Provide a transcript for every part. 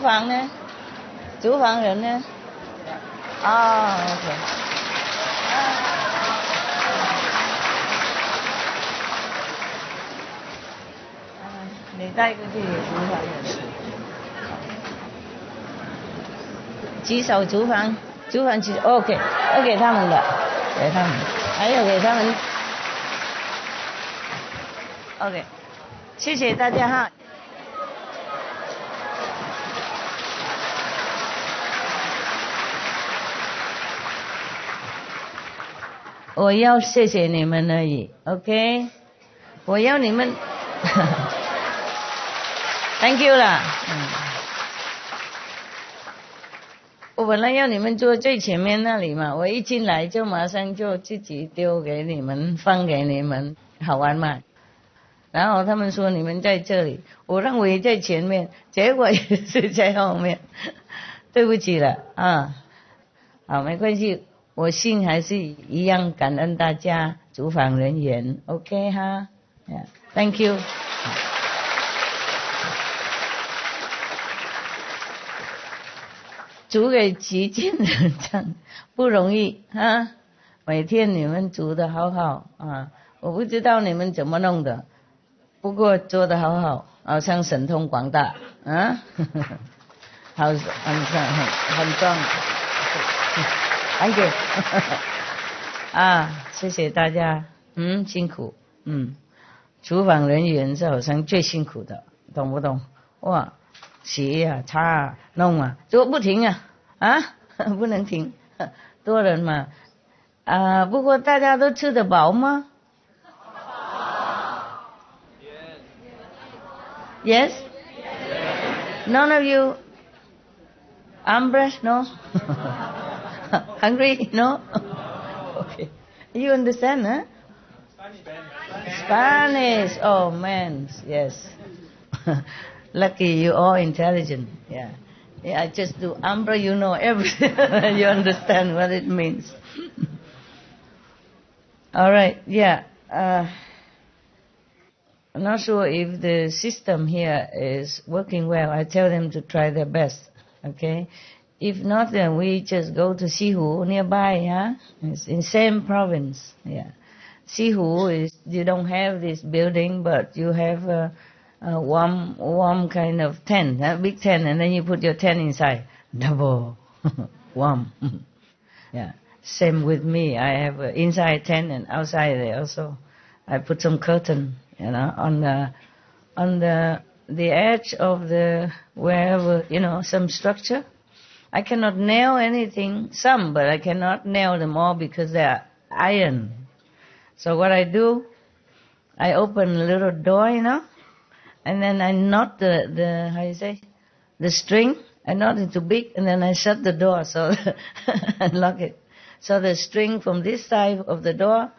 房呢？厨房人呢？哦 ，OK。你带过去厨房人。举手厨房举 OK， 要给他们的，给他们，还有给他们 OK， 谢谢大家哈。我要谢谢你们而已 ，OK， 我要你们，Thank you 啦，我本来要你们坐最前面那里嘛，我一进来就马上就自己丢给你们，放给你们，好玩嘛。然后他们说你们在这里，我认为在前面，结果也是在后面，对不起了啊。好，没关系，我心还是一样感恩大家主访人员 ，OK 哈 ，Thank you。煮给几斤人餐不容易啊！每天你们煮的好好啊，我不知道你们怎么弄的，不过做的好好，好像神通广大啊！好，很壮，Thank you 啊！谢谢大家，辛苦，厨房人员是好像最辛苦的，懂不懂？哇！洗啊、擦啊、弄啊，做不停啊，不能停，多人嘛，不过大家都吃得饱吗 ？Yes. None of you breath, no? Hungry, no? Okay. You understand, huh? Spanish. Oh man, yes. Lucky you all intelligent. Yeah. I just do umbra, you know everything. You understand what it means. All right, yeah. I'm not sure if the system here is working well. I tell them to try their best, okay? If not, then we just go to Sihu nearby, huh? It's in same province, yeah. Sihu is, you don't have this building, but you have a warm kind of tent, a big tent, and then you put your tent inside. Double warm. Yeah. Same with me. I have an inside tent and outside there also. I put some curtain, on the edge of the wherever, some structure. I cannot nail anything, but I cannot nail them all because they are iron. So what I do, I open a little door, and then I knot the string. I knot it too big, and then I shut the door so and lock it. So the string from this side of the door,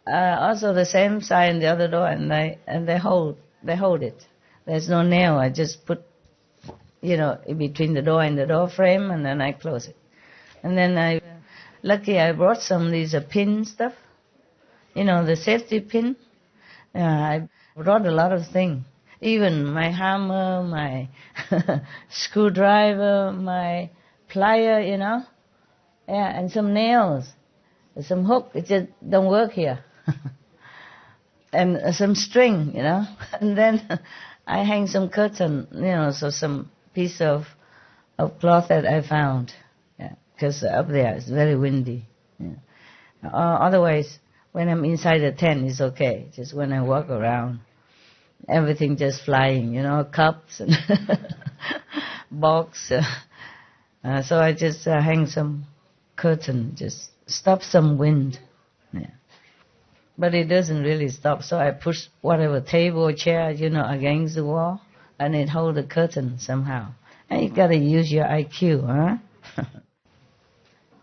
also the same side in the other door, and they hold it. There's no nail. I just put, in between the door and the door frame, and then I close it. And then I brought some of these pin stuff, the safety pin. I brought a lot of things, even my hammer, my screwdriver, my plier, and some nails, some hook. It just don't work here. And some string, and then I hang some curtain, so some piece of cloth that I found, because up there it's very windy. Yeah. Otherwise, when I'm inside the tent, it's okay. Just when I walk around, everything just flying, cups and box. So I just hang some curtain, just stop some wind. Yeah. But it doesn't really stop, so I push whatever table or chair, against the wall, and it hold the curtain somehow. And you gotta use your IQ, huh?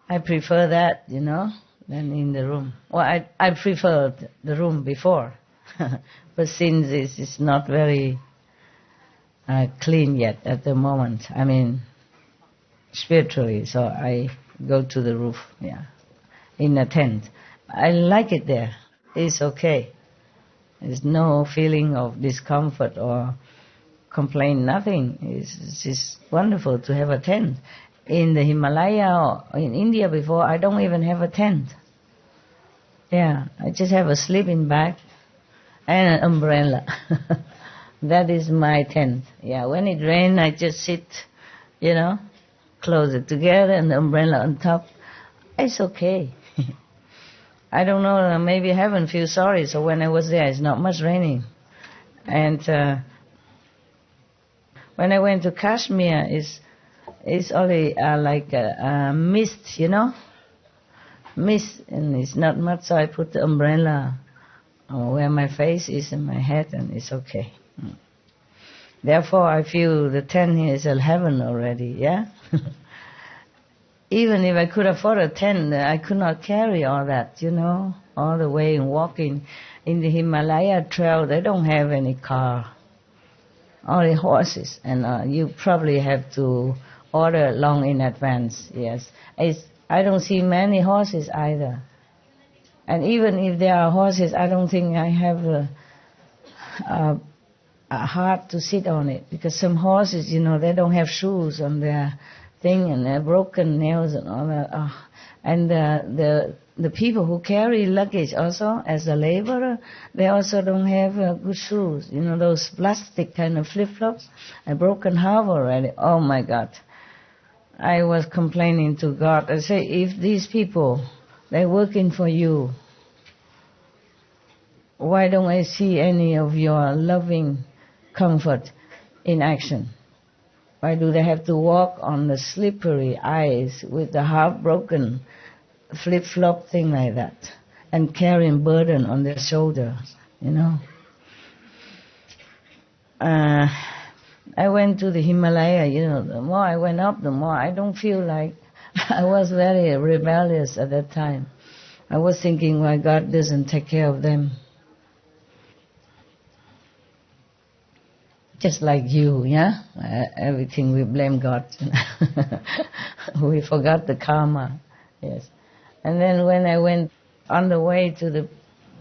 I prefer that, than in the room. Well, I preferred the room before, but since this is not very clean yet at the moment, I mean, spiritually, so I go to the roof, in a tent. I like it there. It's okay. There's no feeling of discomfort or complain nothing. It's wonderful to have a tent. In the Himalaya or in India before, I don't even have a tent. Yeah, I just have a sleeping bag and an umbrella. That is my tent. Yeah, when it rains, I just sit, close it together and the umbrella on top. It's okay. I don't know, maybe heaven feels sorry, so when I was there, it's not much raining. And when I went to Kashmir, it's only like a mist, mist, and it's not much, so I put the umbrella where my face is and my head, and it's okay. Therefore, I feel the tent here is a heaven already, yeah? Even if I could afford a tent, I could not carry all that, all the way and walking. In the Himalaya trail, they don't have any car, only horses, and you probably have to order long in advance, yes. I don't see many horses either. And even if there are horses, I don't think I have a heart to sit on it, because some horses, they don't have shoes on their thing, and they're broken nails and all that. And the people who carry luggage also, as a laborer, they also don't have good shoes. Those plastic kind of flip-flops. I broken half already. Oh my God. I was complaining to God. I say, if these people, they're working for you, why don't I see any of your loving comfort in action? Why do they have to walk on the slippery ice with the half-broken flip-flop thing like that and carrying burden on their shoulders, I went to the Himalaya, the more I went up, the more I don't feel like... I was very rebellious at that time. I was thinking why God doesn't take care of them. Just like you, yeah? Everything we blame God. We forgot the karma, yes. And then when I went on the way to the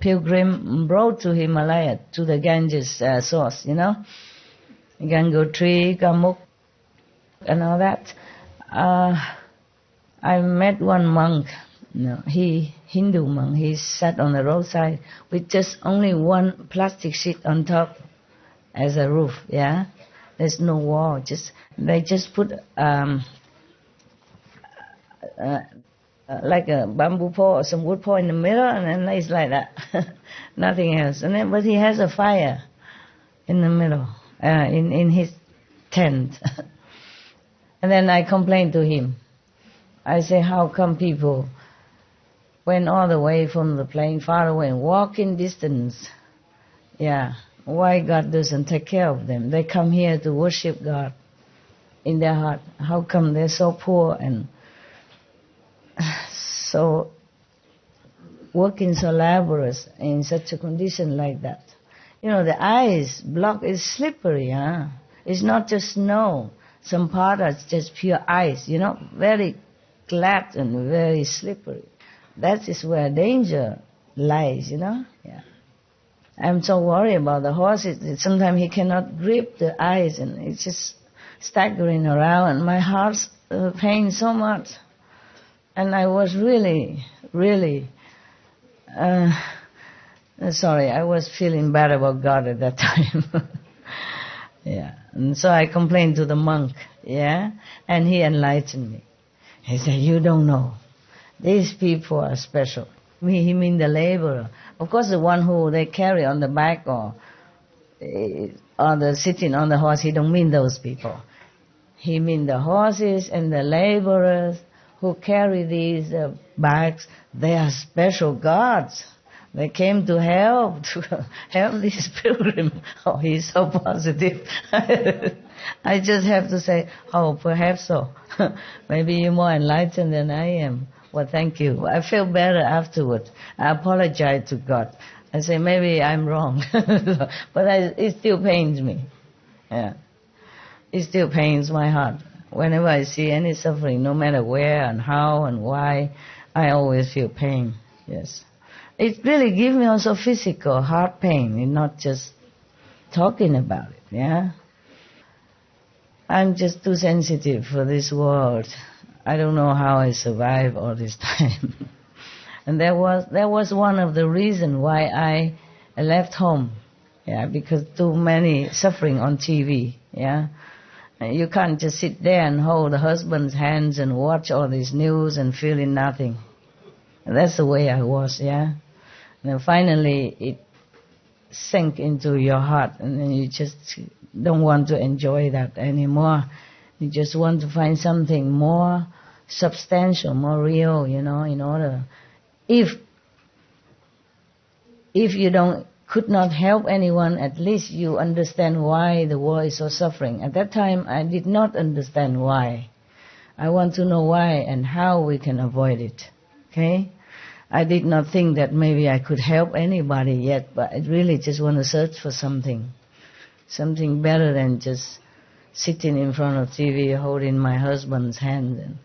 pilgrim road to Himalaya, to the Ganges source, Gangotri, Gamuk, and all that, I met one monk, Hindu monk. He sat on the roadside with just only one plastic sheet on top as a roof, yeah? There's no wall, they just put like a bamboo pole or some wood pole in the middle, and then it's like that. Nothing else. But he has a fire in the middle, in his tent. And then I complained to him. I say, how come people went all the way from the plane far away and walking distance? Yeah. Why God doesn't take care of them? They come here to worship God in their heart. How come they're so poor and so working so laborious in such a condition like that? The ice block is slippery, huh? It's not just snow. Some part is just pure ice, very glad and very slippery. That is where danger lies, Yeah. I'm so worried about the horse. Sometimes he cannot grip the ice, and it's just staggering around, and my heart's pain so much. And I was really, really sorry. I was feeling bad about God at that time. Yeah. And so I complained to the monk, yeah, and he enlightened me. He said, you don't know. These people are special. He mean the laborer. Of course, the one who they carry on the back or the sitting on the horse, he don't mean those people. He mean the horses and the laborers who carry these bags. They are special gods. They came to help these pilgrims. Oh, he's so positive. I just have to say, oh, perhaps so. Maybe you're more enlightened than I am. Well, thank you. I feel better afterward. I apologize to God. I say, maybe I'm wrong. But it still pains me. Yeah. It still pains my heart. Whenever I see any suffering, no matter where and how and why, I always feel pain. Yes. It really gives me also physical heart pain, and not just talking about it, yeah? I'm just too sensitive for this world. I don't know how I survived all this time. And that was one of the reasons why I left home. Yeah, because too many suffering on TV. Yeah, and you can't just sit there and hold the husband's hands and watch all this news and feeling nothing. And that's the way I was. Yeah, and then finally it sank into your heart, and then you just don't want to enjoy that anymore. You just want to find something more substantial, more real, in order. If you could not help anyone, at least you understand why the world is so suffering. At that time, I did not understand why. I want to know why and how we can avoid it. Okay? I did not think that maybe I could help anybody yet, but I really just want to search for something better than just sitting in front of TV, holding my husband's hand and,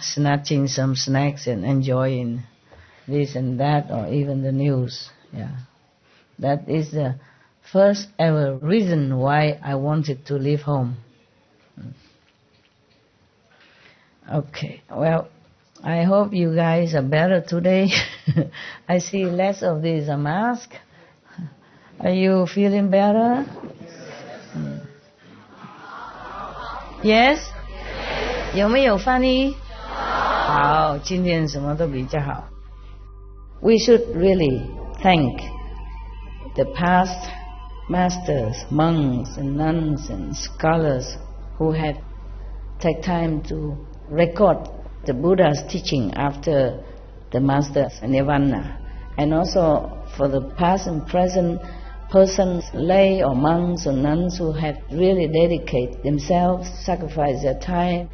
snatching some snacks and enjoying this and that, or even the news. Yeah. That is the first ever reason why I wanted to leave home. Okay, well, I hope you guys are better today. I see less of these masks. Are you feeling better? Yes? 有没有翻译？好，今天什么都比较好。We should really thank the past masters, monks and nuns and scholars who have taken time to record the Buddha's teaching after the master's nirvana, and also for the past and present persons, lay or monks or nuns who have really dedicated themselves, sacrificed their time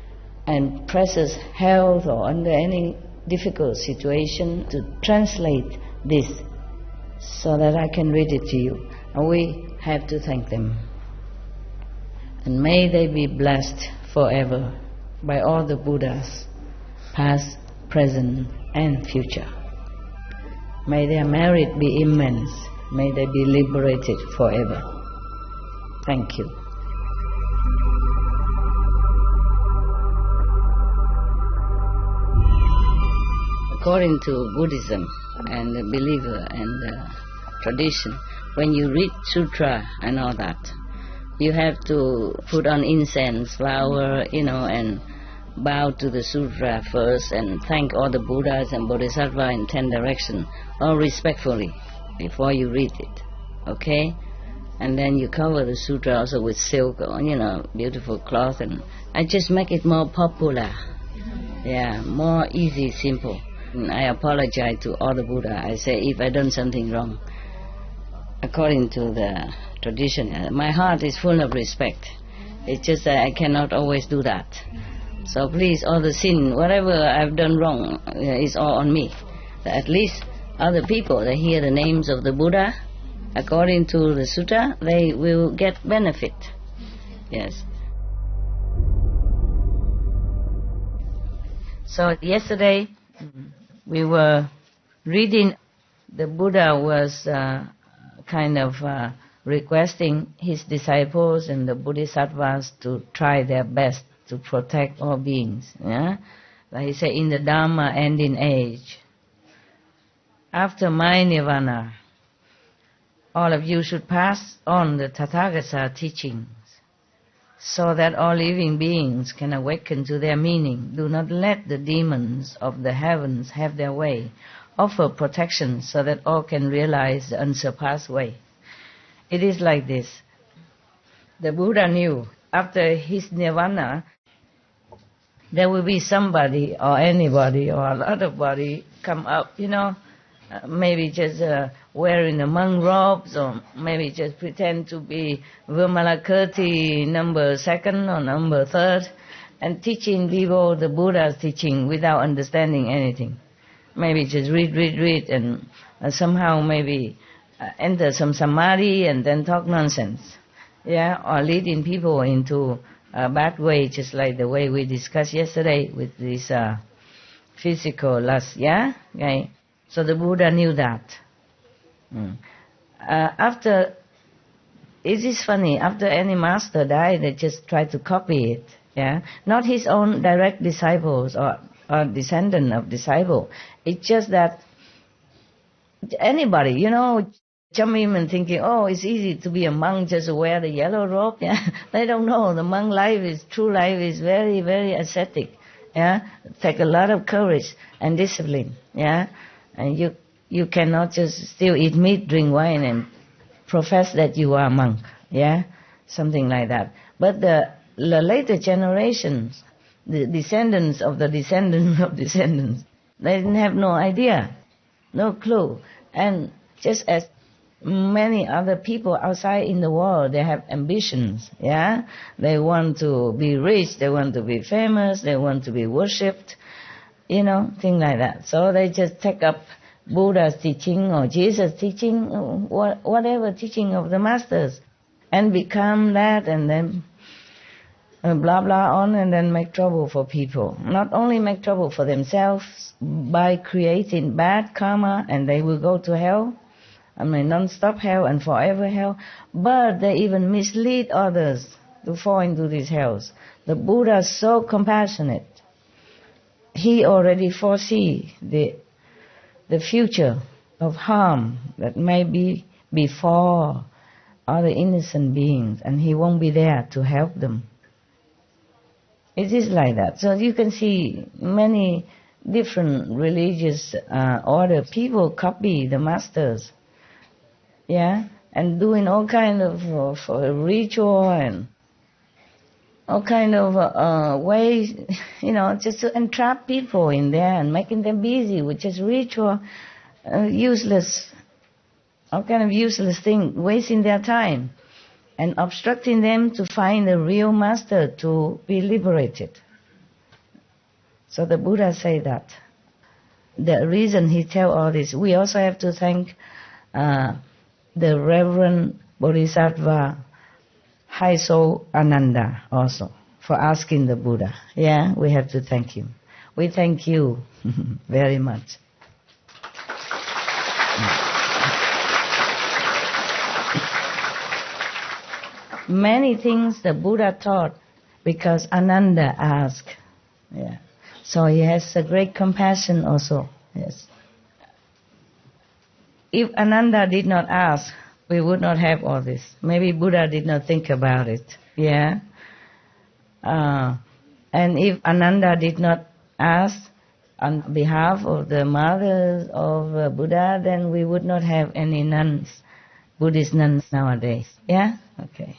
and precious health or under any difficult situation to translate this so that I can read it to you. And we have to thank them. And may they be blessed forever by all the Buddhas, past, present and future. May their merit be immense. May they be liberated forever. Thank you. According to Buddhism and the believer and the tradition, when you read Sutra and all that, you have to put on incense, flower, and bow to the Sutra first and thank all the Buddhas and Bodhisattva in 10 directions, all respectfully, before you read it, okay? And then you cover the Sutra also with silk or, beautiful cloth, and I just make it more popular, more easy, simple. And I apologize to all the Buddha. I say if I done something wrong, according to the tradition, my heart is full of respect. It's just that I cannot always do that. So please, all the sin, whatever I've done wrong, is all on me. So at least other people, they hear the names of the Buddha, according to the Sutra, they will get benefit. Yes. So yesterday, we were reading, the Buddha was requesting his disciples and the Bodhisattvas to try their best to protect all beings. Yeah? Like he said, in the Dharma ending age, after my nirvana, all of you should pass on the Tathagata teachings so that all living beings can awaken to their meaning. Do not let the demons of the heavens have their way. Offer protection so that all can realize the unsurpassed way. It is like this. The Buddha knew after his nirvana, there will be somebody or anybody or a lot of body come up, maybe just wearing the monk robes, or maybe just pretend to be Vimalakirti number 2nd or number 3rd, and teaching people the Buddha's teaching without understanding anything. Maybe just read, and somehow maybe enter some samadhi and then talk nonsense. Or leading people into a bad way, just like the way we discussed yesterday with this physical lust. Okay. So the Buddha knew that. After it is funny, after any master died, they just try to copy it. Yeah, not his own direct disciples or descendant of disciple. It's just that anybody, some women thinking, oh, it's easy to be a monk, just wear the yellow robe. Yeah, they don't know the monk true life is very, very ascetic. Yeah, take a lot of courage and discipline. Yeah, and you cannot just still eat meat, drink wine, and profess that you are a monk. Yeah, something like that. But the later generations, the descendants of the descendants of descendants, they didn't have no idea, no clue. And just as many other people outside in the world, they have ambitions, yeah? They want to be rich, they want to be famous, they want to be worshipped, things like that. So they just take up Buddha's teaching or Jesus' teaching, whatever teaching of the masters, and become that, and then blah blah on, and then make trouble for people. Not only make trouble for themselves by creating bad karma, and they will go to hell, non-stop hell and forever hell, but they even mislead others to fall into these hells. The Buddha is so compassionate. He already foresee the future of harm that may be before other innocent beings, and he won't be there to help them. It is like that. So you can see many different religious order. People copy the masters, yeah, and doing all kind of ritual and all kind of ways, just to entrap people in there and making them busy with just ritual, useless, all kind of useless thing, wasting their time, and obstructing them to find the real master to be liberated. So the Buddha say that. The reason he tell all this, we also have to thank the Reverend Bodhisattva High Soul Ananda also for asking the Buddha. Yeah, we have to thank him. We thank you very much. Many things the Buddha taught because Ananda asked. Yeah. So he has a great compassion also. Yes. If Ananda did not ask, we would not have all this. Maybe Buddha did not think about it. Yeah. And if Ananda did not ask on behalf of the mothers of Buddha, then we would not have any nuns, Buddhist nuns nowadays. Yeah? Okay.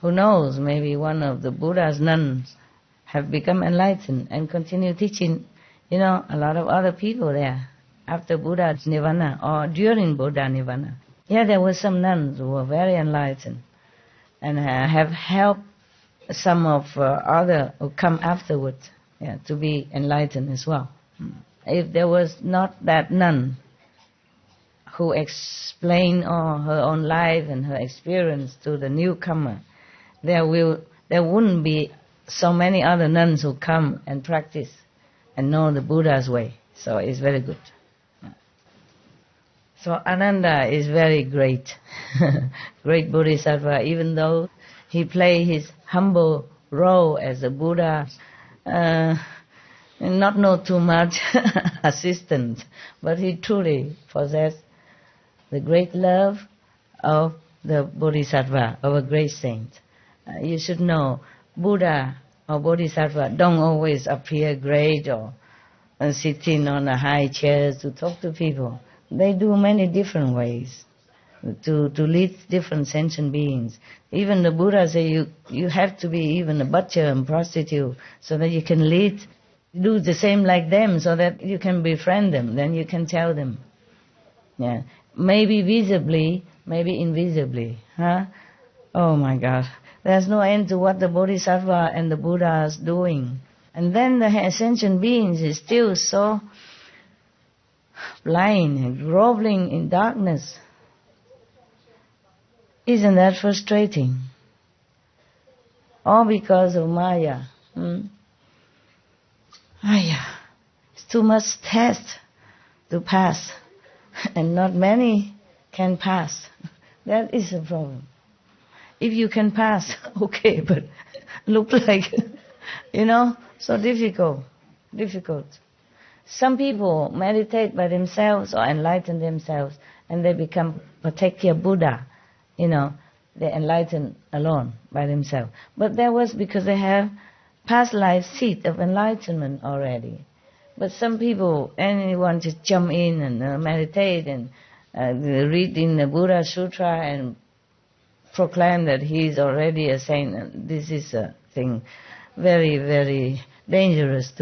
Who knows, maybe one of the Buddha's nuns have become enlightened and continue teaching, a lot of other people there after Buddha's Nirvana or during Buddha Nirvana. Yeah, there were some nuns who were very enlightened and have helped some of other who come afterwards to be enlightened as well. If there was not that nun who explained all her own life and her experience to the newcomer, there wouldn't be so many other nuns who come and practice and know the Buddha's way. So it's very good. So Ananda is very great, great Bodhisattva, even though he played his humble role as a Buddha, and not know too much assistance, but he truly possessed the great love of the Bodhisattva, of a great saint. You should know, Buddha or Bodhisattva don't always appear great or sitting on a high chair to talk to people. They do many different ways to lead different sentient beings. Even the Buddha say you have to be even a butcher and prostitute so that you can do the same like them so that you can befriend them, then you can tell them. Yeah. Maybe visibly, maybe invisibly. Huh? Oh my God. There's no end to what the Bodhisattva and the Buddha is doing. And then the sentient beings is still so blind and groveling in darkness. Isn't that frustrating? All because of Maya. Maya. It's too much test to pass. And not many can pass. That is the problem. If you can pass, okay, but look like, so difficult. Some people meditate by themselves or enlighten themselves and they become Patekya Buddha, they enlighten alone by themselves. But that was because they have past life seed of enlightenment already. But some people, anyone just jump in and meditate and read in the Buddha Sutra and proclaim that he is already a saint. And this is a thing very, very dangerous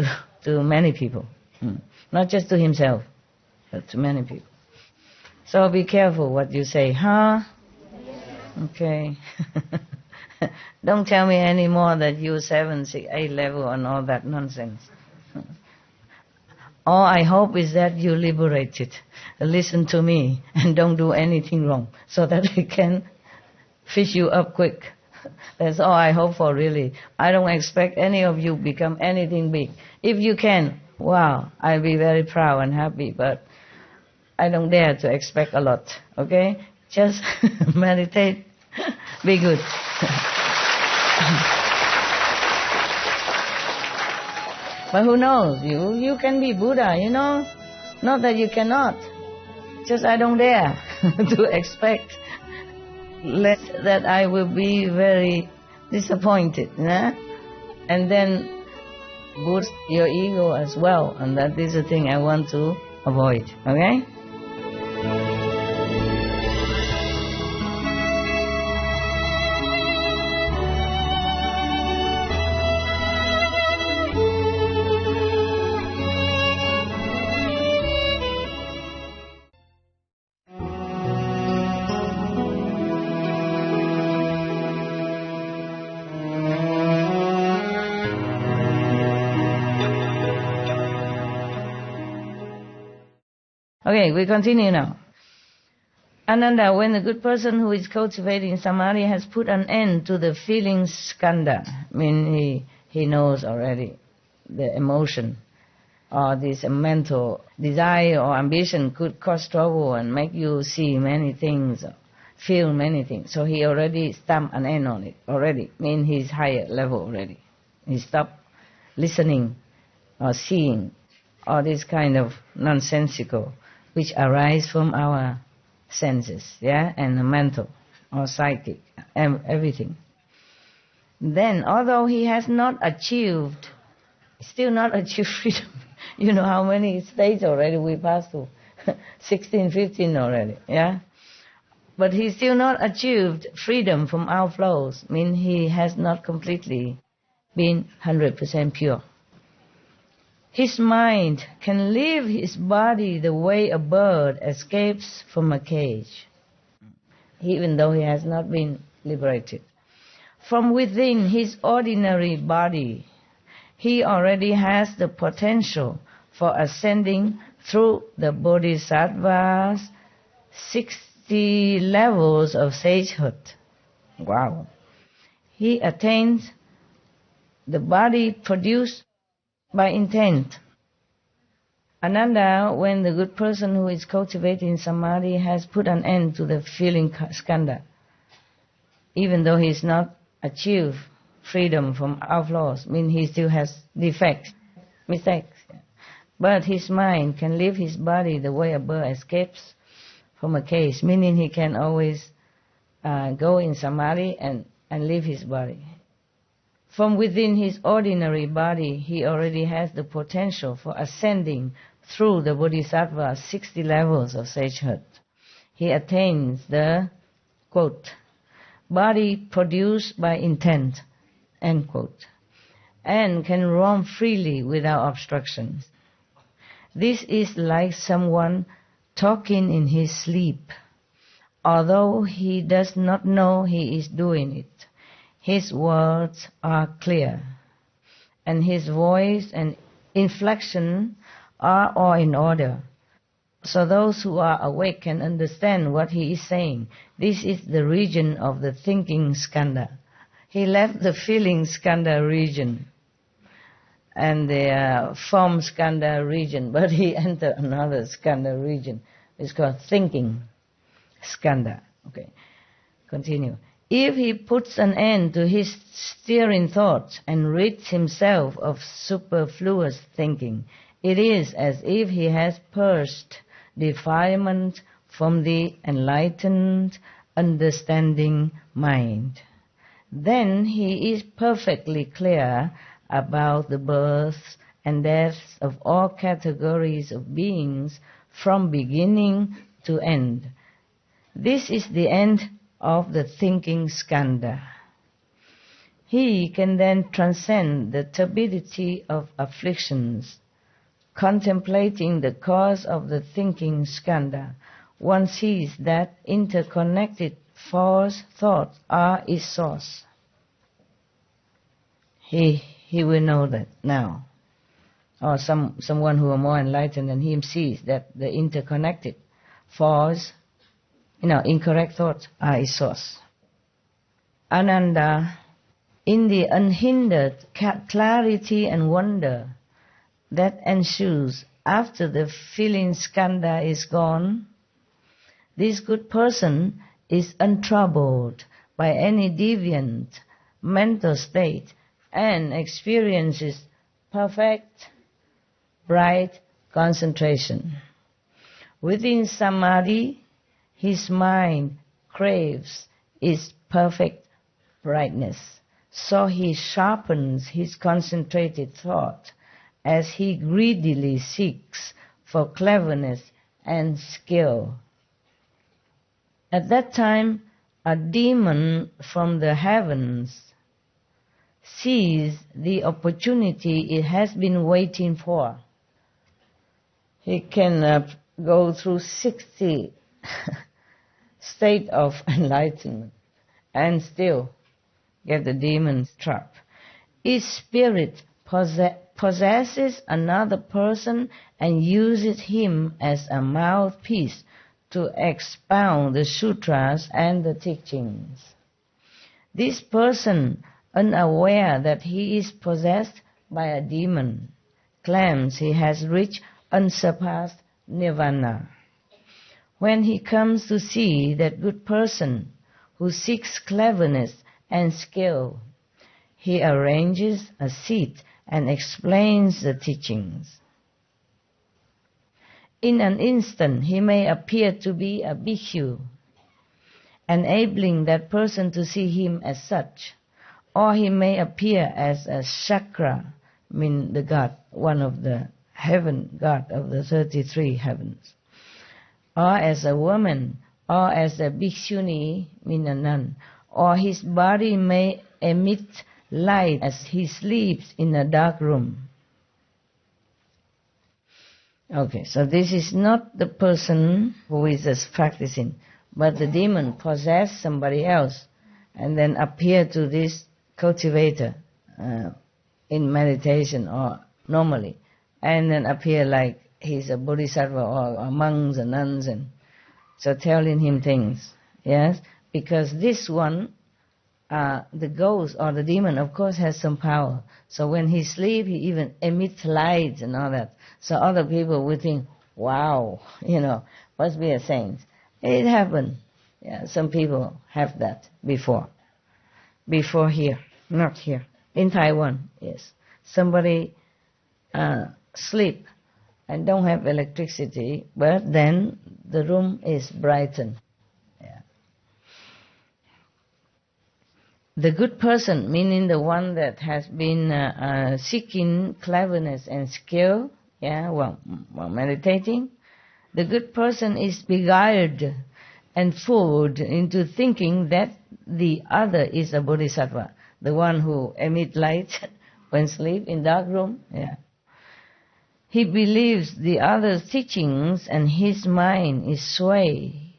to many people. Not just to himself, but to many people. So be careful what you say, huh? Okay. Don't tell me anymore that you 7, 6, 8 level and all that nonsense. All I hope is that you liberated. Listen to me and don't do anything wrong so that I can fish you up quick. That's all I hope for, really. I don't expect any of you become anything big. If you can, wow, I'll be very proud and happy, but I don't dare to expect a lot, okay? Just meditate, be good. But who knows, you can be Buddha, Not that you cannot. Just I don't dare to expect that I will be very disappointed, and then boost your ego as well, and that is the thing I want to avoid, okay? Okay, we continue now. Ananda, when the good person who is cultivating samadhi has put an end to the feeling skandha, he knows already the emotion or this mental desire or ambition could cause trouble and make you see many things, feel many things. So he already stamped an end on it already, he's higher level already. He stopped listening or seeing all this kind of nonsensical which arise from our senses, and the mental or psychic, everything. Then, although he has not achieved, still not achieved freedom, how many stages already we passed through? 16, 15 already, But he still not achieved freedom from outflows, he has not completely been 100% pure. His mind can leave his body the way a bird escapes from a cage, even though he has not been liberated. From within his ordinary body, he already has the potential for ascending through the Bodhisattva's 60 levels of sagehood. Wow! He attains the body produced by intent. Ananda, when the good person who is cultivating samadhi has put an end to the feeling skandha, even though he has not achieved freedom from outflows, he still has defects, mistakes. But his mind can leave his body the way a bird escapes from a cage, meaning he can always go in samadhi and leave his body. From within his ordinary body, he already has the potential for ascending through the Bodhisattva's 60 levels of sagehood. He attains the, quote, body produced by intent, end quote, and can roam freely without obstructions. This is like someone talking in his sleep, although he does not know he is doing it. His words are clear, and his voice and inflection are all in order. So those who are awake can understand what he is saying. This is the region of the thinking skandha. He left the feeling skandha region and the form skandha region, but he entered another skandha region. It's called thinking skandha. Okay. Continue. If he puts an end to his steering thoughts and rids himself of superfluous thinking, it is as if he has purged defilement from the enlightened, understanding mind. Then he is perfectly clear about the births and deaths of all categories of beings from beginning to end. This is the end of the thinking skandha. He can then transcend the turbidity of afflictions, contemplating the cause of the thinking skandha. One sees that interconnected false thoughts are its source. He will know that now. Or someone who are more enlightened than him sees that the interconnected false, incorrect thoughts are its source. Ananda, in the unhindered clarity and wonder that ensues after the feeling skandha is gone, this good person is untroubled by any deviant mental state and experiences perfect, bright concentration. Within samadhi, his mind craves its perfect brightness, so he sharpens his concentrated thought as he greedily seeks for cleverness and skill. At that time, a demon from the heavens sees the opportunity it has been waiting for. He can go through 60 state of enlightenment and still get the demon's trap. Its spirit possesses another person and uses him as a mouthpiece to expound the sutras and the teachings. This person, unaware that he is possessed by a demon, claims he has reached unsurpassed nirvana. When he comes to see that good person who seeks cleverness and skill, he arranges a seat and explains the teachings. In an instant, he may appear to be a bhikkhu, enabling that person to see him as such, or he may appear as a chakra, the god, one of the heaven god of the 33 heavens, or as a woman, or as a bhikshuni, a nun, or his body may emit light as he sleeps in a dark room. Okay, so this is not the person who is just practicing, but the demon possessed somebody else and then appear to this cultivator in meditation or normally, and then appear like he's a bodhisattva or monks and nuns, and so telling him things, yes, because this one, the ghost or the demon, of course, has some power. So when he sleeps, he even emits lights and all that. So other people would think, wow, must be a saint. It happened. Yeah, some people have that before. Before here, not here. In Taiwan, yes. Somebody sleep and don't have electricity, but then the room is brightened. The good person, meaning the one that has been seeking cleverness and skill, while meditating, the good person is beguiled and fooled into thinking that the other is a bodhisattva, the one who emits light when sleep in dark room. Yeah. He believes the other's teachings and his mind is swayed.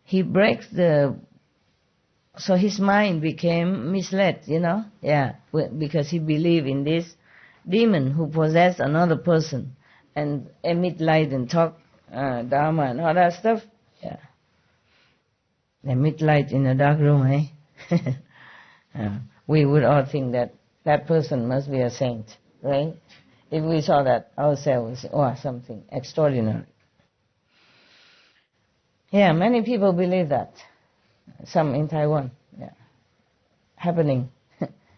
He breaks so his mind became misled, because he believed in this demon who possessed another person and emit light and talk dharma and all that stuff. Yeah. Emit light in a dark room, eh? We would all think that person must be a saint, right? If we saw that ourselves, or something extraordinary. Yeah, many people believe that. Some in Taiwan. Yeah. Happening.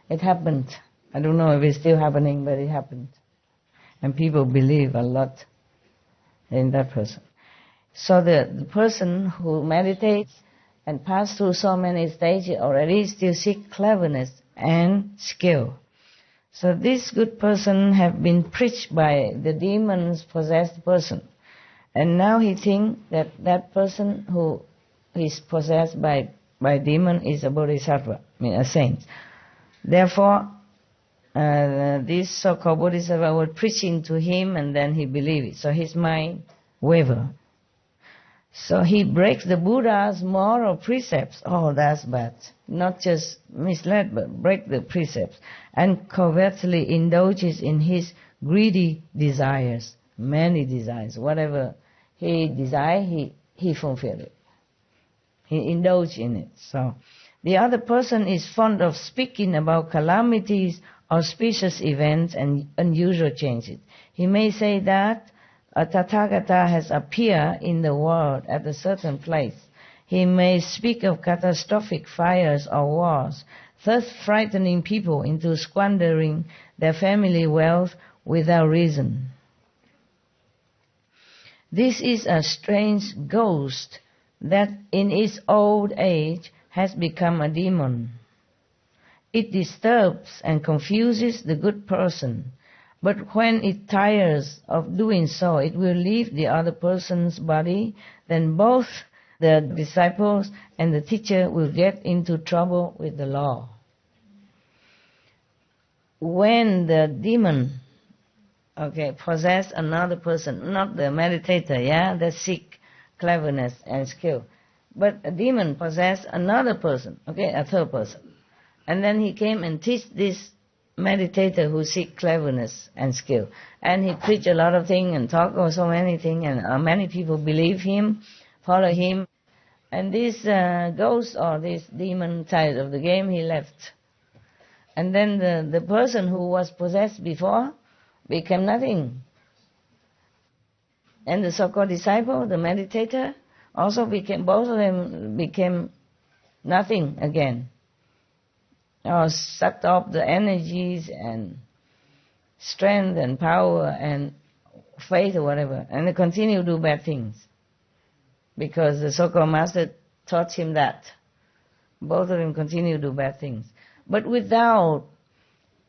It happened. I don't know if it's still happening, but it happened. And people believe a lot in that person. So the person who meditates and passes through so many stages already still seek cleverness and skill. So this good person have been preached by the demons possessed person. And now he thinks that that person who is possessed by demon is a bodhisattva, a saint. Therefore, this so-called Bodhisattva was preaching to him, and then he believed it. So his mind wavered. So he breaks the Buddha's moral precepts. Oh, that's bad. Not just misled, but break the precepts. And covertly indulges in his greedy desires. Many desires. Whatever he desired, he fulfilled it. He indulged in it. So the other person is fond of speaking about calamities, auspicious events, and unusual changes. He may say that a Tathagata has appeared in the world at a certain place. He may speak of catastrophic fires or wars, thus frightening people into squandering their family wealth without reason. This is a strange ghost that in its old age has become a demon. It disturbs and confuses the good person, but when it tires of doing so, it will leave the other person's body. Then both the disciples and the teacher will get into trouble with the law. When the demon possess another person, not the meditator, that seek cleverness and skill, but a demon possess another person, a third person. And then he came and teach this meditator who seek cleverness and skill. And he preach a lot of things and talk about so many things, and many people believe him, follow him. And this ghost or this demon tired of the game, he left. And then the person who was possessed before became nothing. And the so-called disciple, the meditator, also both of them became nothing again. Or sucked up the energies and strength and power and faith or whatever, and they continue to do bad things. Because the so-called master taught him that. Both of them continue to do bad things. But without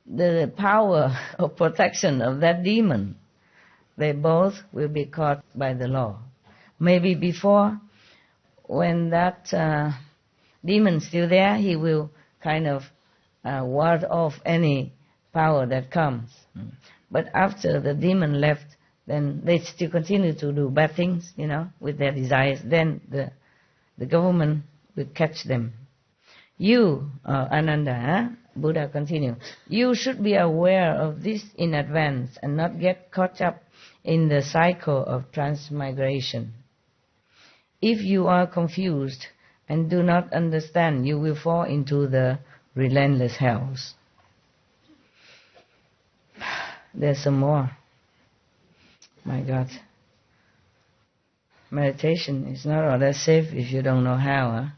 the power of protection of that demon, they both will be caught by the law. Maybe before, when that demon's still there, he will kind of ward off any power that comes. But after the demon left, then they still continue to do bad things, with their desires. Then the government will catch them. You, Ananda, Buddha continue, you should be aware of this in advance and not get caught up in the cycle of transmigration. If you are confused and do not understand, you will fall into the relentless hells. There's some more. My God. Meditation is not all that safe if you don't know how.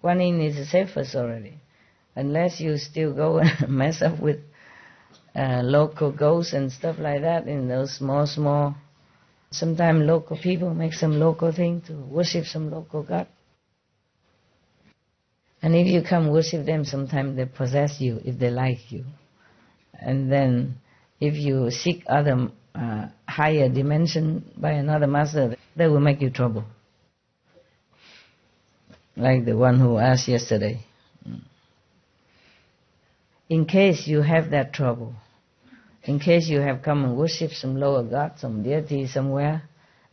Kuan Yin is the safest already. Unless you still go and mess up with local ghosts and stuff like that in those small. Sometimes local people make some local thing to worship some local god. And if you come worship them, sometimes they possess you if they like you. And then if you seek other higher dimension by another master, they will make you trouble. Like the one who asked yesterday. In case you have that trouble, in case you have come and worship some lower god, some deity somewhere,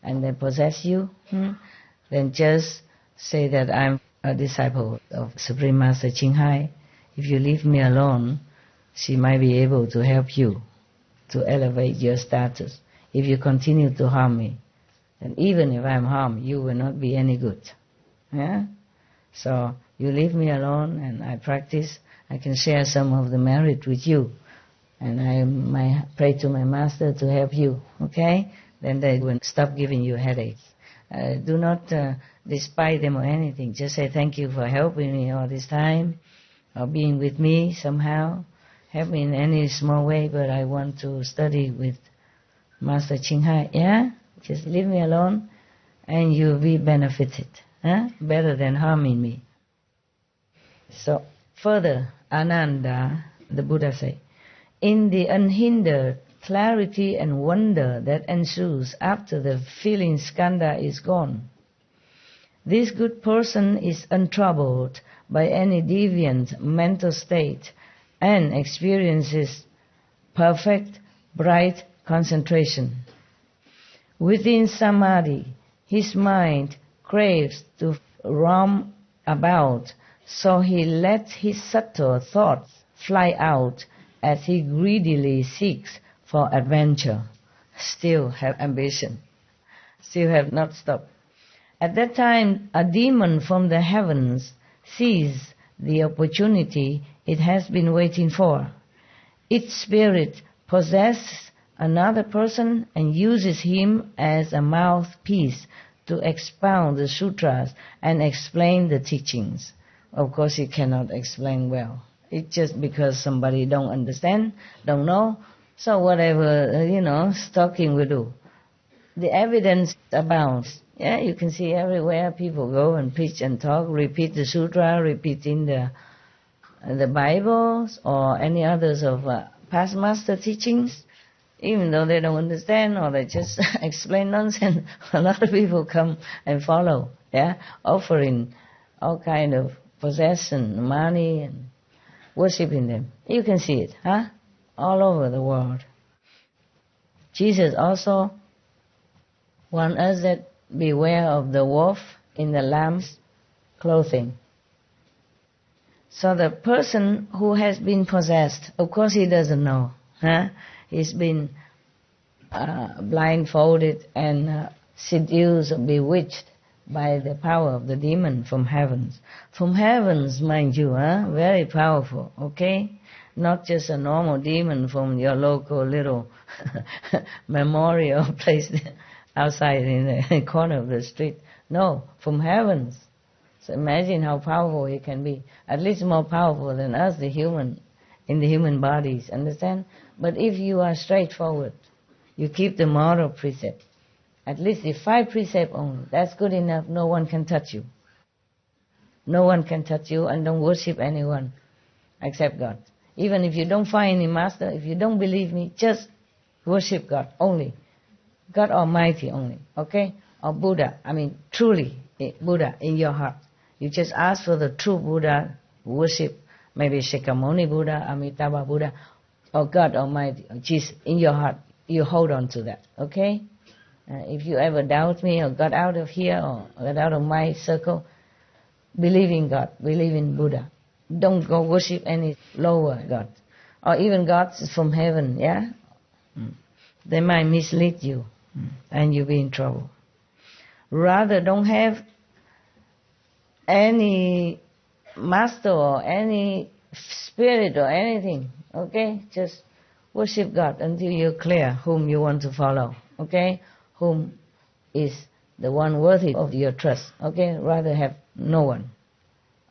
and they possess you, then just say that I'm a disciple of Supreme Master Ching Hai. If you leave me alone, she might be able to help you to elevate your status. If you continue to harm me, then even if I'm harmed, you will not be any good. So you leave me alone and I practice. I can share some of the merit with you. And I might pray to my master to help you, okay? Then they will stop giving you headaches. Do not despise them or anything. Just say thank you for helping me all this time, or being with me somehow. Help me in any small way, but I want to study with Master Ching Hai. Yeah? Just leave me alone and you'll be benefited. Better than harming me. So, further, Ananda, the Buddha said, in the unhindered clarity and wonder that ensues after the feeling skandha is gone, this good person is untroubled by any deviant mental state and experiences perfect, bright concentration. Within samadhi, his mind craves to roam about, so he lets his subtle thoughts fly out as he greedily seeks for adventure. Still have ambition, still have not stopped. At that time, a demon from the heavens sees the opportunity it has been waiting for. Its spirit possesses another person and uses him as a mouthpiece to expound the sutras and explain the teachings. Of course, he cannot explain well. It's just because somebody don't understand, don't know. So whatever, talking will do. The evidence abounds. Yeah, you can see everywhere people go and preach and talk, repeat the sutra, repeating the Bibles or any others of past master teachings. Even though they don't understand or they just explain nonsense, a lot of people come and follow, offering all kind of possession, money, and worshipping them. You can see it, all over the world. Jesus also warned us that beware of the wolf in the lamb's clothing. So the person who has been possessed, of course he doesn't know, he's been blindfolded and seduced or bewitched by the power of the demon from heavens. From heavens, mind you, very powerful, okay? Not just a normal demon from your local little memorial place outside in the corner of the street. No, from heavens. So imagine how powerful he can be. At least more powerful than us, the human, in the human bodies, understand? But if you are straightforward, you keep the moral precept, at least the 5 precepts only, that's good enough. No one can touch you. No one can touch you, and don't worship anyone except God. Even if you don't find any master, if you don't believe me, just worship God only. God Almighty only, okay? Or Buddha, truly Buddha in your heart. You just ask for the true Buddha, worship, maybe Shakyamuni Buddha, Amitabha Buddha, or God Almighty, or Jesus in your heart. You hold on to that, okay? If you ever doubt me or got out of here or got out of my circle, believe in God, believe in Buddha. Don't go worship any lower God. Or even gods from heaven, They might mislead you and you'll be in trouble. Rather, don't have any master or any spirit or anything, okay? Just worship God until you're clear whom you want to follow, okay? Whom is the one worthy of your trust, okay? Rather have no one.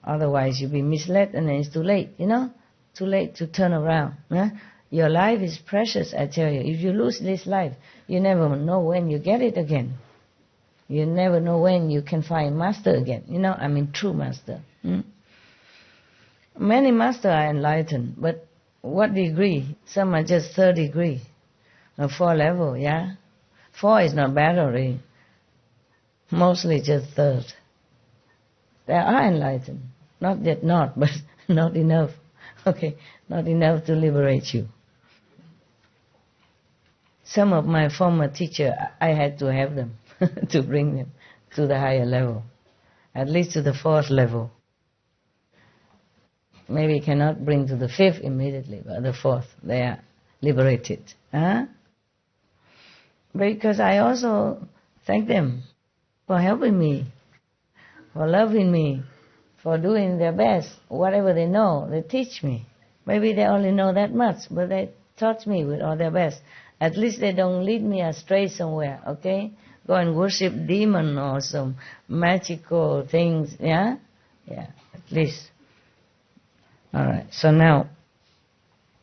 Otherwise you'll be misled and then it's too late, Too late to turn around. Your life is precious, I tell you. If you lose this life, you never know when you get it again. You never know when you can find master again. True master. Many masters are enlightened, but what degree? Some are just 3rd degree, or 4 level, 4 is not bad already. Mostly just 3rd. They are enlightened. Not yet not, but not enough. Okay, not enough to liberate you. Some of my former teachers, I had to have them to bring them to the higher level, at least to the 4th level. Maybe cannot bring to the 5th immediately, but the 4th, they are liberated. Because I also thank them for helping me, for loving me, for doing their best. Whatever they know, they teach me. Maybe they only know that much, but they taught me with all their best. At least they don't lead me astray somewhere, okay? go and worship demon or some magical things, yeah? Yeah, at least. Alright, so now,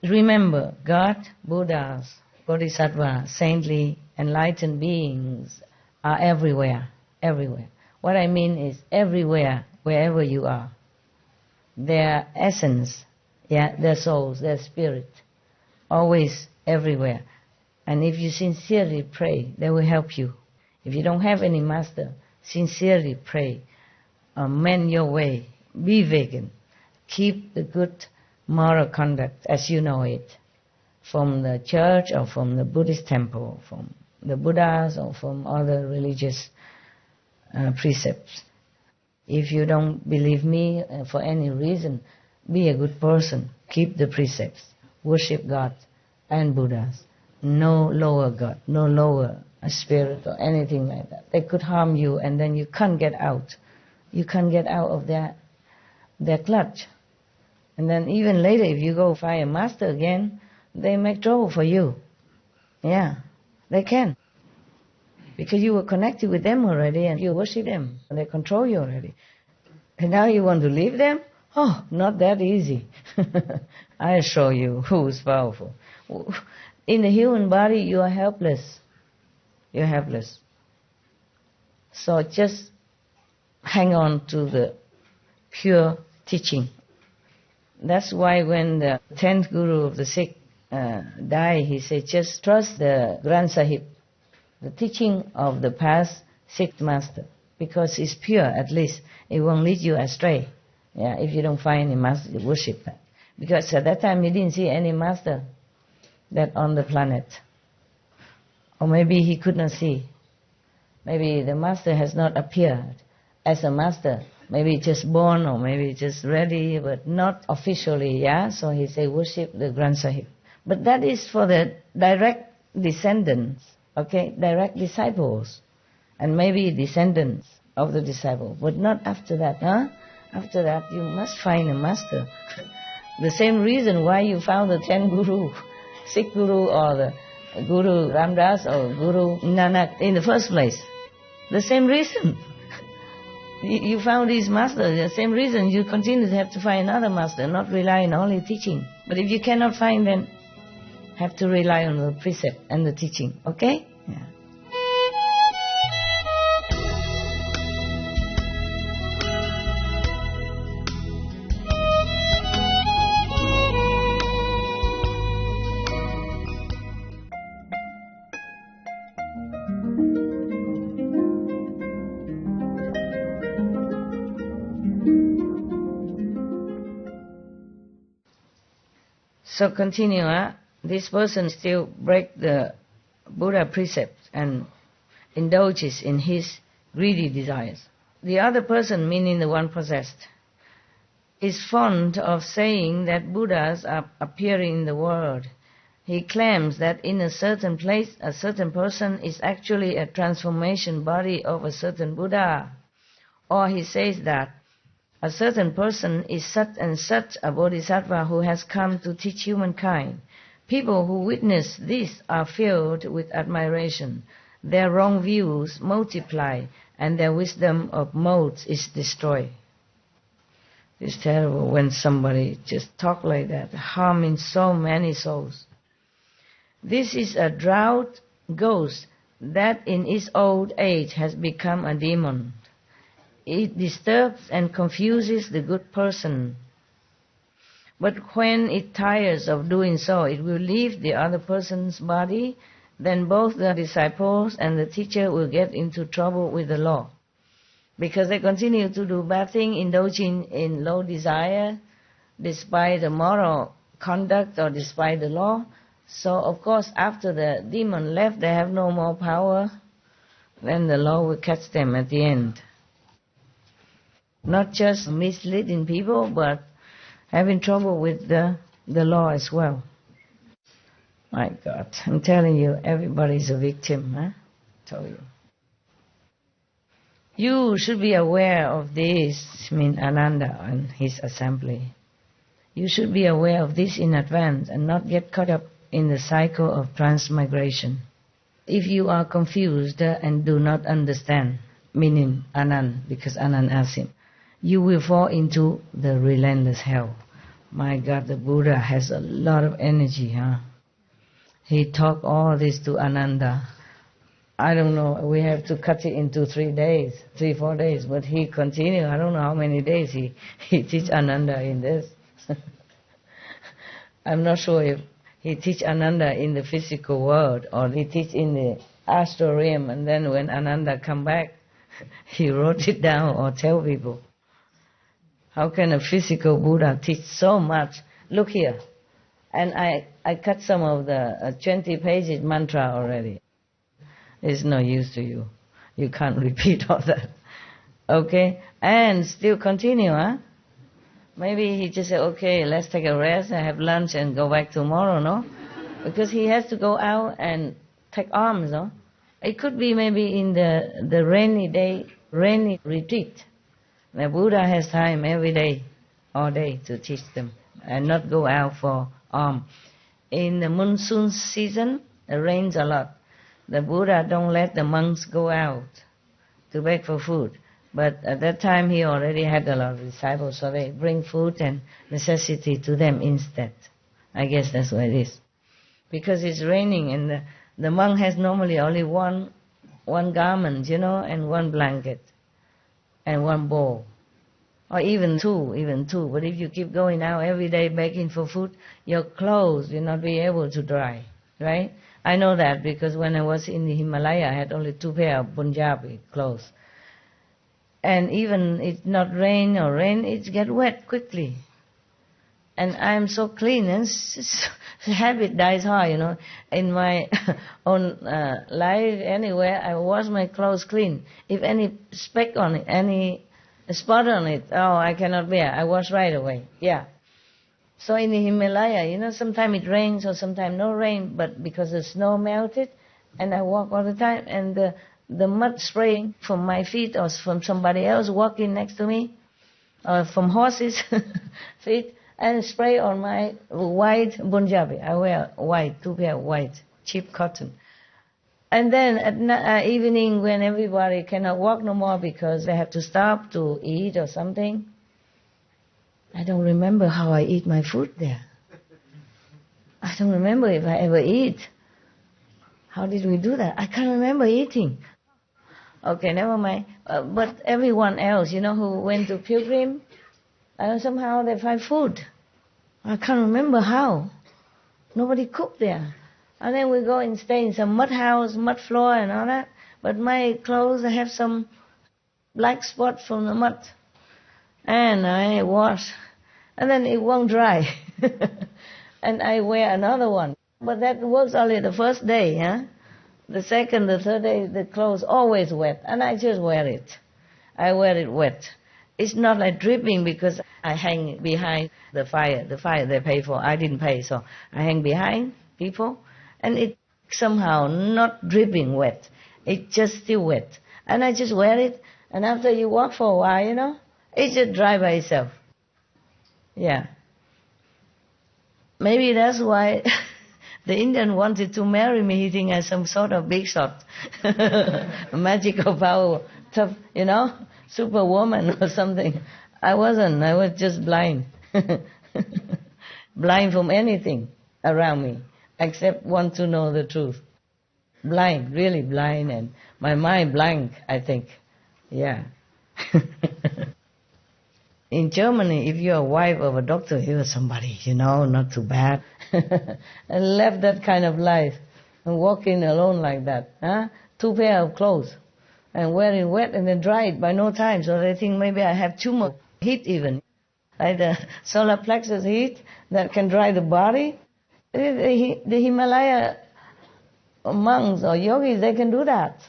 remember, God, Buddhas, Bodhisattvas, saintly, enlightened beings are everywhere, everywhere. What I mean is everywhere, wherever you are. Their essence, yeah, their souls, their spirit, always everywhere. And if you sincerely pray, they will help you. If you don't have any master, sincerely pray. Mend your way. Be vegan. Keep the good moral conduct as you know it. From the church or from the Buddhist temple, from the Buddhas or from other religious precepts. If you don't believe me for any reason, be a good person. Keep the precepts. Worship God and Buddhas. No lower God, no lower spirit or anything like that. They could harm you and then you can't get out. You can't get out of their clutch. And then even later if you go find a master again, they make trouble for you. Yeah, they can. Because you were connected with them already and you worship them. And they control you already. And now you want to leave them? Oh, not that easy. I'll show you who's powerful. In the human body, you are helpless. You're helpless. So just hang on to the pure teaching. That's why when the 10th Guru of the Sikh died, he said, just trust the Granth Sahib, the teaching of the past Sikh master, because it's pure, at least. It won't lead you astray. Yeah, if you don't find any master, you worship that. Because at that time, he didn't see any master that on the planet. Or maybe he could not see. Maybe the master has not appeared as a master. Maybe just born or maybe just ready, but not officially, yeah? So he said, worship the Granth Sahib. But that is for the direct descendants, okay? Direct disciples. And maybe descendants of the disciple. But not after that, huh? After that, you must find a master. The same reason why you found the 10 Guru, Sikh Guru or the Guru Ramdas or Guru Nanak in the first place. The same reason. You found these masters, the same reason you continue to have to find another master, not rely on only teaching. But if you cannot find, then have to rely on the precept and the teaching, okay? Yeah. So continue, this person still break the Buddha precepts and indulges in his greedy desires. The other person, meaning the one possessed, is fond of saying that Buddhas are appearing in the world. He claims that in a certain place, a certain person is actually a transformation body of a certain Buddha. Or he says that a certain person is such and such a bodhisattva who has come to teach humankind. People who witness this are filled with admiration. Their wrong views multiply and their wisdom of modes is destroyed. It's terrible when somebody just talk like that, harming so many souls. This is a drought ghost that in its old age has become a demon. It disturbs and confuses the good person. But when it tires of doing so, it will leave the other person's body. Then both the disciples and the teacher will get into trouble with the law. Because they continue to do bad things, indulging in low desire, despite the moral conduct or despite the law. So, of course, after the demon left, they have no more power. Then the law will catch them at the end. Not just misleading people, but having trouble with the law as well. My God, I'm telling you, everybody's a victim, huh? Tell you. You should be aware of this, Ananda and his assembly. You should be aware of this in advance and not get caught up in the cycle of transmigration. If you are confused and do not understand, meaning Ananda, because Ananda asked him, you will fall into the relentless hell. My God, the Buddha has a lot of energy, huh? He taught all this to Ananda. I don't know, we have to cut it into 3 days, 4 days, but he continued. I don't know how many days he teach Ananda in this. I'm not sure if he teach Ananda in the physical world or he teach in the astral realm, and then when Ananda come back, he wrote it down or tell people. How can a physical Buddha teach so much? Look here. And I cut some of the 20 pages mantra already. It's no use to you. You can't repeat all that. Okay? And still continue, huh? Maybe he just said, okay, let's take a rest and have lunch and go back tomorrow, no? Because he has to go out and take alms, no? It could be maybe in the rainy day, rainy retreat. The Buddha has time every day, all day, to teach them and not go out for alms. In the monsoon season, it rains a lot. The Buddha don't let the monks go out to beg for food. But at that time he already had a lot of disciples, so they bring food and necessity to them instead. I guess that's what it is. Because it's raining and the monk has normally only one garment, and one blanket and one bowl. Or even two. But if you keep going out every day begging for food, your clothes will not be able to dry, right? I know that because when I was in the Himalaya, I had only 2 pair of Punjabi clothes. And even it's not rain, it gets wet quickly. And I'm so clean, and habit dies hard, In my own life, anywhere, I wash my clothes clean. If any speck on it, any spot on it, I cannot bear. I wash right away, yeah. So in the Himalaya, sometimes it rains or sometimes no rain, but because the snow melted, and I walk all the time, and the mud spraying from my feet or from somebody else walking next to me, or from horses' feet, and spray on my white Punjabi. I wear white, 2 pair of white, cheap cotton. And then at evening when everybody cannot walk no more because they have to stop to eat or something, I don't remember how I eat my food there. I don't remember if I ever eat. How did we do that? I can't remember eating. Okay, never mind. But everyone else, who went to pilgrim, somehow they find food. I can't remember how. Nobody cooked there. And then we go and stay in some mud house, mud floor and all that. But my clothes have some black spots from the mud. And I wash. And then it won't dry. And I wear another one. But that works only the first day, huh? The second, the third day, the clothes always wet. And I just wear it. I wear it wet. It's not like dripping because I hang behind the fire. The fire they pay for. I didn't pay, so I hang behind people. And it somehow not dripping wet. It's just still wet. And I just wear it. And after you walk for a while, it just dry by itself. Yeah. Maybe that's why the Indian wanted to marry me. He think I some sort of big shot. Magical power, tough, superwoman or something. I wasn't. I was just blind. Blind from anything around me, except want to know the truth. Blind, really blind, and my mind blank, I think. Yeah. In Germany, if you're a wife of a doctor, you're somebody, not too bad. And left that kind of life and walking alone like that. 2 pair of clothes and wearing wet and then dry it by no time. So they think maybe I have too much heat even. Like the solar plexus heat that can dry the body. The Himalaya monks or yogis, they can do that.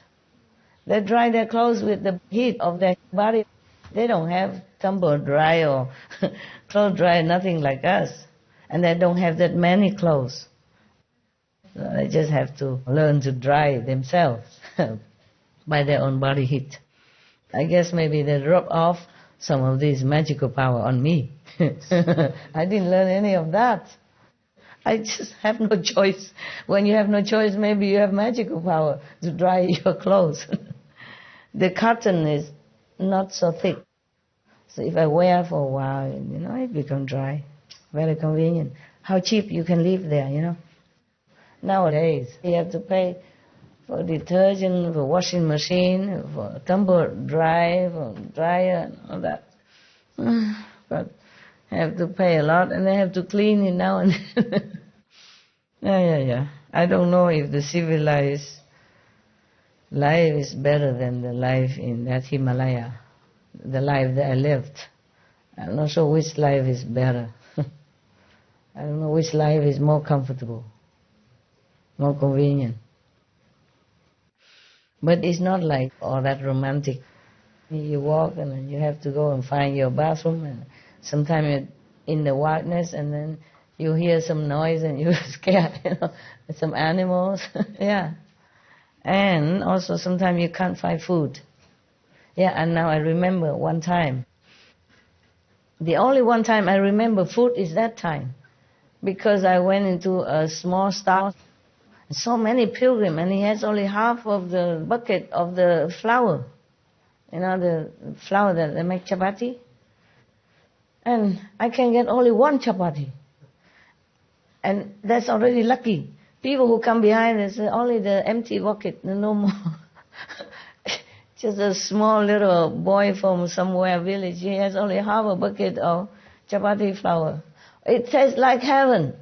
They dry their clothes with the heat of their body. They don't have tumble dry or clothes dry, nothing like us. And they don't have that many clothes. So they just have to learn to dry themselves by their own body heat. I guess maybe they rub off some of this magical power on me. I didn't learn any of that. I just have no choice. When you have no choice, maybe you have magical power to dry your clothes. The cotton is not so thick. So if I wear for a while, it becomes dry. Very convenient. How cheap you can live there. Nowadays, you have to pay for detergent, for washing machine, for tumble dryer, for dryer, and all that. But I have to pay a lot, and I have to clean it now and then. Yeah. I don't know if the civilized life is better than the life in that Himalaya, the life that I lived. I'm not sure which life is better. I don't know which life is more comfortable, more convenient. But it's not like all that romantic. You walk and then you have to go and find your bathroom, and sometimes you're in the wilderness and then you hear some noise and you're scared, some animals. Yeah. And also sometimes you can't find food. Yeah, and now I remember one time. The only one time I remember food is that time. Because I went into a small store, so many pilgrims, and he has only half of the bucket of the flour. The flour that they make chapati. And I can get only one chapati. And that's already lucky. People who come behind, they say, only the empty bucket, no more. Just a small little boy from somewhere village, he has only half a bucket of chapati flour. It tastes like heaven.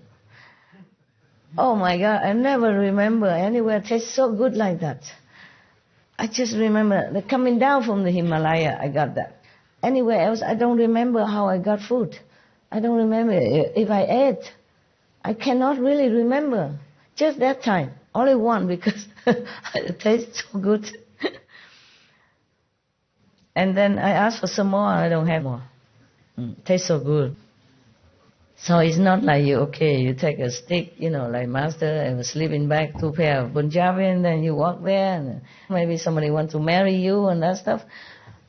Oh my God, I never remember anywhere tastes so good like that. I just remember the coming down from the Himalaya, I got that. Anywhere else, I don't remember how I got food. I don't remember if I ate. I cannot really remember. Just that time, only one, because it tastes so good. And then I asked for some more, I don't have more. Tastes so good. So it's not like you take a stick, like master, and a sleeping bag, 2 pair of Punjabi, and then you walk there, and maybe somebody wants to marry you and that stuff.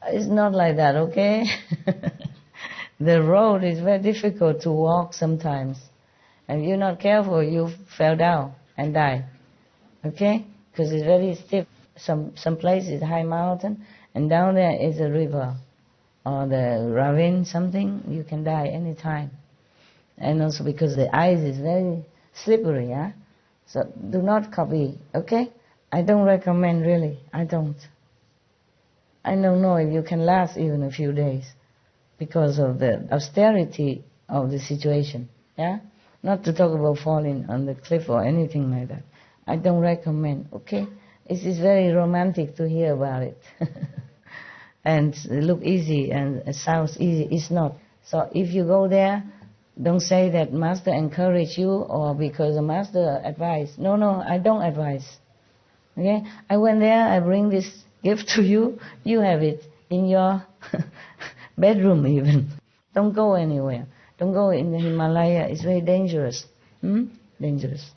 It's not like that, okay? The road is very difficult to walk sometimes. And if you're not careful, you fell down and die, okay? Because it's very steep. Some places high mountain, and down there is a river or the ravine, something, you can die any time. And also because the ice is very slippery, yeah? So do not copy, okay? I don't recommend, really. I don't. I don't know if you can last even a few days because of the austerity of the situation, yeah? Not to talk about falling on the cliff or anything like that. I don't recommend, okay? It is very romantic to hear about it. And it look easy and it sounds easy. It's not. So if you go there, don't say that master encouraged you or because the master advised. No, I don't advise. Okay? I went there, I bring this gift to you. You have it in your bedroom even. Don't go anywhere. Don't go in the Himalaya. It's very dangerous. Dangerous.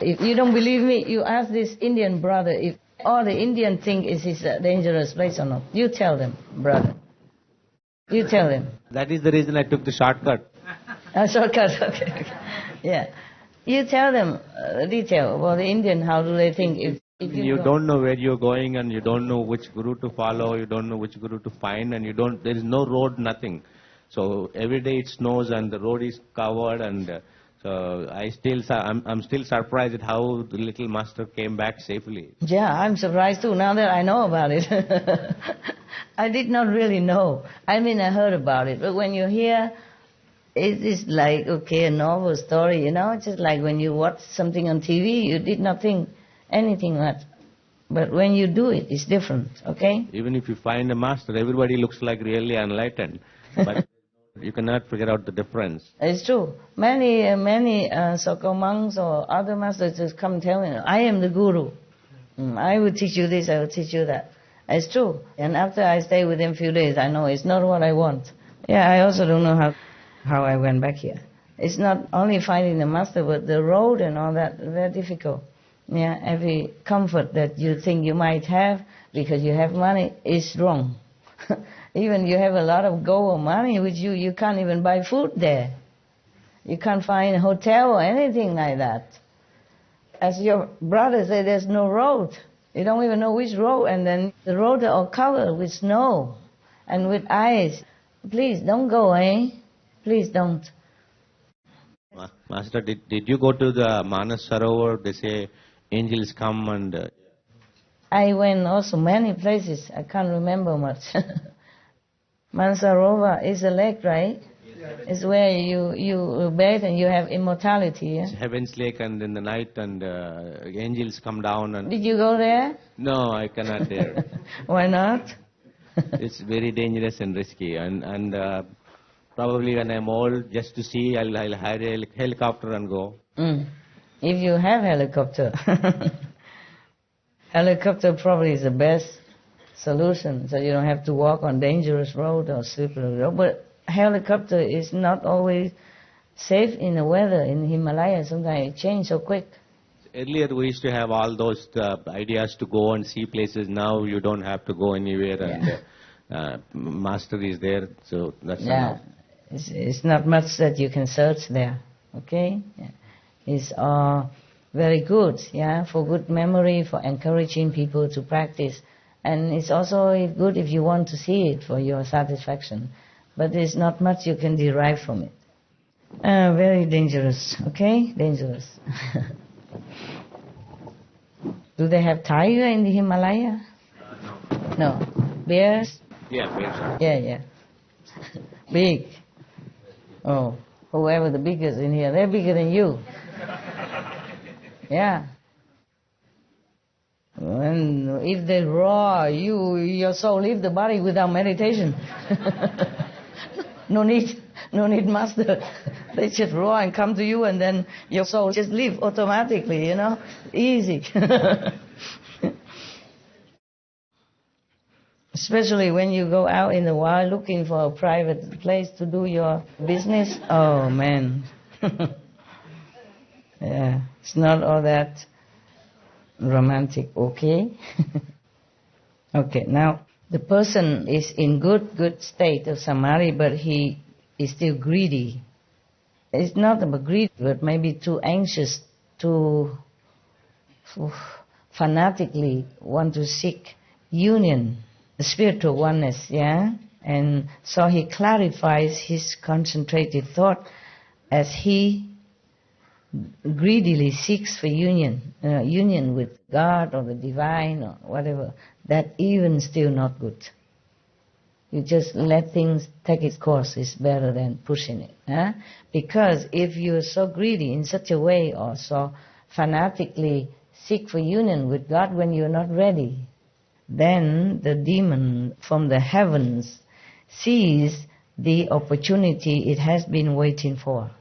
If you don't believe me, you ask this Indian brother if all the Indian think is a dangerous place or not. You tell them, brother. You tell them. That is the reason I took the shortcut. A shortcut, okay. Yeah. You tell them detail about the Indian, how do they think if you don't know where you're going and you don't know which guru to follow, you don't know which guru to find, and there is no road, nothing. So every day it snows and the road is covered, and so I'm still surprised at how the little master came back safely. Yeah, I'm surprised too, now that I know about it. I did not really know. I mean, I heard about it, but when you hear, it is like, a novel story, just like when you watch something on TV, you did not think anything much. But when you do it, it's different, okay? Even if you find a master, everybody looks like really enlightened. But you cannot figure out the difference. It's true. Many so-called monks or other masters just come telling you, I am the guru. I will teach you this, I will teach you that. It's true. And after I stay with him a few days, I know it's not what I want. Yeah, I also don't know how I went back here. It's not only finding the master, but the road and all that, very difficult. Yeah, every comfort that you think you might have because you have money is wrong. Even you have a lot of gold or money, which you can't even buy food there. You can't find a hotel or anything like that. As your brother said, there's no road. You don't even know which road, and then the roads are all covered with snow and with ice. Please don't go, eh? Please don't. Master, did you go to the Manas Sarovar? They say angels come and... I went also many places. I can't remember much. Mansarovar is a lake, right? Yes. It's where you bathe and you have immortality. Yeah? It's Heaven's Lake, and in the night and angels come down. And did you go there? No, I cannot dare. Why not? It's very dangerous and risky. And probably when I'm old, just to see, I'll hire a helicopter and go. If you have helicopter. Helicopter probably is the best solution, so you don't have to walk on dangerous road or slippery road. But helicopter is not always safe in the weather. In Himalaya, sometimes it changes so quick. Earlier we used to have all those ideas to go and see places. Now you don't have to go anywhere, and Master is there, so that's enough. It's not much that you can search there. Okay, it's very good, for good memory, for encouraging people to practice. And it's also good if you want to see it for your satisfaction. But there's not much you can derive from it. Very dangerous, okay? Dangerous. Do they have tiger in the Himalaya? No. Bears? Yeah, bears. Yeah. Big. Oh, whoever the biggest in here, they're bigger than you. Yeah. And if they roar, your soul leave the body without meditation. No need, Master. They just roar and come to you, and then your soul just leave automatically, Easy. Especially when you go out in the wild looking for a private place to do your business. Oh, man. Yeah, it's not all that romantic, okay? Okay, now the person is in good state of samadhi, but he is still greedy. It's not about greed, but maybe too anxious, too fanatically want to seek union, the spiritual oneness, And so he clarifies his concentrated thought as he greedily seeks for union with God or the divine or whatever. That even still not good. You just let things take its course is better than pushing it. Because if you're so greedy in such a way or so fanatically seek for union with God when you're not ready, then the demon from the heavens sees the opportunity it has been waiting for.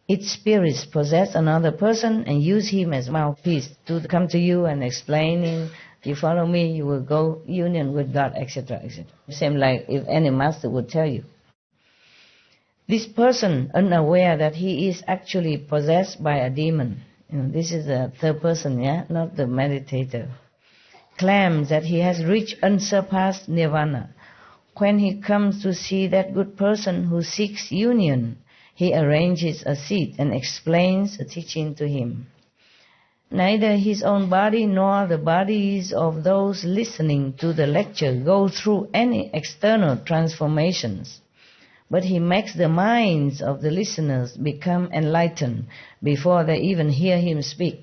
Its spirits possess another person and use him as mouthpiece to come to you and explaining, you follow me, you will go union with God, etc., etc. Same like if any master would tell you. This person, unaware that he is actually possessed by a demon, this is a third person, not the meditator, claims that he has reached unsurpassed nirvana. When he comes to see that good person who seeks union, he arranges a seat and explains the teaching to him. Neither his own body nor the bodies of those listening to the lecture go through any external transformations, but he makes the minds of the listeners become enlightened before they even hear him speak.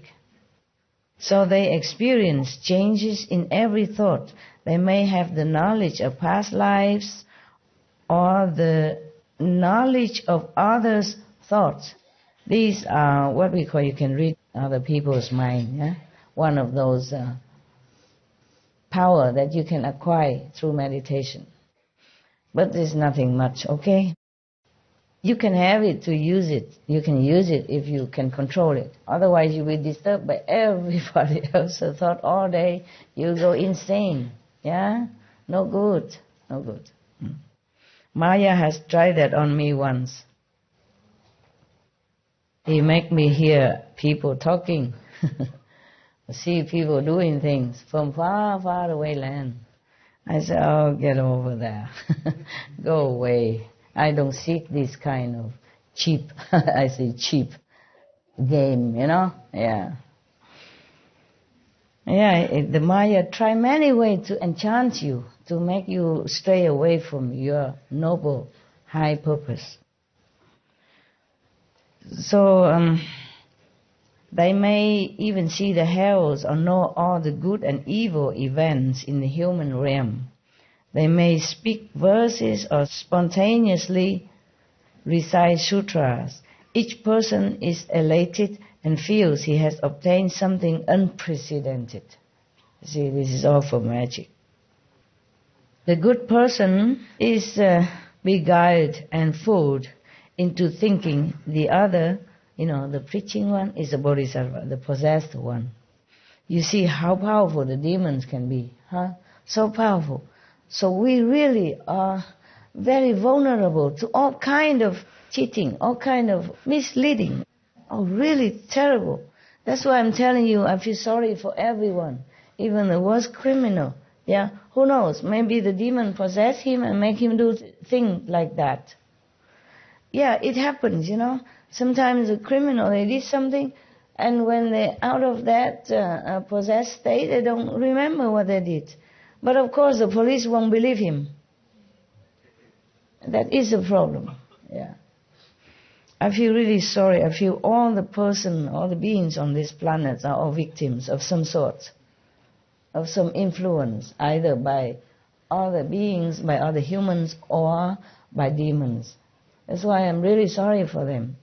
So they experience changes in every thought. They may have the knowledge of past lives or the knowledge of others' thoughts. These are what we call, you can read other people's mind. One of those power that you can acquire through meditation. But there's nothing much, okay? You can have it to use it. You can use it if you can control it. Otherwise you'll be disturbed by everybody else's thought all day. You'll go insane. No good. Maya has tried that on me once. He make me hear people talking, see people doing things from far, far away land. I said, oh, get over there. Go away. I don't seek this kind of cheap, I say cheap game, Yeah. Yeah, the Maya try many ways to enchant you, to make you stray away from your noble, high purpose. So they may even see the hells or know all the good and evil events in the human realm. They may speak verses or spontaneously recite sutras. Each person is elated and feels he has obtained something unprecedented. See, this is all for magic. The good person is beguiled and fooled into thinking the other, the preaching one, is a bodhisattva, the possessed one. You see how powerful the demons can be, huh? So powerful. So we really are very vulnerable to all kind of cheating, all kind of misleading. Oh, really terrible. That's why I'm telling you, I feel sorry for everyone, even the worst criminal. Yeah, who knows? Maybe the demon possess him and make him do things like that. Yeah, it happens, Sometimes a criminal, they did something, and when they're out of that possessed state, they don't remember what they did. But of course, the police won't believe him. That is a problem. Yeah. I feel really sorry. I feel all the beings on this planet are all victims of some sort, of some influence, either by other beings, by other humans, or by demons. That's why I'm really sorry for them.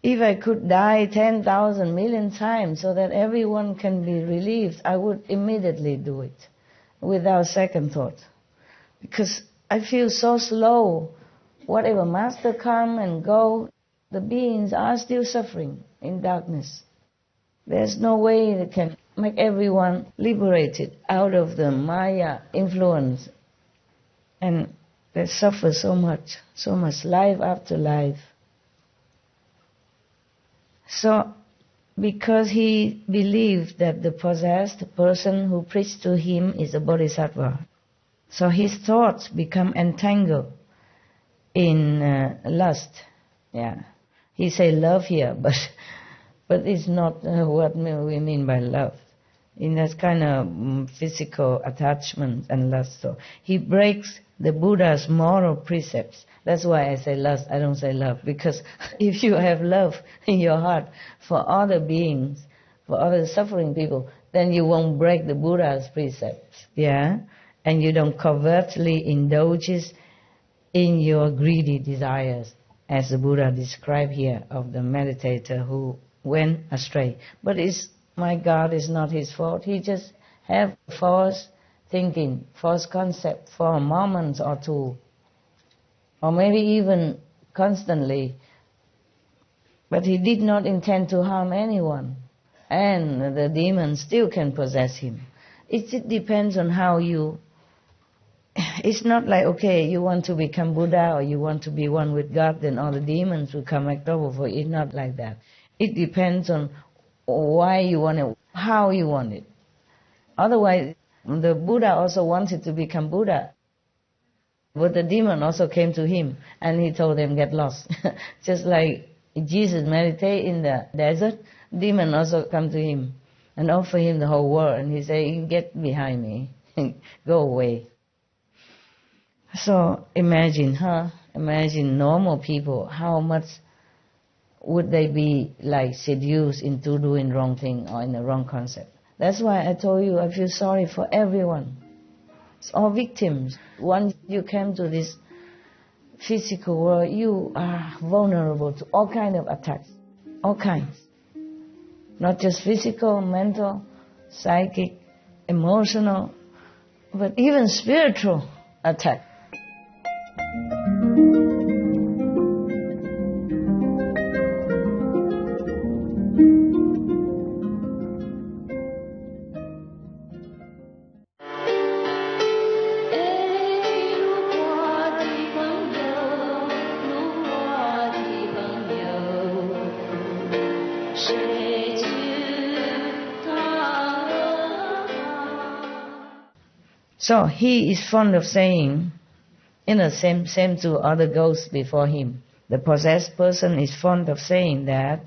If I could die 10,000 million times so that everyone can be relieved, I would immediately do it, without second thought. Because I feel so slow. Whatever master come and go, the beings are still suffering in darkness. There's no way they can make everyone liberated out of the Maya influence. And they suffer so much, life after life. So, because he believed that the possessed person who preached to him is a bodhisattva, so his thoughts become entangled in lust. Yeah, he say love here, but it's not what we mean by love. In that kind of physical attachment and lust. So he breaks the Buddha's moral precepts. That's why I say lust, I don't say love. Because if you have love in your heart for other beings, for other suffering people, then you won't break the Buddha's precepts. Yeah? And you don't covertly indulge in your greedy desires, as the Buddha described here of the meditator who went astray. But my God, is not his fault. He just have false thinking, false concept for a moment or two, or maybe even constantly. But he did not intend to harm anyone, and the demon still can possess him. It depends on how you. It's not like, okay, you want to become Buddha or you want to be one with God, then all the demons will come act over for you. It's not like that. It depends on why you want it, how you want it. Otherwise, the Buddha also wanted to become Buddha. But the demon also came to him and he told them, get lost. Just like Jesus meditate in the desert, demon also come to him and offer him the whole world. And he say, get behind me, go away. So imagine, Imagine normal people, how much would they be like seduced into doing wrong thing or in the wrong concept. That's why I told you I feel sorry for everyone. It's all victims. Once you came to this physical world, you are vulnerable to all kinds of attacks. All kinds. Not just physical, mental, psychic, emotional, but even spiritual attack. So he is fond of saying, same to other ghosts before him. The possessed person is fond of saying that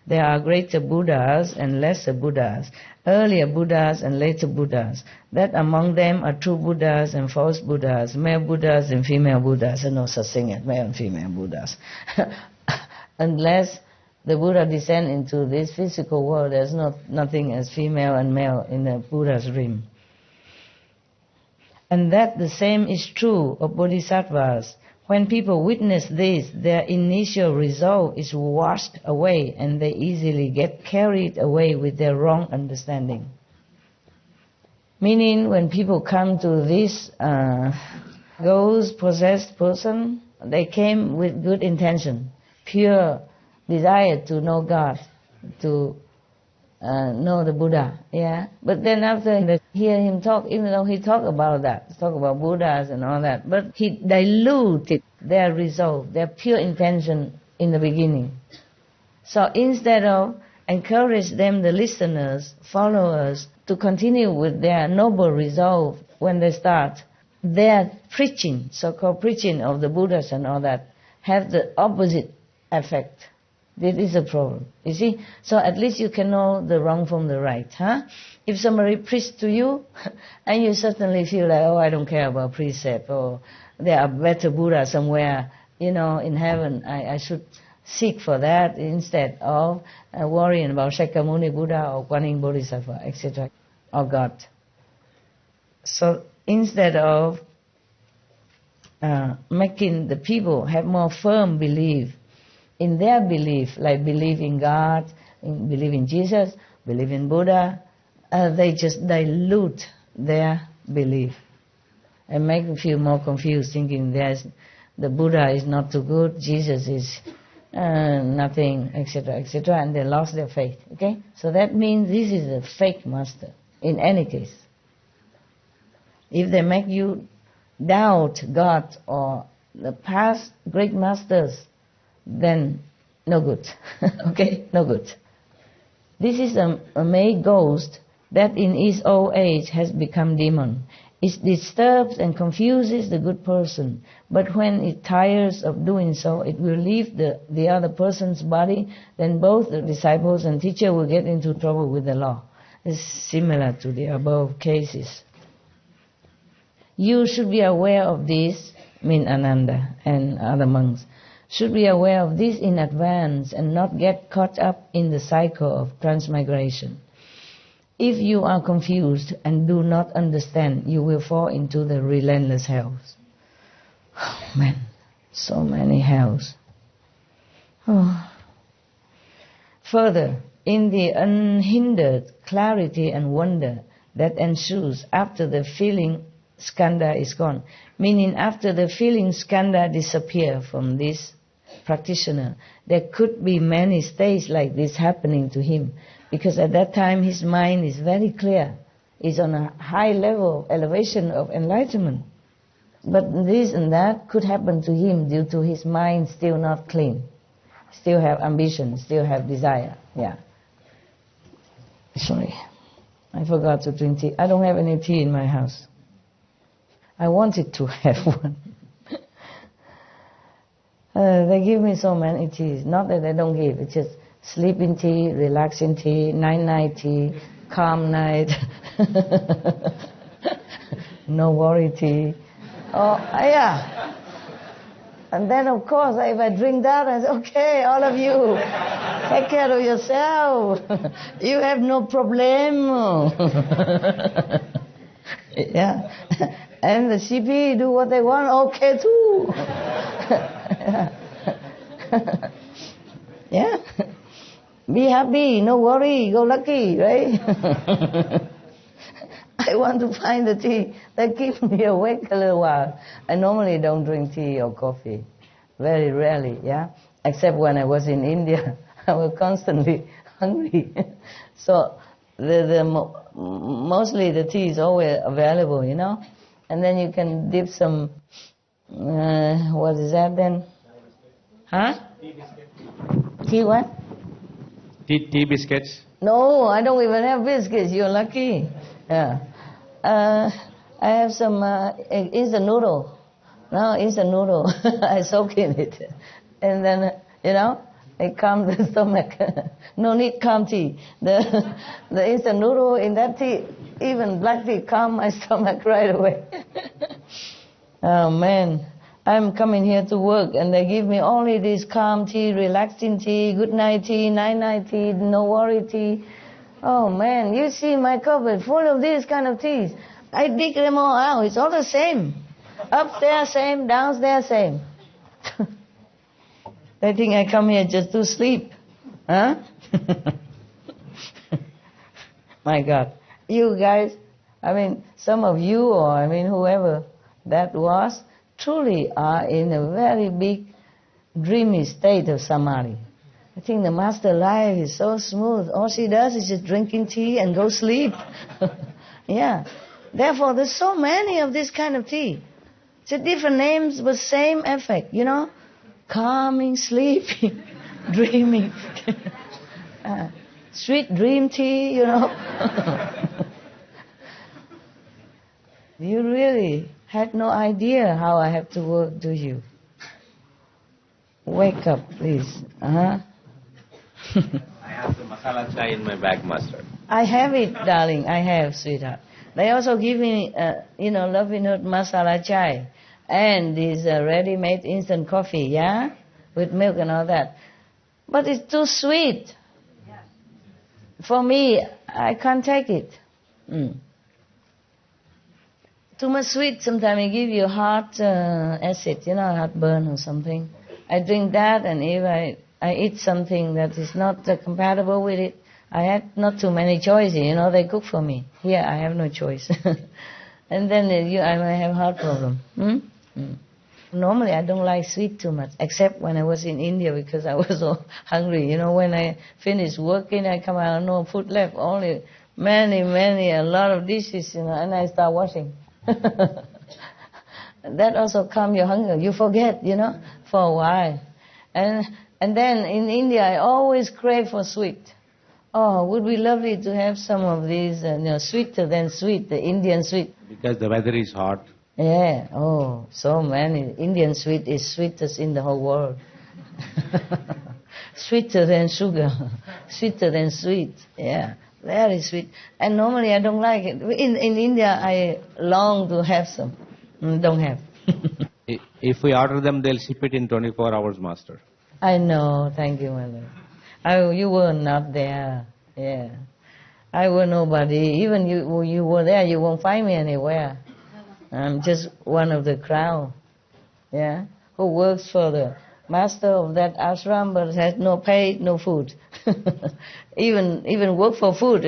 there are greater Buddhas and lesser Buddhas, earlier Buddhas and later Buddhas, that among them are true Buddhas and false Buddhas, male Buddhas and female Buddhas, and no such thing as male and female Buddhas. Unless the Buddha descend into this physical world, there's nothing as female and male in the Buddha's realm. And that the same is true of Bodhisattvas. When people witness this, their initial resolve is washed away and they easily get carried away with their wrong understanding. Meaning, when people come to this ghost possessed person, they came with good intention, pure desire to know God, to know the Buddha, yeah. But then after they hear him talk, even though he talk about Buddhas and all that, but he diluted their resolve, their pure intention in the beginning. So instead of encourage them, the listeners, followers, to continue with their noble resolve when they start, their preaching, so-called preaching of the Buddhas and all that, have the opposite effect. This is a problem, you see. So at least you can know the wrong from the right, huh? If somebody preaches to you, and you certainly feel like, oh, I don't care about precept, or there are better Buddha somewhere, in heaven, I should seek for that instead of worrying about Shakyamuni Buddha or Guanyin Bodhisattva, etc., or God. So instead of making the people have more firm belief in their belief, like believe in God, believe in Jesus, believe in Buddha, they just dilute their belief and make them feel more confused, thinking the Buddha is not too good, Jesus is nothing, etc., etc., and they lost their faith. Okay, so that means this is a fake master. In any case, if they make you doubt God or the past great masters, then no good. Okay, no good. This is a made ghost that in its old age has become demon. It disturbs and confuses the good person, but when it tires of doing so, it will leave the other person's body, then both the disciples and teacher will get into trouble with the law. It's similar to the above cases. You should be aware of this, Ananda and other monks, should be aware of this in advance and not get caught up in the cycle of transmigration. If you are confused and do not understand, you will fall into the relentless hells. Oh man, so many hells. Oh. Further, in the unhindered clarity and wonder that ensues after the feeling skandha is gone, meaning after the feeling skandha disappear from this practitioner, there could be many states like this happening to him, because at that time his mind is very clear, is on a high level elevation of enlightenment. But this and that could happen to him due to his mind still not clean, still have ambition, still have desire. Yeah. Sorry, I forgot to drink tea. I don't have any tea in my house. I wanted to have one. They give me so many teas. Not that they don't give, it's just sleeping tea, relaxing tea, night tea, calm night, no worry tea. Oh, yeah. And then, of course, if I drink that, I say, okay, all of you, take care of yourself. You have no problem. Yeah. And the CP do what they want, okay, too. Yeah. Be happy, no worry, go lucky, right? I want to find the tea that keeps me awake a little while. I normally don't drink tea or coffee, very rarely, yeah? Except when I was in India, I was constantly hungry. So mostly the tea is always available, And then you can dip some, what is that then? Huh? Tea what? Tea biscuits? No, I don't even have biscuits. You're lucky. Yeah. I have some instant noodle. No, instant noodle. I soak in it. And then, it calms the stomach. No need calm tea. The instant noodle in that tea, even black tea, calm my stomach right away. Oh man, I'm coming here to work and they give me only this calm tea, relaxing tea, good night tea, night tea, no worry tea. Oh man, you see my cupboard full of these kind of teas. I dig them all out. It's all the same. Upstairs same, downstairs same. They think I come here just to sleep. Huh? My God. You guys, some of you or whoever that was, truly are in a very big dreamy state of samadhi. I think the master life is so smooth. All she does is just drinking tea and go sleep. Yeah. Therefore, there's so many of this kind of tea. It's different names, but same effect, calming, sleeping, dreaming. Sweet dream tea, You really had no idea how I have to work, do you? Wake up, please. I have the masala chai in my bag, Master. I have it, darling. I have, sweetheart. They also give me, loving herb masala chai and this ready-made instant coffee, yeah, with milk and all that. But it's too sweet. For me, I can't take it. Too much sweet, sometimes it give you heart acid, heartburn or something. I drink that, and if I eat something that is not compatible with it, I had not too many choices, they cook for me. Here, I have no choice. And then I may have heart problem. Normally, I don't like sweet too much, except when I was in India because I was so hungry. When I finish working, I come out, no food left, only a lot of dishes, and I start washing. That also calms your hunger. You forget, for a while. And then in India, I always crave for sweet. Oh, would be lovely to have some of these, sweeter than sweet, the Indian sweet. Because the weather is hot. Yeah, oh, so many. Indian sweet is sweetest in the whole world. Sweeter than sugar, sweeter than sweet, yeah, very sweet. And normally I don't like it. In India, I long to have some. Don't have. If we order them, they'll ship it in 24 hours, Master. I know, thank you, my Lord. You were not there, yeah. I were nobody. Even you were there, you won't find me anywhere. I'm just one of the crowd, yeah, who works for the master of that ashram but has no pay, no food. Even work for food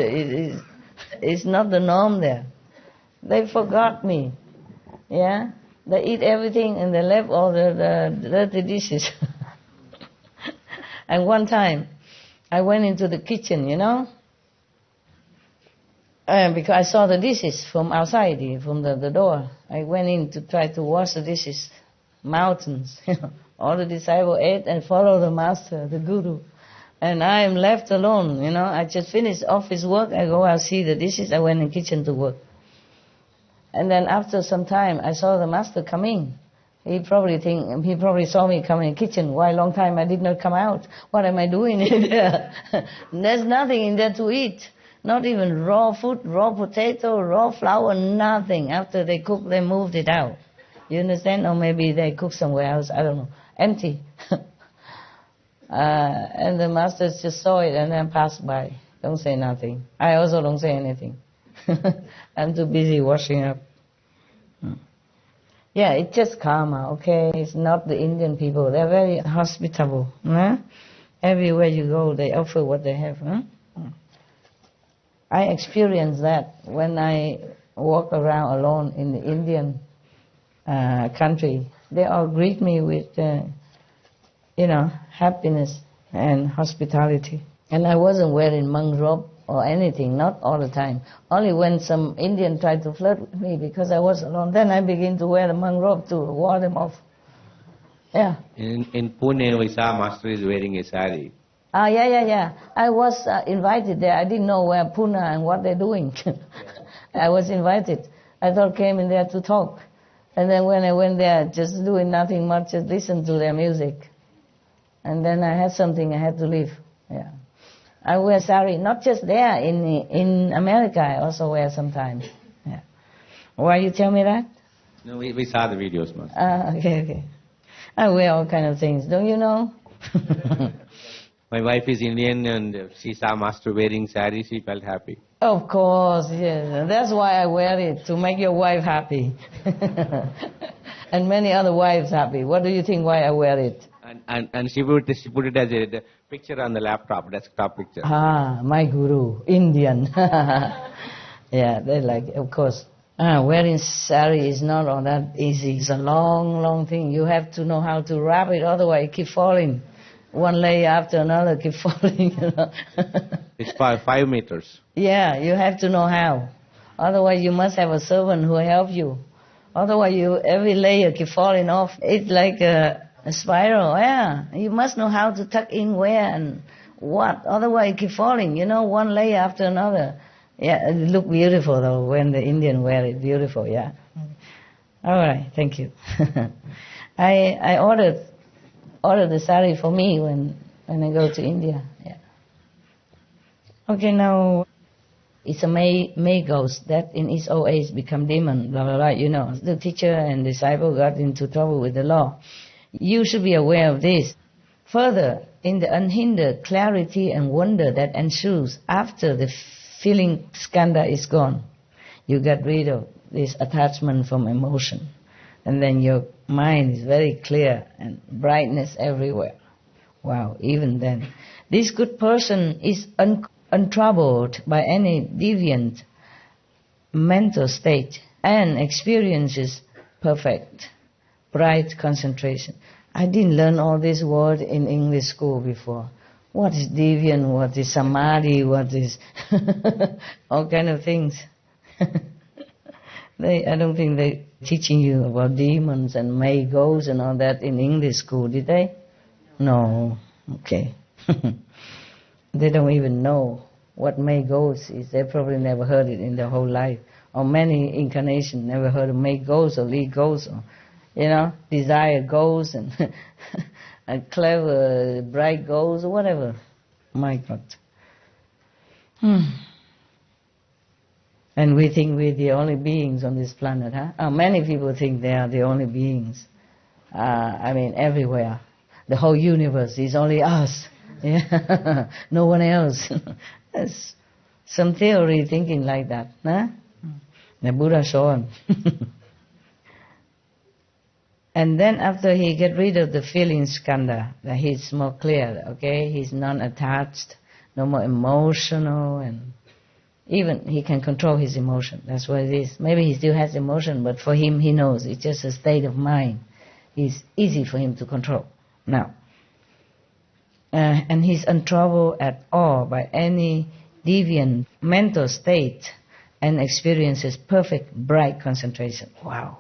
is not the norm there. They forgot me, yeah. They eat everything and they left all the dirty dishes. And one time, I went into the kitchen, because I saw the dishes from outside, from the door. I went in to try to wash the dishes. Mountains, All the disciples ate and followed the master, the guru. And I am left alone, I just finished office work. I go out, see the dishes. I went in the kitchen to work. And then after some time, I saw the master coming. He probably saw me come in the kitchen. Why long time I did not come out? What am I doing in there? There's nothing in there to eat. Not even raw food, raw potato, raw flour, nothing. After they cooked, they moved it out. You understand? Or maybe they cooked somewhere else, I don't know. Empty. And the master just saw it and then passed by. Don't say nothing. I also don't say anything. I'm too busy washing up. Yeah, it's just karma, okay? It's not the Indian people. They're very hospitable. Huh? Everywhere you go, they offer what they have. Huh? I experienced that when I walk around alone in the Indian country. They all greet me with, happiness and hospitality. And I wasn't wearing monk robe or anything, not all the time. Only when some Indian tried to flirt with me because I was alone, then I begin to wear the monk robe to ward them off. Yeah. In Pune, we saw Master is wearing a sari. Yeah. I was invited there. I didn't know where Pune and what they're doing. I was invited. I thought came in there to talk. And then when I went there, just doing nothing much, just listen to their music. And then I had something, I had to leave. Yeah. I wear sari, not just there, in America I also wear sometimes. Yeah. Why you tell me that? No, we saw the videos, Master. Okay. I wear all kind of things, don't you know? My wife is Indian and she saw Master wearing sari, she felt happy. Of course, yes. That's why I wear it, to make your wife happy. And many other wives happy. What do you think why I wear it? And she put it as a picture on the laptop, desktop picture. My guru, Indian. Yeah, they like, of course. Wearing sari is not all that easy. It's a long, long thing. You have to know how to wrap it, otherwise it keep falling. One layer after another keep falling, you know. It's 5 meters. Yeah, you have to know how. Otherwise you must have a servant who help you. Otherwise every layer keep falling off. It's like a spiral, yeah. You must know how to tuck in where and what. Otherwise it keep falling, you know, one layer after another. Yeah, it look beautiful though when the Indian wear it. Beautiful, yeah. All right, thank you. I ordered the sari for me when I go to India. Yeah. Okay, now it's a May ghost that in its old age become demon, blah, blah, blah, you know. The teacher and disciple got into trouble with the law. You should be aware of this. Further, in the unhindered clarity and wonder that ensues after the feeling skandha is gone, you get rid of this attachment from emotion. And then your mind is very clear and brightness everywhere. Wow, even then. This good person is untroubled by any deviant mental state and experiences perfect, bright concentration. I didn't learn all these words in English school before. What is deviant, what is samadhi, what is all kind of things. I don't think they teaching you about demons and May ghosts and all that in English school, did they? No. Okay. They don't even know what May ghosts is. They probably never heard it in their whole life. Or many incarnations never heard of May ghosts or Lee ghosts or, you know, desire ghosts and a clever, bright ghosts or whatever. My God. And we think we're the only beings on this planet, huh? Many people think they are the only beings. Everywhere. The whole universe is only us. Yeah. No one else. There's some theory thinking like that, huh? The Buddha shown. And then after he get rid of the feeling skandha, that he's more clear, okay? He's non-attached, no more emotional, and even he can control his emotion. That's what it is. Maybe he still has emotion, but for him, he knows it's just a state of mind. It's easy for him to control now. And he's untroubled at all by any deviant mental state and experiences perfect, bright concentration. Wow.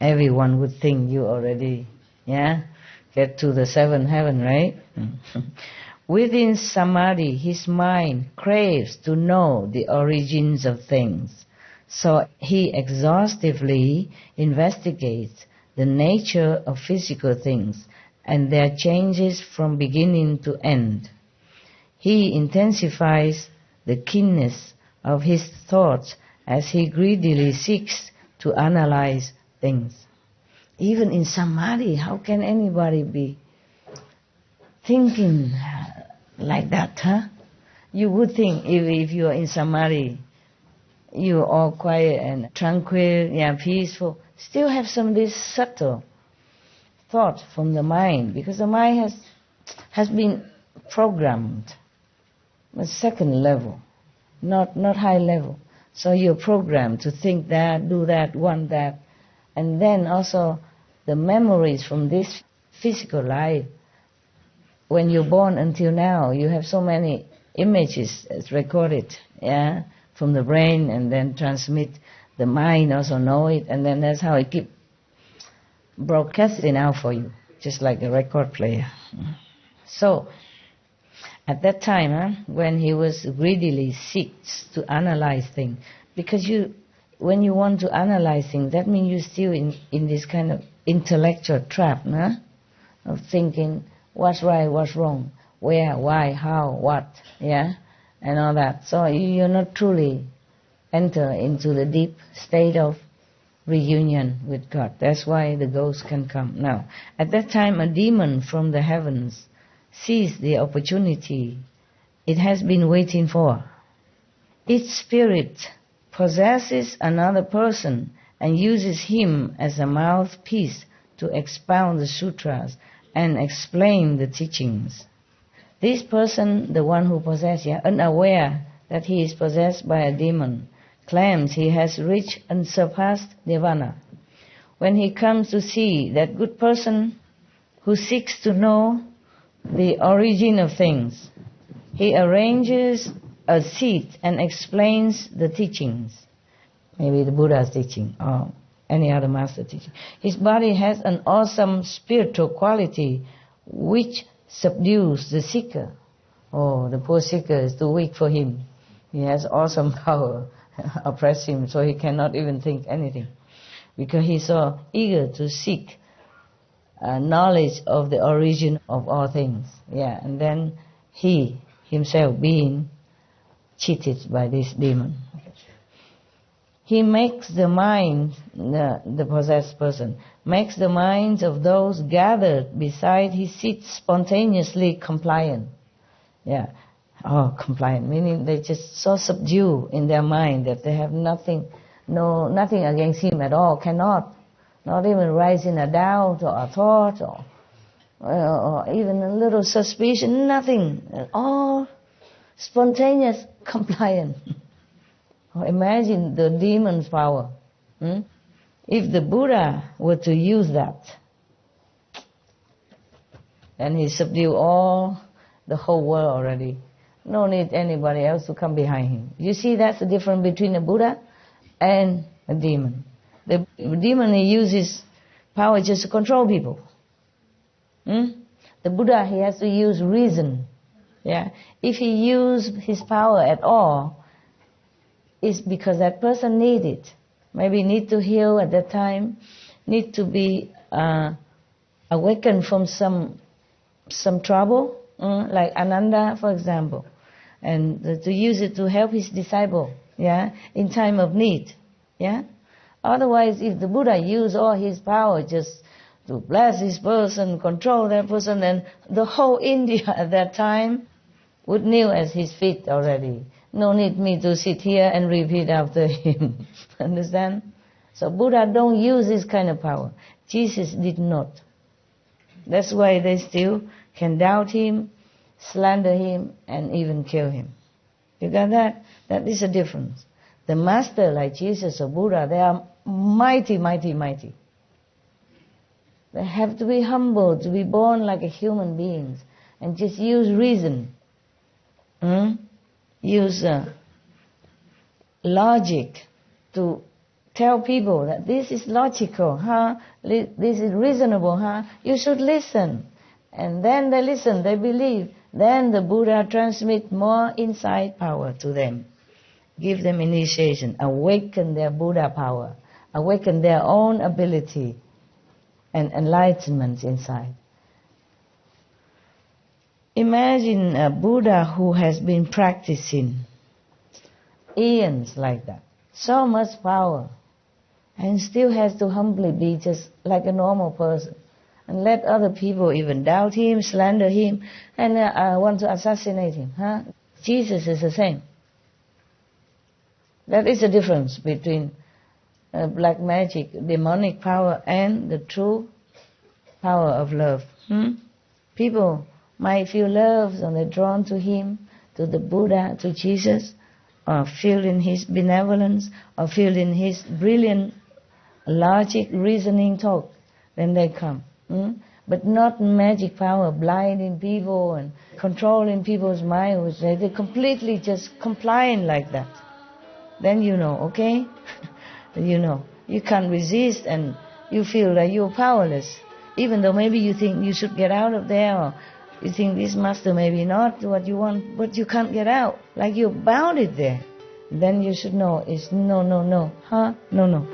Everyone would think you already, get to the seventh heaven, right? Within samadhi, his mind craves to know the origins of things. So he exhaustively investigates the nature of physical things and their changes from beginning to end. He intensifies the keenness of his thoughts as he greedily seeks to analyze things. Even in samadhi, how can anybody be thinking like that, huh? You would think if you are in samadhi, you are all quiet and tranquil, peaceful, still have some of this subtle thought from the mind, because the mind has been programmed at second level, not high level. So you're programmed to think that, do that, want that. And then also the memories from this physical life. When you're born until now, you have so many images recorded, from the brain, and then transmit. The mind also know it, and then that's how it keep broadcasting out for you, just like a record player. So, at that time, when he was greedily seeks to analyze things, because when you want to analyze things, that means you're still in this kind of intellectual trap, no? Of thinking what's right, what's wrong, where, why, how, what, yeah, and all that. So you're not truly enter into the deep state of reunion with God. That's why the ghost can come. Now, at that time, a demon from the heavens sees the opportunity it has been waiting for. Its spirit possesses another person and uses him as a mouthpiece to expound the sutras and explain the teachings. This person, the one who possesses, unaware that he is possessed by a demon, claims he has reached unsurpassed nirvana. When he comes to see that good person who seeks to know the origin of things, he arranges a seat and explains the teachings, maybe the Buddha's teaching or any other master teaching. His body has an awesome spiritual quality which subdues the seeker. Oh, the poor seeker is too weak for him. He has awesome power, oppress him, so he cannot even think anything, because he's so eager to seek knowledge of the origin of all things. Yeah, and then he himself being cheated by this demon. He makes the mind, the possessed person, makes the minds of those gathered beside his seat spontaneously compliant. Yeah, compliant, meaning they just so subdue in their mind that they have nothing against him at all, cannot, not even rise in a doubt or a thought or even a little suspicion, nothing, all spontaneous compliant. Imagine the demon's power. If the Buddha were to use that, and he subdued the whole world already, no need anybody else to come behind him. You see, that's the difference between a Buddha and a demon. The demon, he uses power just to control people. The Buddha, he has to use reason. Yeah, if he used his power at all, it's because that person needs it. Maybe need to heal at that time, need to be awakened from some trouble, like Ananda, for example, and to use it to help his disciple, yeah, in time of need, yeah. Otherwise, if the Buddha used all his power just to bless this person, control that person, then the whole India at that time would kneel at his feet already. No need me to sit here and repeat after him. Understand? So Buddha don't use this kind of power. Jesus did not. That's why they still can doubt him, slander him, and even kill him. You got that? That is a difference. The master like Jesus or Buddha, they are mighty, mighty, mighty. They have to be humble, to be born like a human beings, and just use reason. Use logic to tell people that this is logical, this is reasonable, you should listen. And then they listen, they believe. Then the Buddha transmits more insight power to them. Give them initiation, awaken their Buddha power, awaken their own ability and enlightenment inside. Imagine a Buddha who has been practicing eons like that, so much power, and still has to humbly be just like a normal person, and let other people even doubt him, slander him, and want to assassinate him. Jesus is the same. That is the difference between black magic, demonic power, and the true power of love. People might feel love and they're drawn to him, to the Buddha, to Jesus, or feel in his benevolence, or feel in his brilliant logic, reasoning talk, then they come. But not magic power, blinding people and controlling people's minds. They're completely just compliant like that. Then you know, okay? You know, you can't resist and you feel that you're powerless. Even though maybe you think you should get out of there, or you think this master maybe not what you want, but you can't get out. Like you're bounded there. then you should know it's no, no, no. Huh? No, no.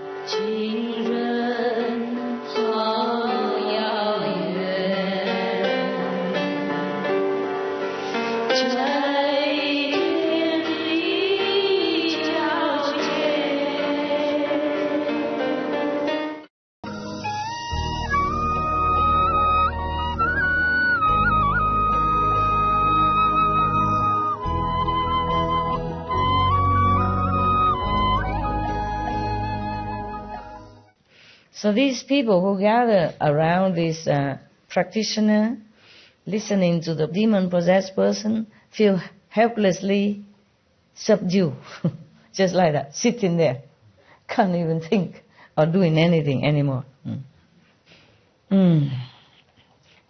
So these people who gather around this practitioner, listening to the demon-possessed person, feel helplessly subdued, just like that, sitting there, can't even think or doing anything anymore.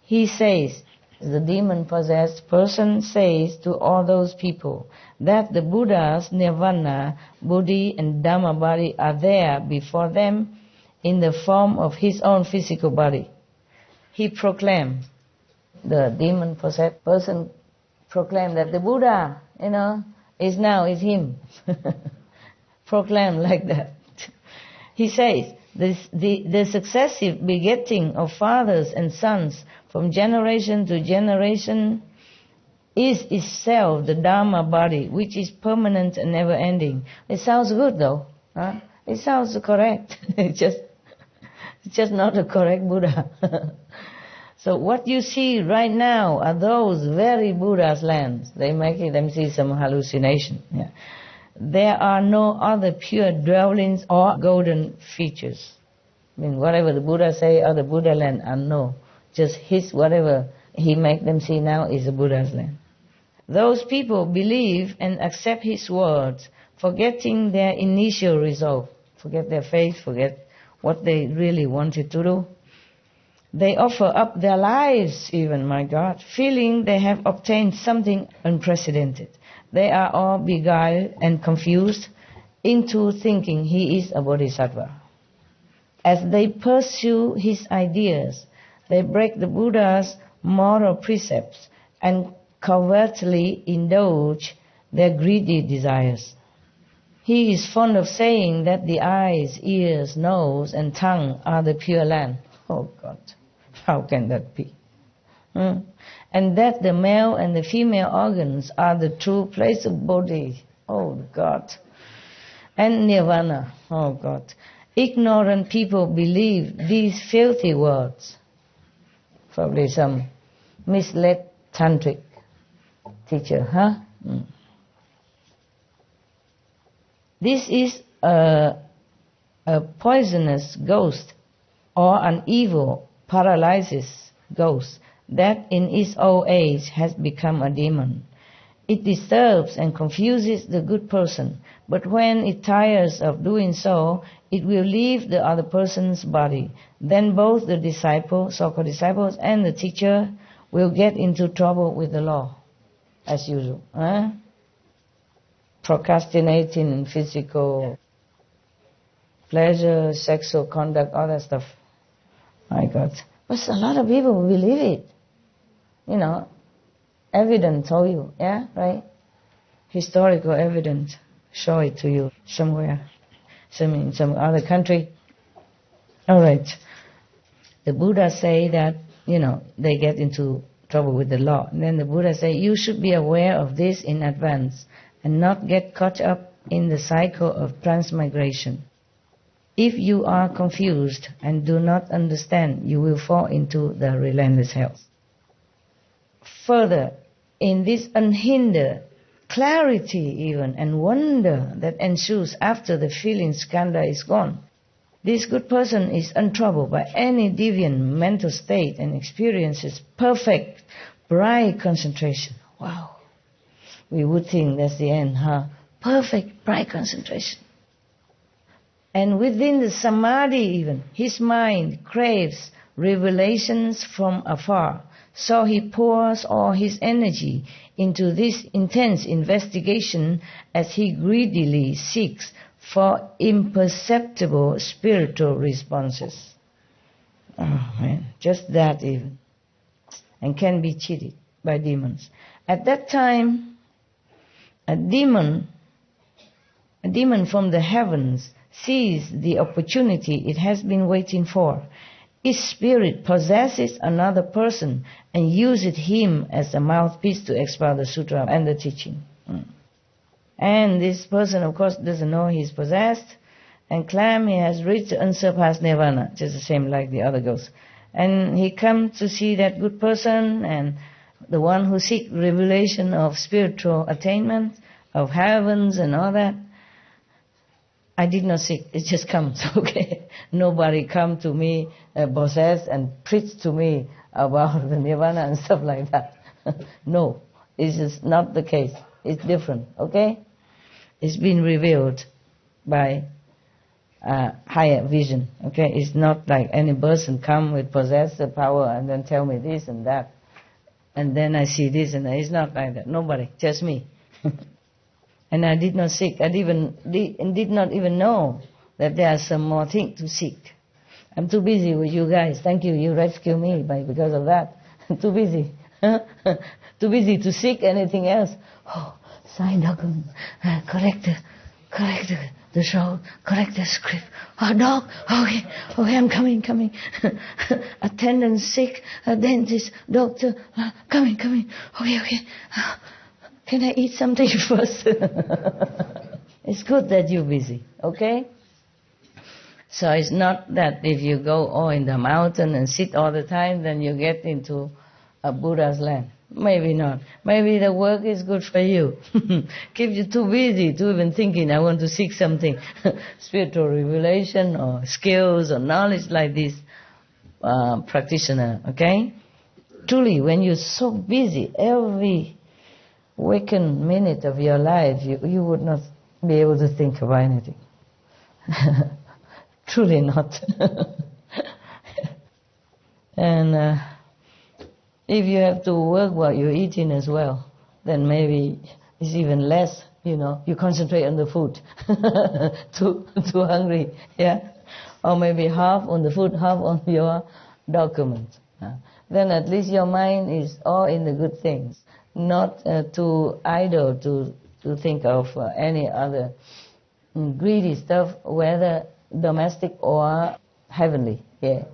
He says, the demon-possessed person says to all those people that the Buddha's nirvana, Bodhi and Dhamma body are there before them in the form of his own physical body. He proclaimed, the demon-possessed person proclaimed that the Buddha, is him. Proclaimed like that. He says, the successive begetting of fathers and sons from generation to generation is itself the Dhamma body, which is permanent and never-ending. It sounds good though. Huh? It sounds correct. It's just not a correct Buddha. So what you see right now are those very Buddha's lands. They make them see some hallucination. Yeah. There are no other pure dwellings or golden features. I mean, whatever the Buddha say, other Buddha land are no. Just whatever he make them see now is a Buddha's land. Those people believe and accept his words, forgetting their initial resolve, forget their faith, forget what they really wanted to do. They offer up their lives even, my God, feeling they have obtained something unprecedented. They are all beguiled and confused into thinking he is a Bodhisattva. As they pursue his ideas, they break the Buddha's moral precepts and covertly indulge their greedy desires. He is fond of saying that the eyes, ears, nose, and tongue are the pure land. Oh God, how can that be? And that the male and the female organs are the true place of Bodhi. Oh God. And Nirvana. Oh God. Ignorant people believe these filthy words. Probably some misled tantric teacher, huh? This is a poisonous ghost or an evil paralysis ghost that in its old age has become a demon. It disturbs and confuses the good person, but when it tires of doing so, it will leave the other person's body. Then both the disciple, so-called disciples, and the teacher will get into trouble with the law, as usual. Procrastinating in physical pleasure, sexual conduct, all that stuff. My God. But a lot of people believe it. Evidence told you, yeah, right? Historical evidence show it to you somewhere, in some other country. All right. The Buddha say that, they get into trouble with the law. And then the Buddha say, you should be aware of this in advance and not get caught up in the cycle of transmigration. If you are confused and do not understand, you will fall into the relentless hell. Further, in this unhindered clarity even and wonder that ensues after the feeling skandha is gone, this good person is untroubled by any deviant mental state and experiences perfect, bright concentration. Wow. We would think that's the end, huh? Perfect, bright concentration. And within the samadhi even, his mind craves revelations from afar. So he pours all his energy into this intense investigation as he greedily seeks for imperceptible spiritual responses. Oh man, just that even. And can be cheated by demons. At that time, a demon A demon from the heavens sees the opportunity it has been waiting for. Its spirit possesses another person and uses him as a mouthpiece to expound the sutra and the teaching. And this person, of course, doesn't know he's possessed and claim he has reached unsurpassed nirvana, just the same like the other ghosts. And he comes to see that good person and the one who seeks revelation of spiritual attainment, of heavens and all that. I did not seek, it just comes, okay? Nobody come to me possessed and preach to me about the nirvana and stuff like that. No, this is not the case. It's different, okay? It's been revealed by higher vision, okay? It's not like any person come with possessive power and then tell me this and that. And then I see this and that. It's not like that. Nobody, just me. And I did not seek. I did not even know that there are some more things to seek. I'm too busy with you guys. Thank you. You rescue me because of that. I'm too busy. Too busy to seek anything else. Oh, sign document. Correct the show. Correct the script. Oh, dog. Okay, I'm coming. Attendant sick. Dentist. Doctor. Coming. Okay. Can I eat something first? It's good that you're busy, okay? So it's not that if you go in the mountain and sit all the time, then you get into a Buddha's land. Maybe not. Maybe the work is good for you. Keep you too busy to even thinking, I want to seek something, spiritual revelation or skills or knowledge like this practitioner, okay? Truly, when you're so busy, every waking minute of your life, you would not be able to think about anything. Truly not. And if you have to work while you're eating as well, then maybe it's even less, you concentrate on the food. too hungry, yeah? Or maybe half on the food, half on your document. Then at least your mind is all in the good things. Not too idle to think of any other greedy stuff, whether domestic or heavenly. Yeah.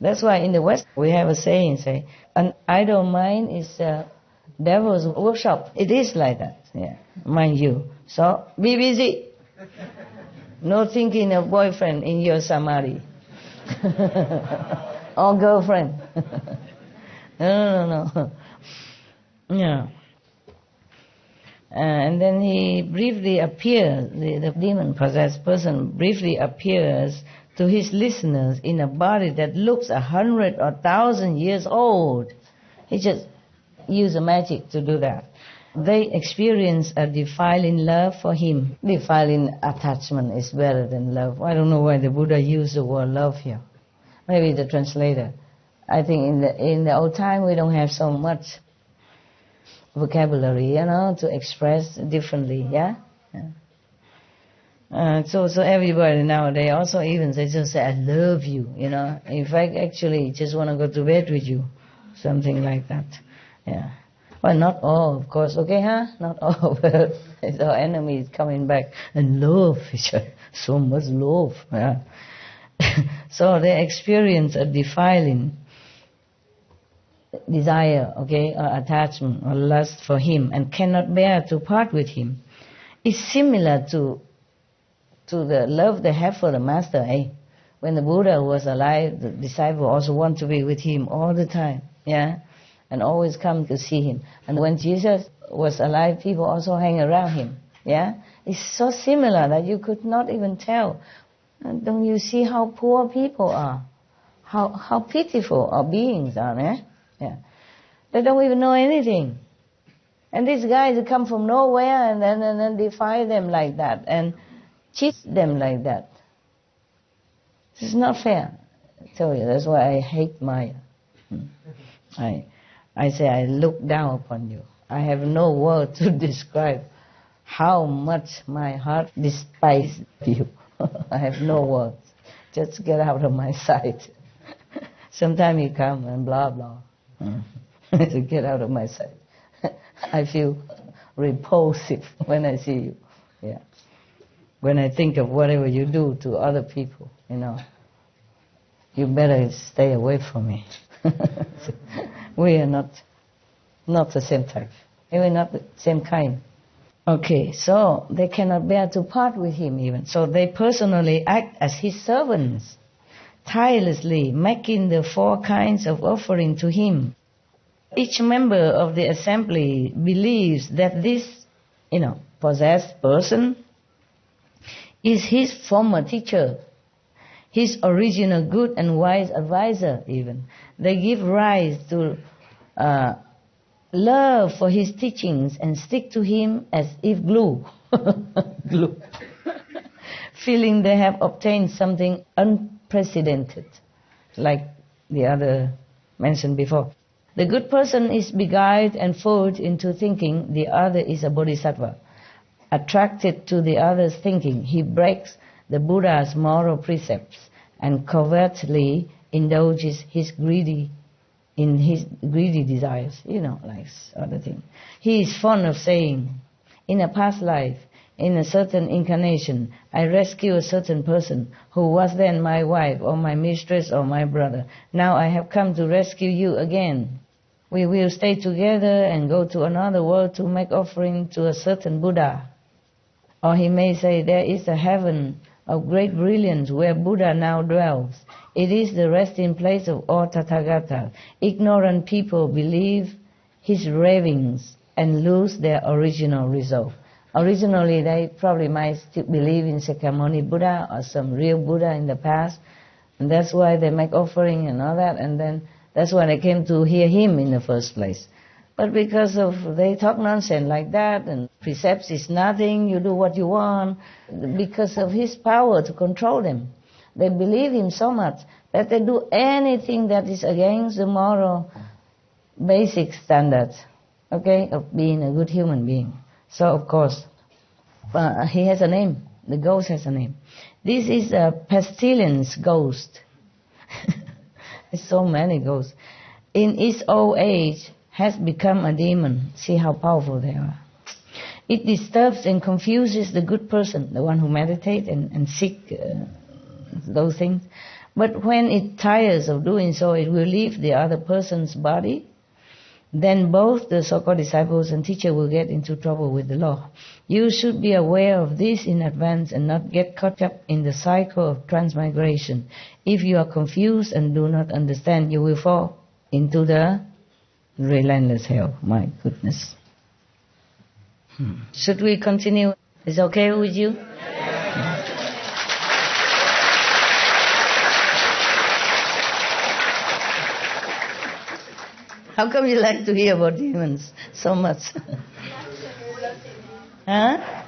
That's why in the West we have a saying, an idle mind is a devil's workshop. It is like that, yeah, mind you. So be busy. No thinking of boyfriend in your samadhi. Or girlfriend. No. Yeah. And then he briefly appears, the demon-possessed person briefly appears to his listeners in a body that looks 100 or 1,000 years old. He just used magic to do that. They experience a defiling love for him. Defiling attachment is better than love. I don't know why the Buddha used the word love here. Maybe the translator. I think in the old time we don't have so much vocabulary, to express differently, yeah? So everybody nowadays also even they just say, I love you, In fact, actually, just want to go to bed with you. Something like that, yeah. Well, not all, of course, okay, huh? Not all, but our enemy is coming back and love each other. So much love, yeah. So they experience a defiling desire, okay, or attachment or lust for him and cannot bear to part with him. It's similar to the love they have for the master, eh? When the Buddha was alive, the disciple also want to be with him all the time, yeah? And always come to see him. And when Jesus was alive, people also hang around him, yeah? It's so similar that you could not even tell. And don't you see how poor people are? How pitiful our beings are, eh? Yeah. They don't even know anything. And these guys come from nowhere and then defy them like that and cheat them like that. This is not fair. I tell you, that's why I hate Maya. I say I look down upon you. I have no word to describe how much my heart despises you. I have no words. Just get out of my sight. Sometimes you come and blah, blah. So get out of my sight. I feel repulsive when I see you. Yeah. When I think of whatever you do to other people, you better stay away from me. We are not the same type. We're not the same kind. Okay, so they cannot bear to part with him even. So they personally act as his servants, tirelessly making the 4 kinds of offering to him. Each member of the assembly believes that this, possessed person is his former teacher, his original good and wise advisor even. They give rise to love for his teachings and stick to him as if glue. Glue. Feeling they have obtained something unprecedented, like the other mentioned before. The good person is beguiled and fooled into thinking the other is a bodhisattva. Attracted to the other's thinking, he breaks the Buddha's moral precepts and covertly indulges in his greedy desires, like other things. He is fond of saying, in a past life, in a certain incarnation, I rescued a certain person who was then my wife or my mistress or my brother. Now I have come to rescue you again. We will stay together and go to another world to make offering to a certain Buddha. Or he may say, there is a heaven of great brilliance where Buddha now dwells. It is the resting place of all Tathagatas. Ignorant people believe his ravings and lose their original resolve. Originally, they probably might still believe in Sakyamuni Buddha or some real Buddha in the past, and that's why they make offering and all that, and then that's why they came to hear him in the first place. But because of they talk nonsense like that, and precepts is nothing, you do what you want, because of his power to control them. They believe him so much that they do anything that is against the moral basic standards, of being a good human being. So, of course, he has a name. The ghost has a name. This is a pestilence ghost. There's so many ghosts. In its old age, has become a demon. See how powerful they are. It disturbs and confuses the good person, the one who meditates and seek those things. But when it tires of doing so, it will leave the other person's body. Then both the so-called disciples and teacher will get into trouble with the law. You should be aware of this in advance and not get caught up in the cycle of transmigration. If you are confused and do not understand, you will fall into the relentless hell. My goodness. Should we continue? Is it okay with you? How come you like to hear about demons so much? Huh?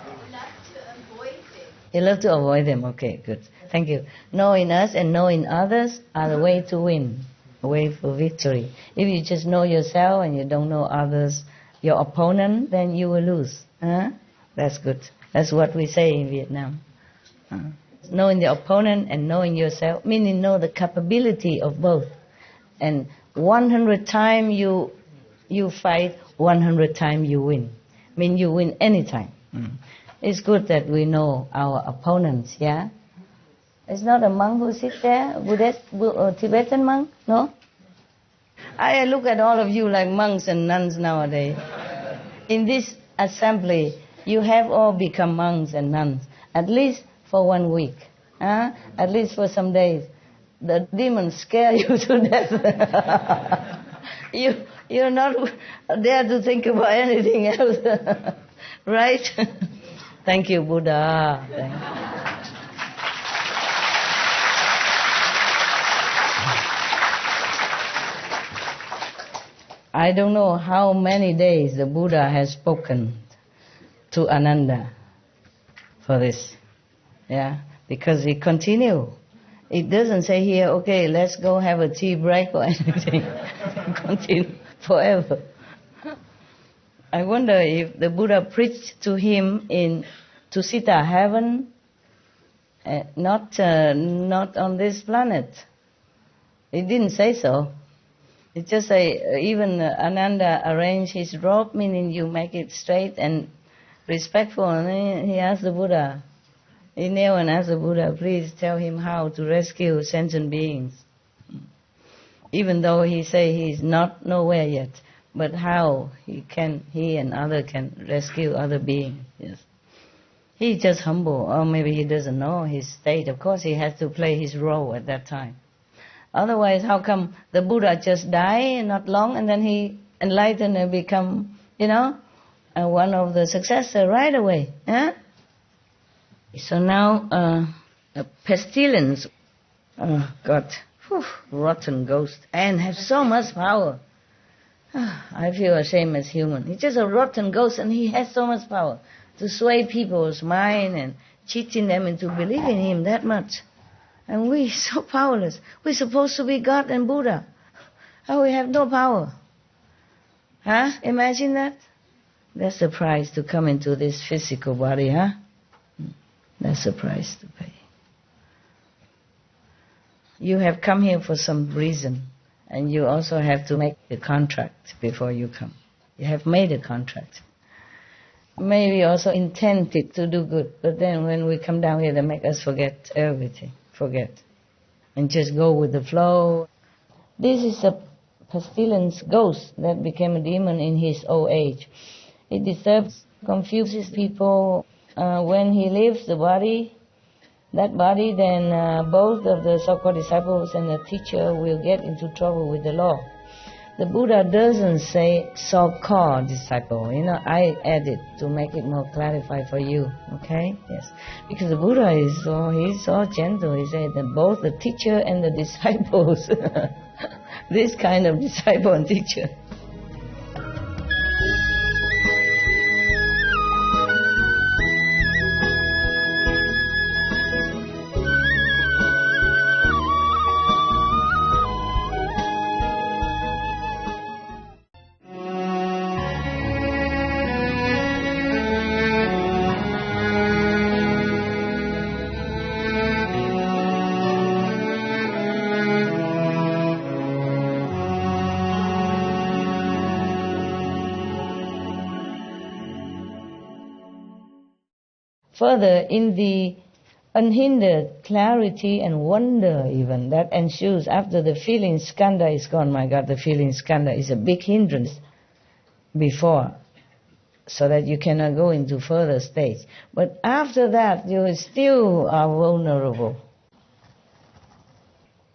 You love to avoid them. Okay, good. Thank you. Knowing us and knowing others are the way to win, a way for victory. If you just know yourself and you don't know others, your opponent, then you will lose. Huh? That's good. That's what we say in Vietnam. Knowing the opponent and knowing yourself, meaning know the capability of both. And 100 times you fight, 100 times you win. I mean, you win any time. It's good that we know our opponents, yeah? It's not a monk who sits there, Buddhist or Tibetan monk, no? I look at all of you like monks and nuns nowadays. In this assembly, you have all become monks and nuns, at least for 1 week, at least for some days. The demons scare you to death. You're not there to think about anything else. Right? Thank you, Buddha. Thank you. I don't know how many days the Buddha has spoken to Ananda for this. Yeah, because he continued. It doesn't say here, okay, let's go have a tea break or anything. Continue forever. I wonder if the Buddha preached to him in Tusita heaven, not on this planet. It didn't say so. It's just even Ananda arranged his robe, meaning you make it straight and respectful. And he asked the Buddha, he knelt and asked the Buddha, please tell him how to rescue sentient beings. Even though he say he's not nowhere yet, but how he and other can rescue other beings. Yes. He's just humble, or maybe he doesn't know his state. Of course he has to play his role at that time. Otherwise, how come the Buddha just die not long and then he enlightened and become, one of the successors right away? Huh? So now, a pestilence, rotten ghost, and have so much power. I feel ashamed as human. He's just a rotten ghost and he has so much power to sway people's mind and cheating them into believing him that much. And we so powerless. We're supposed to be God and Buddha. How we have no power? Huh? Imagine that? That's the price to come into this physical body, huh? That's the price to pay. You have come here for some reason, and you also have to make a contract before you come. You have made a contract. Maybe also intended to do good, but then when we come down here, they make us forget everything. And just go with the flow. This is a pestilence ghost that became a demon in his old age. It disturbs, confuses people. When he leaves the body, then both of the so-called disciples and the teacher will get into trouble with the law. The Buddha doesn't say so-called disciple. I added to make it more clarified for you. Okay? Yes. Because the Buddha he's so gentle. He said that both the teacher and the disciples, this kind of disciple and teacher. Further, in the unhindered clarity and wonder even that ensues after the feeling skandha is gone. My God, the feeling skandha is a big hindrance before, so that you cannot go into further states. But after that, you still are vulnerable.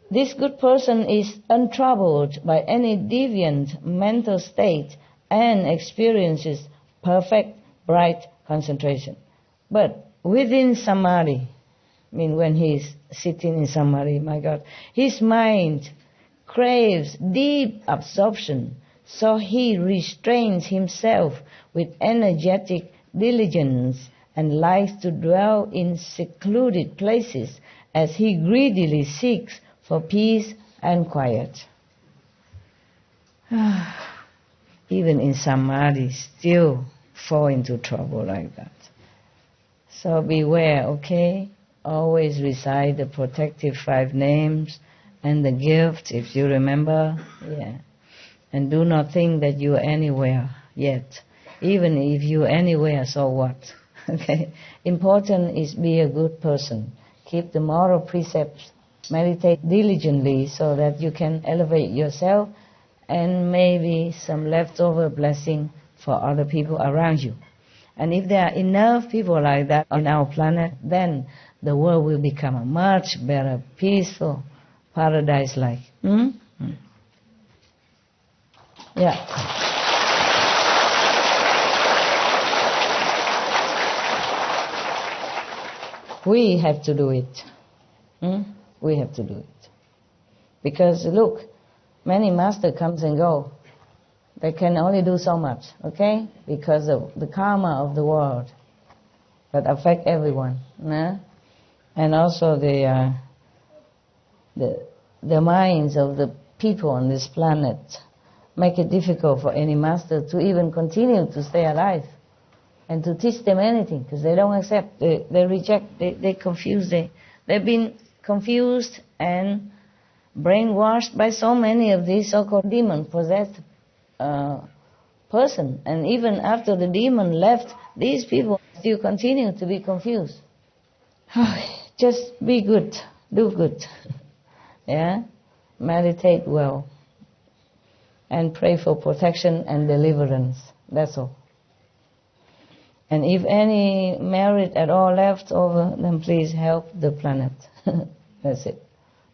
This good person is untroubled by any deviant mental state and experiences perfect, bright concentration. But within samadhi, when he's sitting in samadhi, my God, his mind craves deep absorption, so he restrains himself with energetic diligence and likes to dwell in secluded places as he greedily seeks for peace and quiet. Even in samadhi, still fall into trouble like that. So beware, okay? Always recite the protective 5 names and the gift, if you remember. Yeah. And do not think that you are anywhere yet. Even if you are anywhere, so what? Okay? Important is be a good person. Keep the moral precepts. Meditate diligently so that you can elevate yourself and maybe some leftover blessing for other people around you. And if there are enough people like that on our planet, then the world will become a much better, peaceful, paradise-like. Yeah. We have to do it. We have to do it. Because look, many masters comes and go. They can only do so much, okay? Because of the karma of the world that affect everyone. Nah? And also the minds of the people on this planet make it difficult for any master to even continue to stay alive and to teach them anything, because they don't accept, they reject, they confuse, they've been confused and brainwashed by so many of these so-called demon-possessed person. And even after the demon left, these people still continue to be confused. Just be good, do good. Yeah? Meditate well. And pray for protection and deliverance. That's all. And if any merit at all left over, then please help the planet. That's it.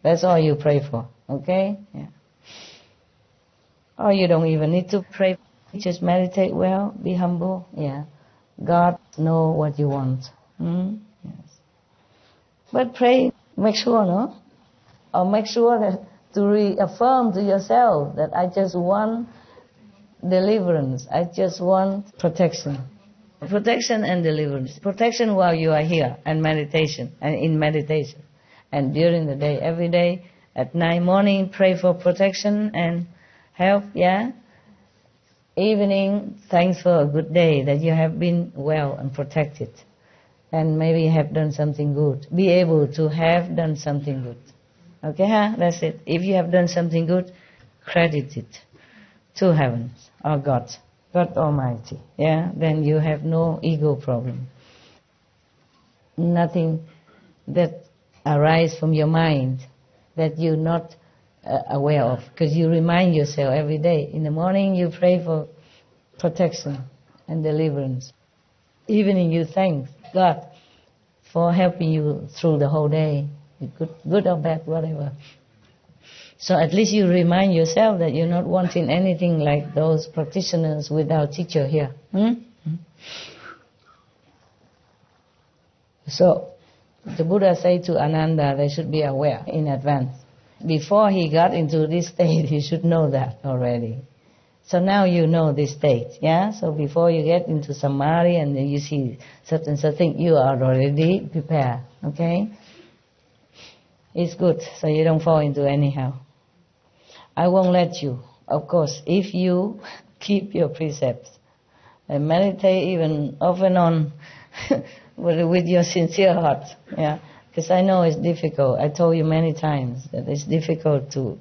That's all you pray for. Okay? Yeah. Or you don't even need to pray. Just meditate well, be humble. Yeah. God knows what you want. Yes. But pray, make sure, no? Or make sure that to reaffirm to yourself that I just want deliverance. I just want protection. Protection and deliverance. Protection while you are here and meditation and in meditation. And during the day, every day, at night, morning, pray for protection and help, yeah? Evening, thanks for a good day, that you have been well and protected. And maybe you have done something good. Be able to have done something good. Okay, that's it. If you have done something good, credit it to heavens or God Almighty. Yeah, then you have no ego problem. Nothing that arises from your mind that you're not aware of, because you remind yourself every day. In the morning you pray for protection and deliverance. Evening you thank God for helping you through the whole day, good or bad, whatever. So at least you remind yourself that you're not wanting anything like those practitioners without teacher here. So the Buddha said to Ananda, they should be aware in advance. Before he got into this state, he should know that already. So now you know this state, yeah? So before you get into samadhi and then you see certain thing, you are already prepared, okay? It's good, so you don't fall into anyhow. I won't let you, of course, if you keep your precepts and meditate even off and on with your sincere heart, yeah? Because I know it's difficult. I told you many times that it's difficult to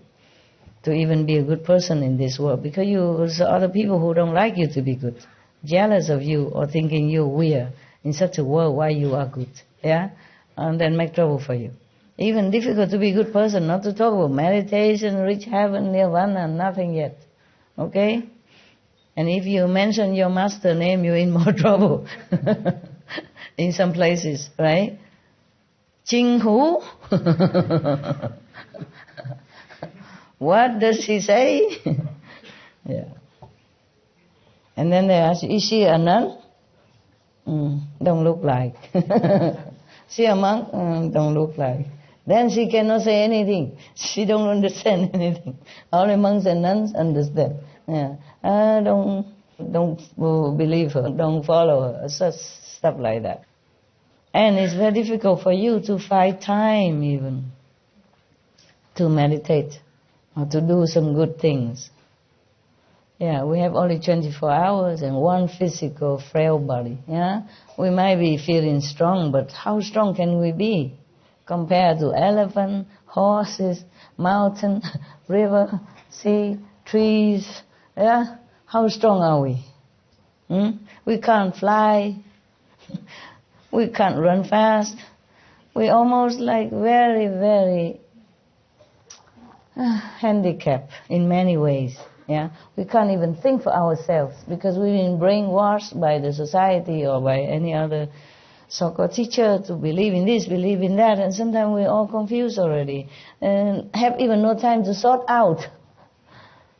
even be a good person in this world, because there's other people who don't like you to be good, jealous of you or thinking you're weird in such a world why you are good, yeah? And then make trouble for you. Even difficult to be a good person, not to talk about meditation, reach heaven, nirvana, nothing yet, okay? And if you mention your master name, you're in more trouble in some places, right? Ching Hu? What does he say? Yeah. And then they ask, is she a nun? Don't look like. She a monk? Don't look like. Then she cannot say anything. She don't understand anything. Only monks and nuns understand. Yeah. Don't believe her. Don't follow her. Such stuff like that. And it's very difficult for you to find time even to meditate or to do some good things. Yeah, we have only 24 hours and one physical frail body. Yeah, we might be feeling strong, but how strong can we be compared to elephant, horses, mountain, river, sea, trees? Yeah, how strong are we? We can't fly. We can't run fast. We're almost like very, very handicapped in many ways. Yeah, we can't even think for ourselves because we've been brainwashed by the society or by any other so-called teacher to believe in this, believe in that, and sometimes we're all confused already and have even no time to sort out.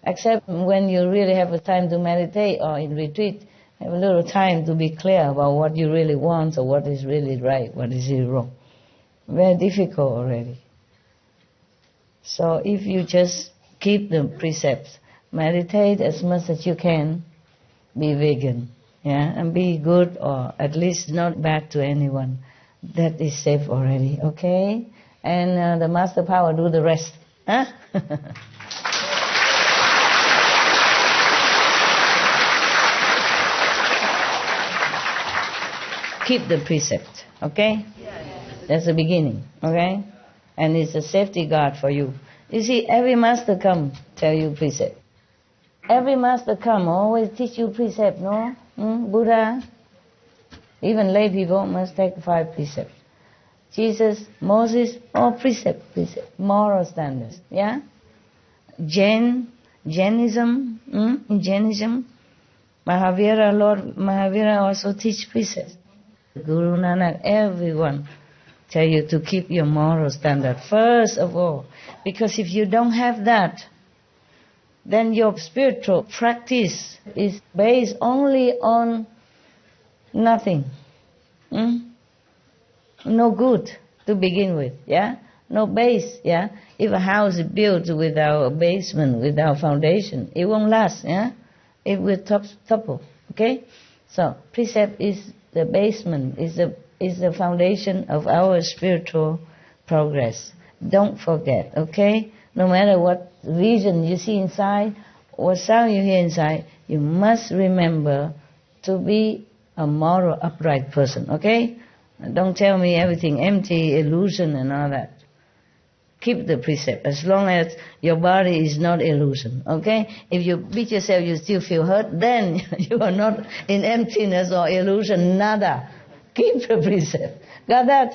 Except when you really have a time to meditate or in retreat, have a little time to be clear about what you really want or what is really right, what is really wrong. Very difficult already. So if you just keep the precepts, meditate as much as you can, be vegan, yeah, and be good or at least not bad to anyone. That is safe already, okay? And the Master Power do the rest. Huh? Keep the precept, okay? That's the beginning, okay? And it's a safety guard for you. You see, every master come tell you precept. Every master come always teach you precept, no? Buddha, even lay people must take 5 precepts. Jesus, Moses, all precept, moral standards, yeah? Jainism, in Jainism, Lord Mahavira also teach precepts. Guru Nanak, everyone tell you to keep your moral standard first of all. Because if you don't have that, then your spiritual practice is based only on nothing. No good to begin with, yeah? No base, yeah? If a house is built without a basement, without foundation, it won't last, yeah? It will topple, okay? So, precept is the basement, is the foundation of our spiritual progress. Don't forget, okay? No matter what vision you see inside, what sound you hear inside, you must remember to be a moral, upright person, okay? Don't tell me everything empty, illusion and all that. Keep the precept as long as your body is not illusion, okay? If you beat yourself, you still feel hurt, then you are not in emptiness or illusion, nada. Keep the precept. Got that?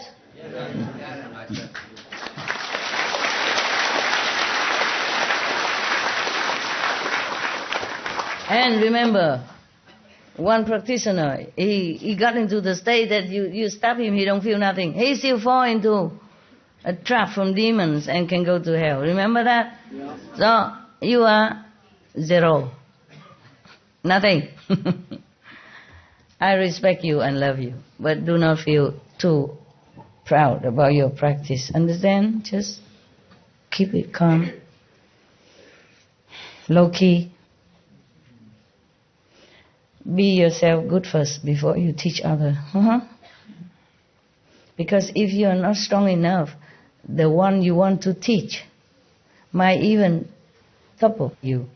Yes. And remember, one practitioner, he got into the state that you stop him, he don't feel nothing. He still fall into a trap from demons and can go to hell. Remember that? Yeah. So, you are 0. Nothing. I respect you and love you, but do not feel too proud about your practice. Understand? Just keep it calm. Low-key. Be yourself good first before you teach others. Because if you are not strong enough, the one you want to teach might even topple you.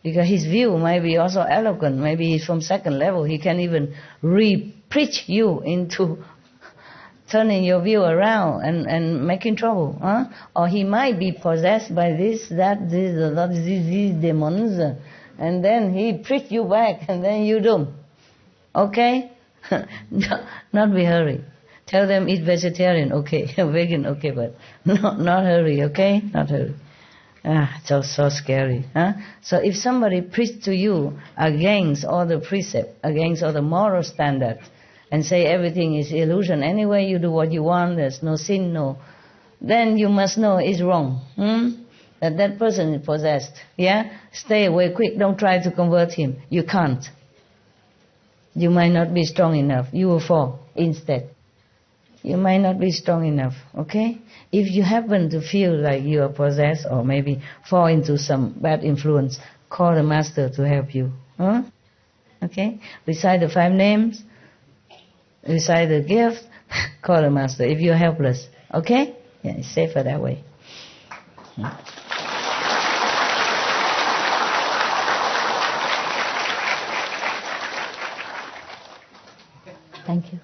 Because his view might be also eloquent. Maybe he's from 2nd level. He can even re-preach you into turning your view around and making trouble. Or he might be possessed by these demons. And then he preach you back, and then you do. Okay? Not be hurry. Tell them eat vegetarian, okay. Vegan, okay, but not hurry, okay? Not hurry. So scary. So if somebody preach to you against all the precept, against all the moral standards, and say everything is illusion, anyway you do what you want, there's no sin, then you must know it's wrong. That person is possessed, yeah? Stay away quick, don't try to convert him. You can't. You might not be strong enough. You will fall instead. You might not be strong enough, okay? If you happen to feel like you are possessed or maybe fall into some bad influence, call the master to help you. Okay? Recite the 5 names, recite the gift, call the master if you're helpless, okay? Yeah, it's safer that way. Thank you.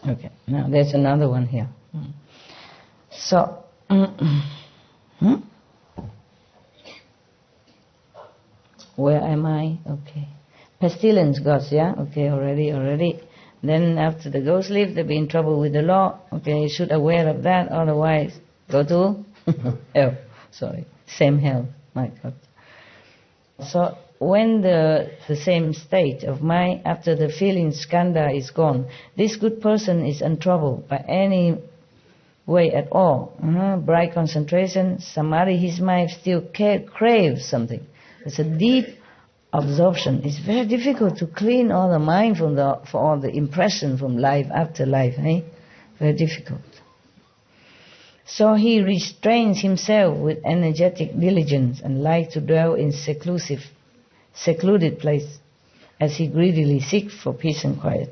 Okay, now there's another one here. So, where am I? Okay. Pestilence gods, yeah? Okay, already. Then after the ghost leave, they'll be in trouble with the law. Okay, you should aware of that, otherwise go to hell. Sorry. Same hell, my God. So when the same state of mind after the feeling skandha is gone, this good person is untroubled by any way at all. Bright concentration, samadhi, his mind still craves something. It's a deep absorption. It's very difficult to clean all the mind for all the impression from life after life. Very difficult. So he restrains himself with energetic diligence and likes to dwell in secluded place as he greedily seeks for peace and quiet.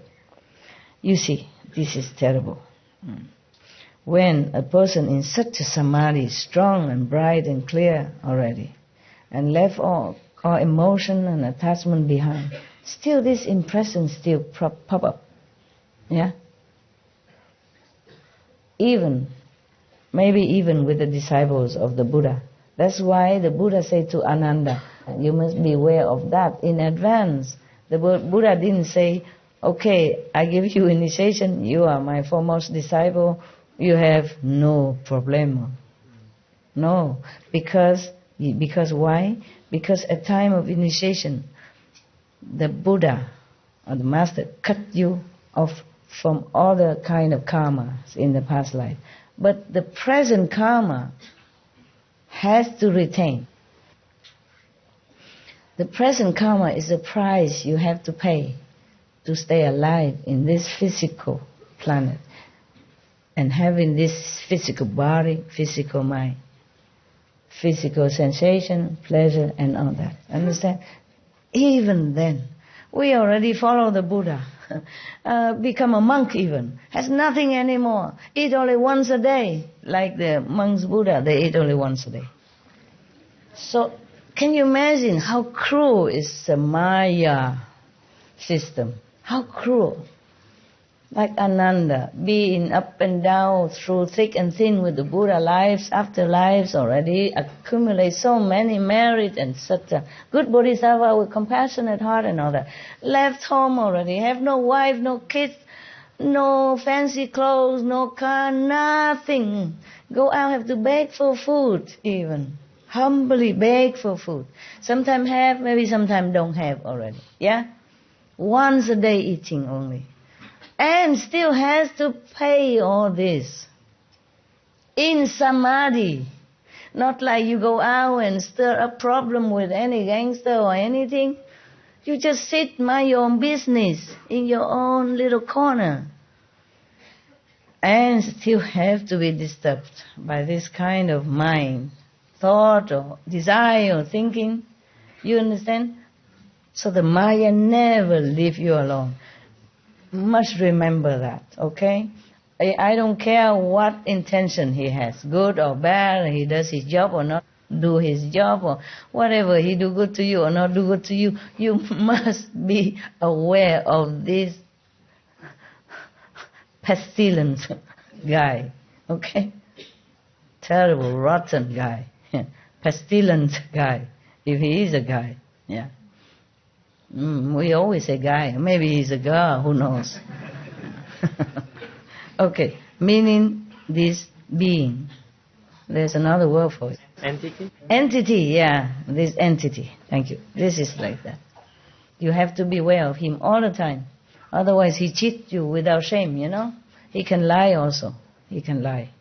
You see, this is terrible. When a person in such a samadhi is strong and bright and clear already, and left all emotion and attachment behind, still this impression still pop up. Yeah? Maybe even with the disciples of the Buddha. That's why the Buddha said to Ananda, you must be aware of that in advance. The Buddha didn't say, okay, I give you initiation, you are my foremost disciple, you have no problem. No, because why? Because at time of initiation, the Buddha or the Master cut you off from all the kind of karmas in the past life. But the present karma has to retain. The present karma is the price you have to pay to stay alive in this physical planet and having this physical body, physical mind, physical sensation, pleasure and all that. Understand? Even then, we already follow the Buddha, become a monk even, has nothing anymore, eat only once a day, like the monks Buddha, they eat only once a day. So, can you imagine how cruel is the Maya system? How cruel. Like Ananda, being up and down through thick and thin with the Buddha, lives after lives already, accumulate so many merit and Sutra. Good Bodhisattva with compassionate heart and all that. Left home already, have no wife, no kids, no fancy clothes, no car, nothing. Go out, have to beg for food even. Humbly beg for food. Sometimes have, maybe sometimes don't have already. Yeah? Once a day eating only. And still has to pay all this. In samadhi. Not like you go out and stir up problem with any gangster or anything. You just sit, mind your own business in your own little corner. And still have to be disturbed by this kind of mind, thought or desire or thinking. You understand? So the Maya never leave you alone. Must remember that, okay? I don't care what intention he has, good or bad, he does his job or not do his job, or whatever, he do good to you or not do good to you, you must be aware of this pestilent guy, okay? Terrible, rotten guy, pestilent guy, if he is a guy, yeah. We always say guy. Maybe he's a girl, who knows? Okay, meaning this being. There's another word for it. Entity? Entity, yeah, this entity. Thank you. This is like that. You have to be aware of him all the time. Otherwise he cheats you without shame, you know. He can lie also. He can lie.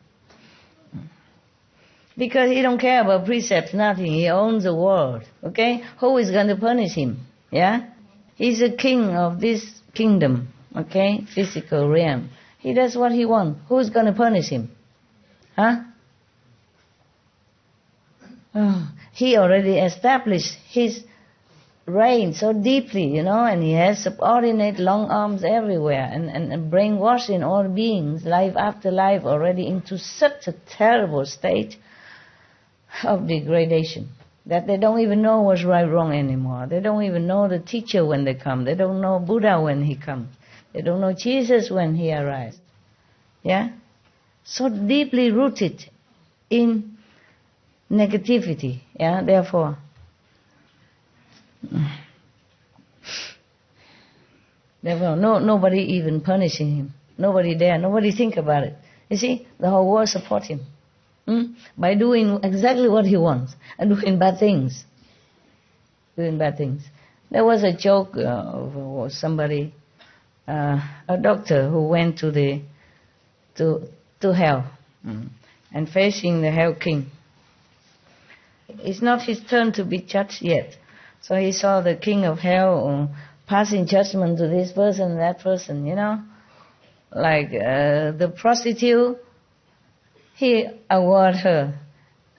Because he don't care about precepts, nothing. He owns the world, okay? Who is going to punish him? Yeah? He's the king of this kingdom, okay? Physical realm. He does what he wants. Who's going to punish him? Huh? Oh, he already established his reign so deeply, you know, and he has subordinate long arms everywhere and brainwashing all beings, life after life, already into such a terrible state of degradation that they don't even know what's right wrong anymore. They don't even know the teacher when they come. They don't know Buddha when he comes. They don't know Jesus when he arrives. Yeah? So deeply rooted in negativity. Yeah? Therefore, nobody even punishing him. Nobody there. Nobody think about it. You see, the whole world support him. By doing exactly what he wants and doing bad things. Doing bad things. There was a joke of somebody, a doctor who went to hell and facing the hell king. It's not his turn to be judged yet. So he saw the king of hell passing judgment to this person, that person, you know. Like the prostitute, he award her,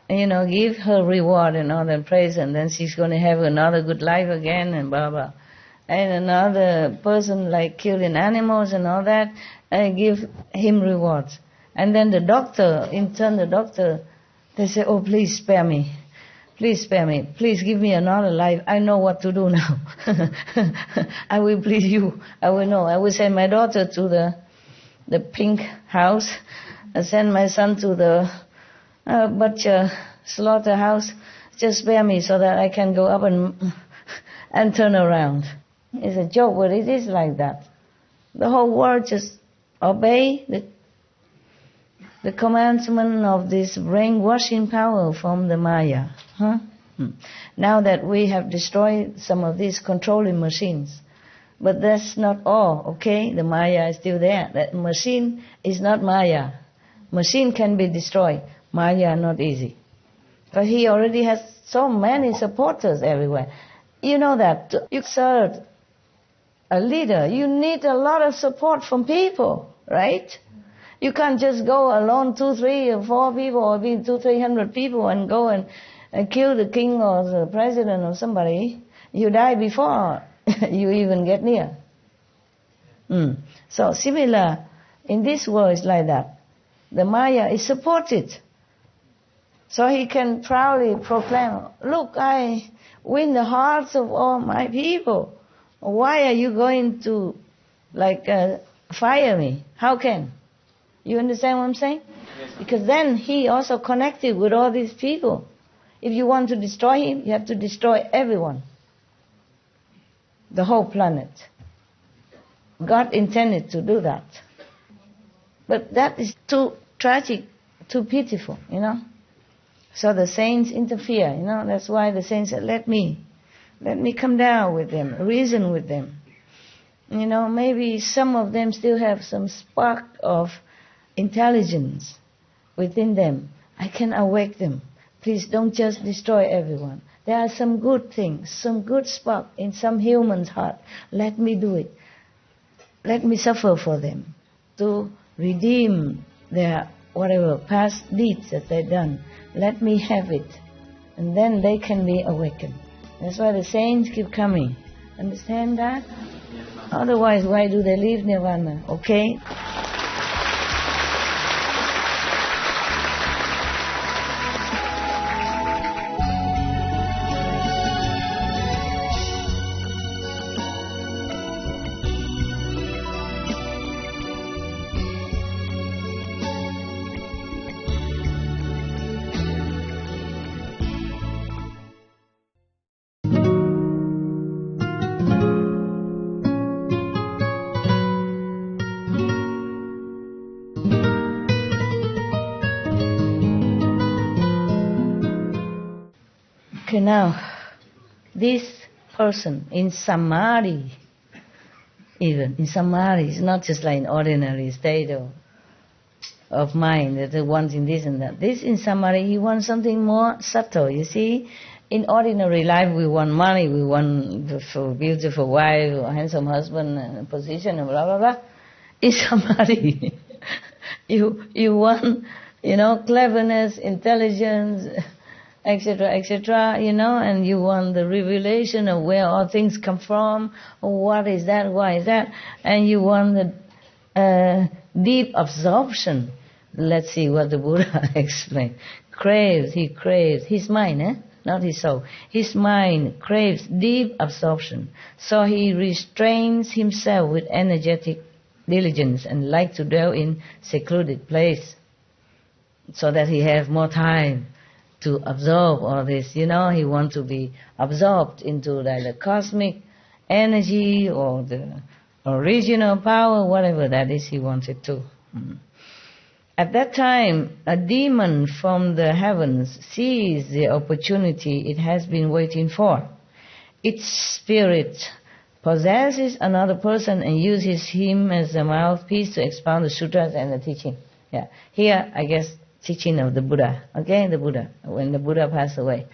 you know, give her reward and all that praise, and then she's going to have another good life again and blah, blah. And another person like killing animals and all that, give him rewards. And then the doctor, in turn the doctor, they say, oh, please spare me. please spare me. Please give me another life. I know what to do now. I will please you. I will know. I will send my daughter to the pink house. I send my son to the butcher slaughterhouse. Just spare me so that I can go up and turn around. It's a joke, but it is like that. The whole world just obey the commandment of this brainwashing power from the Maya. Now that we have destroyed some of these controlling machines, but that's not all, okay? The Maya is still there. That machine is not Maya. Machine can be destroyed. Maya not easy. But he already has so many supporters everywhere. You know that you serve a leader, you need a lot of support from people, right? You can't just go alone, 2, 3, or 4 people, or be 200-300 people and go and kill the king or the president or somebody. You die before you even get near. So similar, in this world is like that. The Maya is supported. So he can proudly proclaim, look, I win the hearts of all my people. Why are you going to fire me? How can? You understand what I'm saying? Yes. Because then he also connected with all these people. If you want to destroy him, you have to destroy everyone. The whole planet. God intended to do that. But that is too tragic, too pitiful, So the saints interfere, That's why the saints said, let me come down with them, reason with them. Maybe some of them still have some spark of intelligence within them. I can awake them. Please don't just destroy everyone. There are some good things, some good spark in some human's heart. Let me do it. Let me suffer for them to redeem their whatever past deeds that they've done. Let me have it. And then they can be awakened. That's why the saints keep coming. Understand that? Otherwise, why do they leave nirvana? Okay? Okay, now, this person in samadhi, even in samadhi, it's not just like an ordinary state of mind that it wants in this and that. This in samadhi, he wants something more subtle. You see, in ordinary life we want money, we want a beautiful wife, a handsome husband, and a position, and blah blah blah. In samadhi, you want, cleverness, intelligence, etc., and you want the revelation of where all things come from, what is that, why is that, and you want the deep absorption. Let's see what the Buddha explained. He craves, his mind, not his soul. His mind craves deep absorption. So he restrains himself with energetic diligence and like to dwell in secluded place so that he have more time to absorb all this, He wants to be absorbed into the cosmic energy or the original power, whatever that is he wanted to. At that time, a demon from the heavens sees the opportunity it has been waiting for. Its spirit possesses another person and uses him as a mouthpiece to expound the sutras and the teaching. Yeah. Here, I guess, teaching of the Buddha, the Buddha, when the Buddha passed away,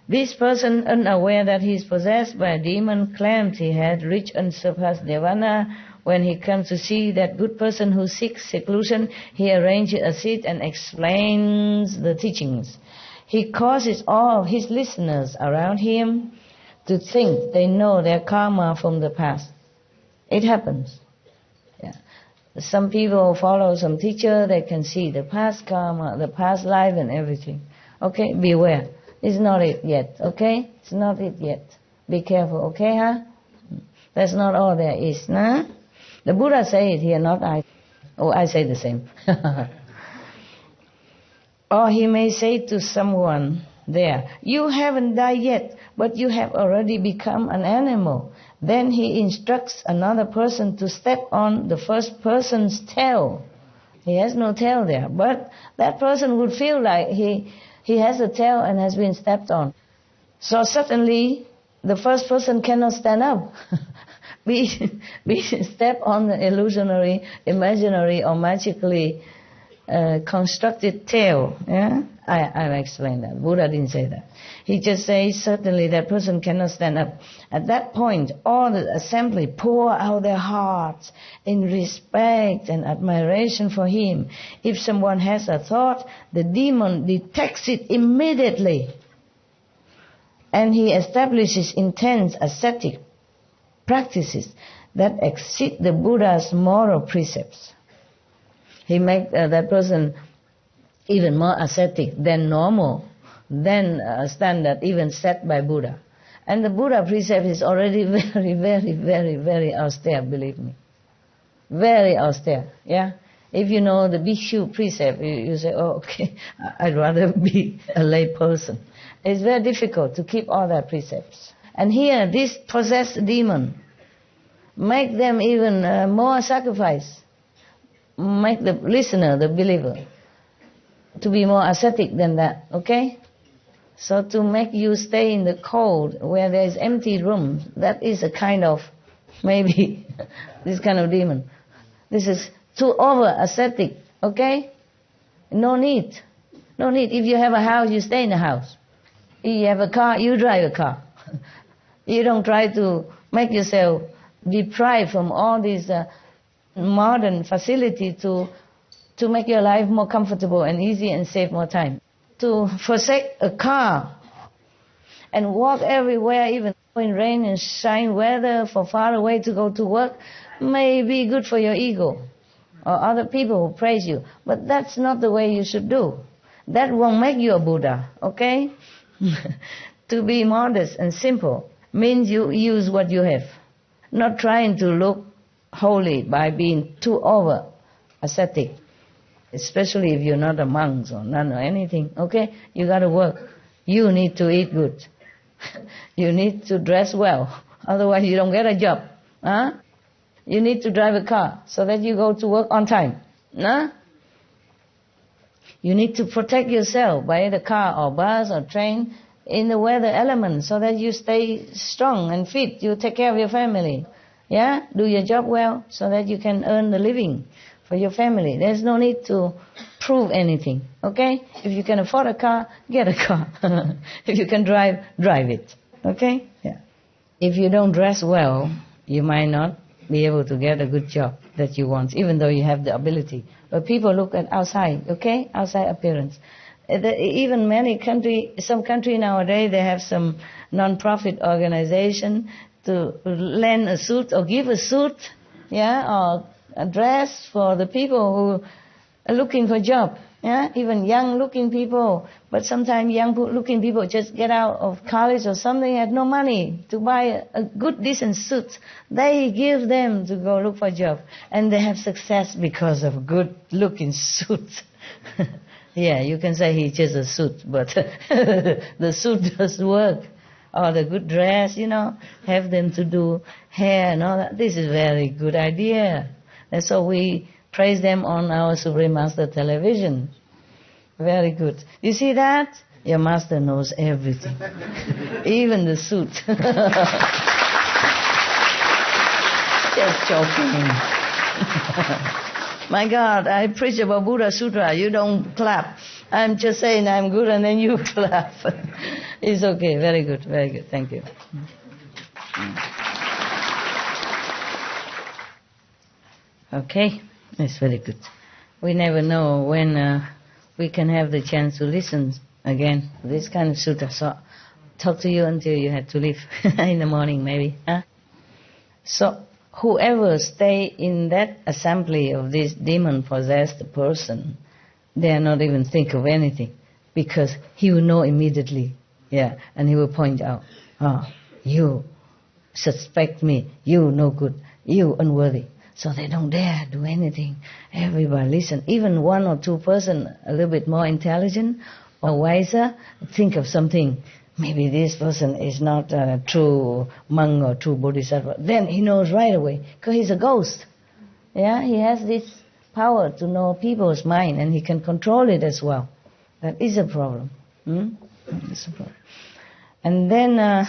This person, unaware that he is possessed by a demon, claimed he had reached unsurpassed nirvana. When he comes to see that good person who seeks seclusion, he arranges a seat and explains the teachings. He causes all of his listeners around him to think they know their karma from the past. It happens. Some people follow some teacher, they can see the past karma, the past life and everything. Okay, beware. It's not it yet, okay? It's not it yet. Be careful, okay, huh? That's not all there is, nah? The Buddha say it here, not I. Oh, I say the same. Or he may say to someone there, you haven't died yet, but you have already become an animal. Then he instructs another person to step on the first person's tail. He has no tail there, but that person would feel like he has a tail and has been stepped on. So suddenly, the first person cannot stand up. We step on the illusionary, imaginary, or magically constructed tail. Yeah? I'll explain that. Buddha didn't say that. He just says certainly that person cannot stand up. At that point, all the assembly pour out their hearts in respect and admiration for him. If someone has a thought, the demon detects it immediately. And he establishes intense ascetic practices that exceed the Buddha's moral precepts. He makes that person even more ascetic than normal, than standard even set by Buddha. And the Buddha precept is already very, very, very, very austere, believe me. Very austere, yeah? If you know the Bhikshu precept, you say, oh, okay, I'd rather be a lay person. It's very difficult to keep all their precepts. And here, this possessed demon, make them even more sacrifice. Make the listener, the believer, to be more ascetic than that, okay? So to make you stay in the cold where there is empty room, that is a kind of, maybe, this kind of demon. This is too over ascetic, okay? No need. No need. If you have a house, you stay in the house. If you have a car, you drive a car. You don't try to make yourself deprived from all these modern facility to make your life more comfortable and easy and save more time. To forsake a car and walk everywhere, even in rain and shine weather, for far away to go to work, may be good for your ego or other people who praise you. But that's not the way you should do. That won't make you a Buddha, okay? To be modest and simple means you use what you have. Not trying to look holy by being too over ascetic. Especially if you're not a monk or nun or anything, okay? You got to work. You need to eat good. You need to dress well. Otherwise you don't get a job. Huh? You need to drive a car so that you go to work on time. Huh? You need to protect yourself by the car or bus or train in the weather elements so that you stay strong and fit. You take care of your family. Yeah? Do your job well so that you can earn the living for your family. There's no need to prove anything. Okay? If you can afford a car, get a car. If you can drive it. Okay? Yeah. If you don't dress well, you might not be able to get a good job that you want, even though you have the ability. But people look at outside, okay? Outside appearance. Even some country nowadays, they have some non-profit organization to lend a suit or give a suit, yeah, or a dress for the people who are looking for a job. Yeah, even young-looking people, but sometimes young-looking people just get out of college or something, have no money to buy a good, decent suit. They give them to go look for a job, and they have success because of good-looking suit. Yeah, you can say he's just a suit, but the suit does work. Or the good dress, have them to do hair and all that. This is a very good idea. And so we praise them on our Supreme Master television. Very good. You see that? Your Master knows everything. Even the suit. Just joking. My God, I preach about Buddha Sutra. You don't clap. I'm just saying I'm good and then you clap. It's okay. Very good. Very good. Thank you. Okay. It's very good. We never know when we can have the chance to listen again to this kind of sutta. So talk to you until you have to leave in the morning maybe. Huh? So whoever stay in that assembly of this demon-possessed person, they are not even think of anything because he will know immediately Yeah, and he will point out, you suspect me, you no good, you unworthy. So they don't dare do anything. Everybody listen. Even one or two person a little bit more intelligent or wiser think of something. Maybe this person is not a true monk or true Bodhisattva. Then he knows right away because he's a ghost. Yeah, he has this power to know people's mind and he can control it as well. That is a problem. That is a problem. And then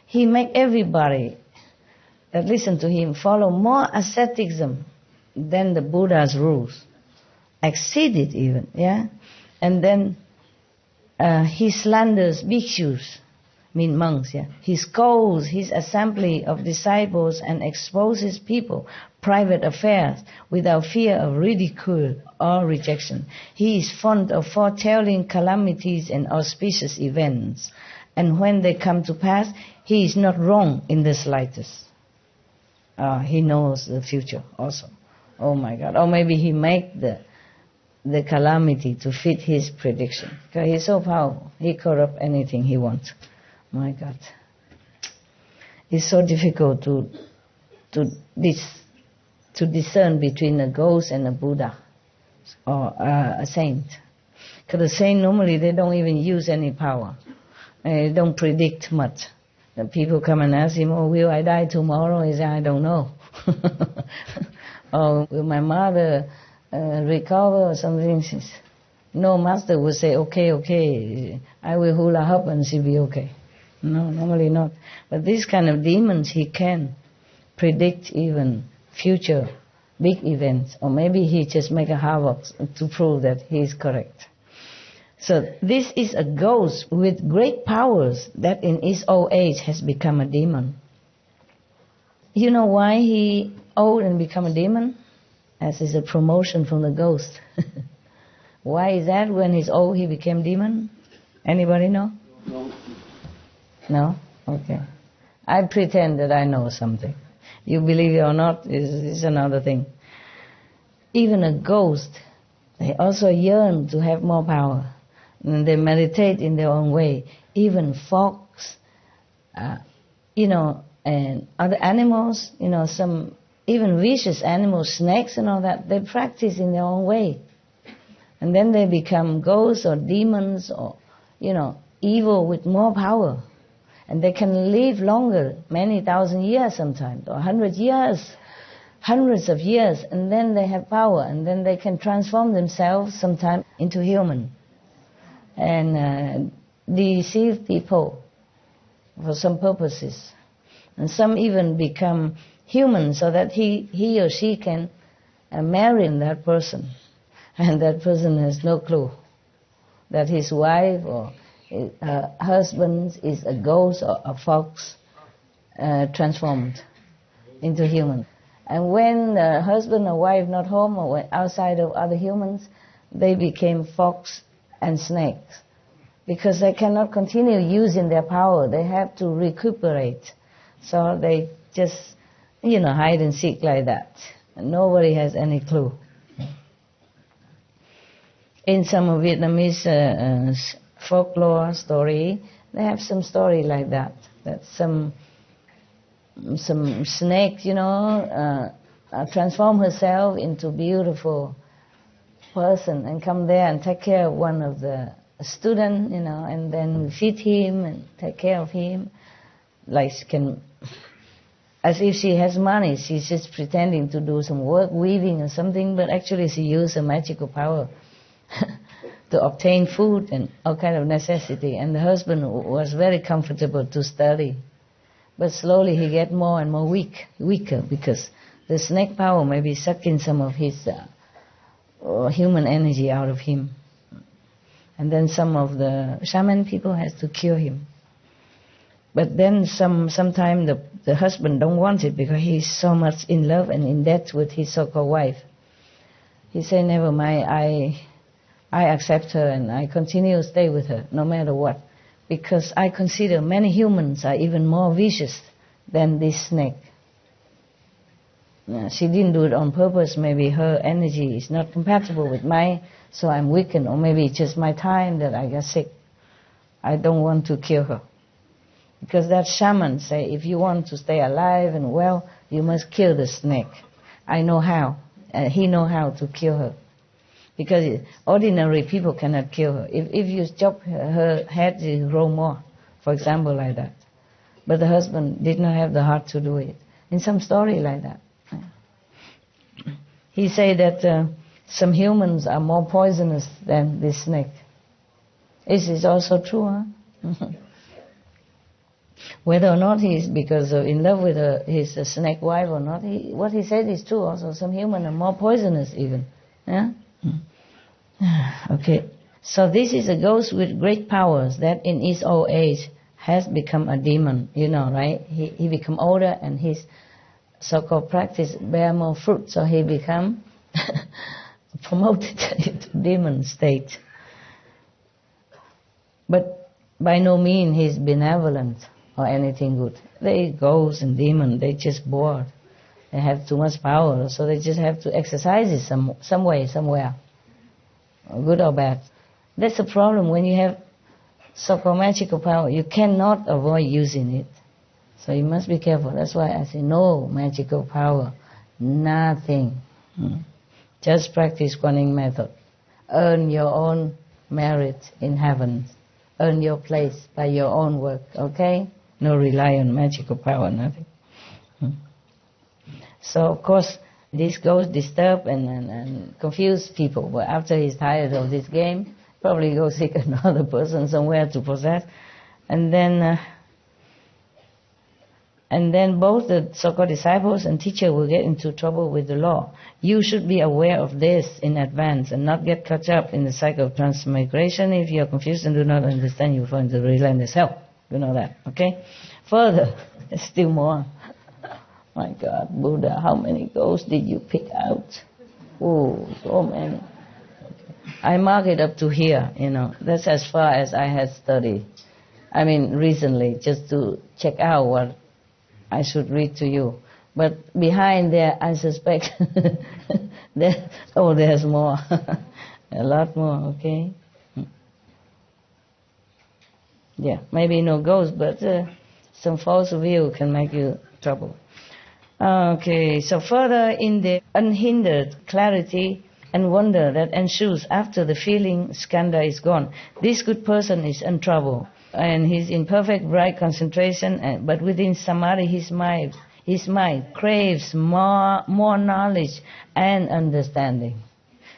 he make everybody that listen to him follow more asceticism than the Buddha's rules. Exceed it even, yeah? And then he slanders bhikshus, mean monks, yeah? He scolds his assembly of disciples and exposes people, private affairs, without fear of ridicule or rejection. He is fond of foretelling calamities and auspicious events. And when they come to pass, he is not wrong in the slightest. He knows the future also. Oh my God. Or maybe he make the calamity to fit his prediction. Because he's so powerful. He corrupt anything he wants. My God. It's so difficult to discern between a ghost and a Buddha or a saint. Because the saint normally they don't even use any power. They don't predict much. The people come and ask him, will I die tomorrow? He says, I don't know. Or will my mother recover or something? No, master will say, okay, I will hula hoop and she'll be okay. No, normally not. But these kind of demons, he can predict even future big events. Or maybe he just make a havoc to prove that he is correct. So this is a ghost with great powers that in his old age has become a demon. You know why he old and become a demon? As is a promotion from the ghost. Why is that when he's old he became demon? Anybody know? No. No? Okay. I pretend that I know something. You believe it or not is another thing. Even a ghost, they also yearn to have more power. And they meditate in their own way. Even fox, and other animals, some even vicious animals, snakes and all that, they practice in their own way. And then they become ghosts or demons or, evil with more power. And they can live longer, many thousand years sometimes, or 100 years, hundreds of years, and then they have power, and then they can transform themselves sometimes into human. And deceive people for some purposes. And some even become human so that he or she can marry that person. And that person has no clue that his wife or his husband is a ghost or a fox transformed into human. And when the husband or wife not home or outside of other humans, they became fox and snakes, because they cannot continue using their power. They have to recuperate. So they just, hide and seek like that. And nobody has any clue. In some Vietnamese folklore story, they have some story like that. That some snake, transform herself into beautiful person and come there and take care of one of the student, and then feed him and take care of him. Like she can, as if she has money, she's just pretending to do some work, weaving or something, but actually she used a magical power to obtain food and all kind of necessity. And the husband was very comfortable to study. But slowly he get more and more weaker, because the snake power may be sucking some of his human energy out of him. And then some of the shaman people has to cure him. But then sometime the husband don't want it because he's so much in love and in debt with his so-called wife. He say, never mind, I accept her and I continue to stay with her no matter what. Because I consider many humans are even more vicious than this snake. She didn't do it on purpose. Maybe her energy is not compatible with mine, so I'm weakened. Or maybe it's just my time that I got sick. I don't want to kill her. Because that shaman say, if you want to stay alive and well, you must kill the snake. I know how. He know how to kill her. Because ordinary people cannot kill her. If you chop her head, it will grow more. For example, like that. But the husband did not have the heart to do it. In some story like that. He say that some humans are more poisonous than this snake. Is this also true, huh? Whether or not he is because of in love with his snake wife or not, what he said is true also. Some humans are more poisonous even. Yeah? Okay. So this is a ghost with great powers that in his old age has become a demon, you know, right? He become older and his so-called practice bear more fruit, so he become promoted into demon state. But by no means he's benevolent or anything good. They ghosts and demons, they just bored. They have too much power, so they just have to exercise it some way, somewhere, good or bad. That's the problem when you have so-called magical power. You cannot avoid using it. So you must be careful. That's why I say no magical power, nothing. Just practice Kuan method. Earn your own merit in heaven. Earn your place by your own work, okay? No rely on magical power, nothing. So, of course, this goes disturb and confuse people. But after he's tired of this game, probably go seek another person somewhere to possess. And then both the so-called disciples and teacher will get into trouble with the law. You should be aware of this in advance and not get caught up in the cycle of transmigration. If you are confused and do not understand, you will fall into the relentless hell. You know that, okay? Further, there's still more. My God, Buddha, how many ghosts did you pick out? Oh, so many. Okay. I mark it up to here, you know. That's as far as I had studied. I mean, recently, just to check out what I should read to you. But behind there, I suspect, there's more. A lot more, okay? Yeah, maybe no ghost, but some false view can make you trouble. Okay, so further in the unhindered clarity and wonder that ensues after the feeling skandha is gone, this good person is in trouble. And he's in perfect bright concentration, but within samadhi his mind craves more knowledge and understanding.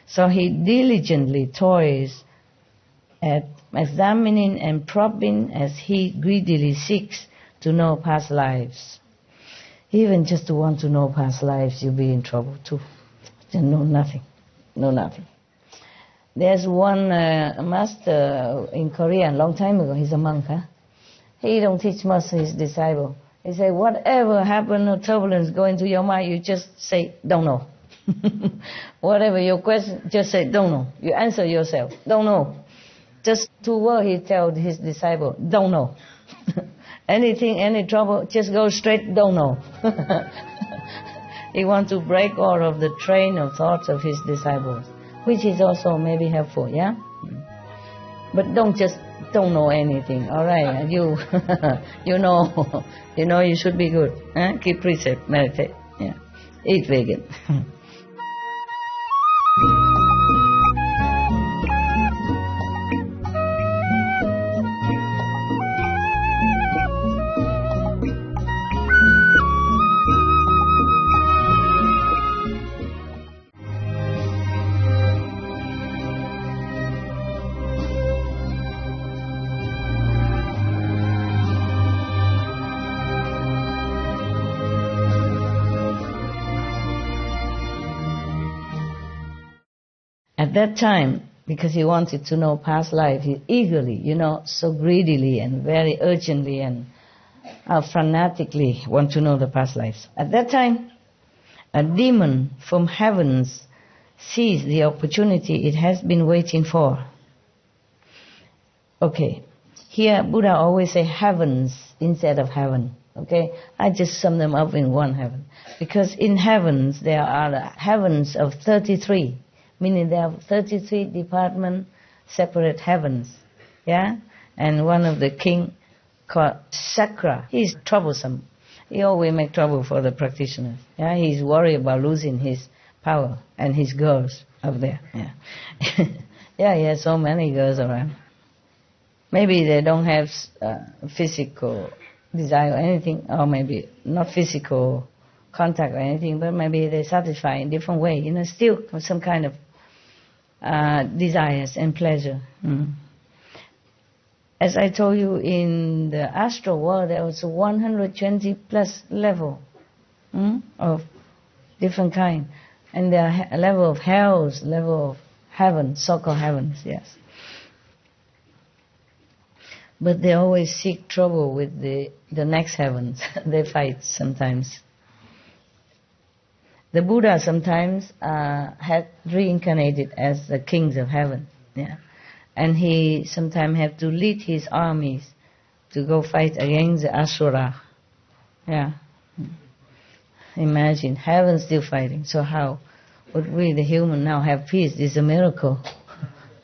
So he diligently toils at examining and probing as he greedily seeks to know past lives. Even just to want to know past lives, you'll be in trouble too. Just know nothing. There's one master in Korea a long time ago. He's a monk. He don't teach much to his disciple. He say, whatever happened or turbulence go into your mind, you just say, don't know. Whatever your question, just say, don't know. You answer yourself, don't know. Just 2 words he told his disciple, don't know. Anything, any trouble, just go straight, don't know. He wants to break all of the train of thoughts of his disciples, which is also maybe helpful, yeah? But don't know anything, all right? You you know you should be good. Keep precept, meditate, yeah. Eat vegan. At that time, because he wanted to know past life, he eagerly, so greedily and very urgently and fanatically want to know the past lives. At that time, a demon from heavens sees the opportunity it has been waiting for. Okay, here Buddha always say heavens instead of heaven. Okay, I just sum them up in one heaven. Because in heavens there are heavens of 33. Meaning there are 33 department separate heavens, yeah? And one of the king called Sakra, he's troublesome. He always make trouble for the practitioners. Yeah, he's worried about losing his power and his girls up there. Yeah, yeah, he has so many girls around. Maybe they don't have physical desire or anything, or maybe not physical contact or anything, but maybe they satisfy in different way. Still some kind of desires and pleasure. As I told you, in the astral world, there was 120 plus level of different kind. And there are level of hells, level of heaven, so-called heavens, yes. But they always seek trouble with the next heavens. They fight sometimes. The Buddha sometimes had reincarnated as the kings of heaven, yeah. And he sometimes had to lead his armies to go fight against the Asura. Yeah. Imagine, heaven still fighting. So how would we, the human, now have peace? It's a miracle.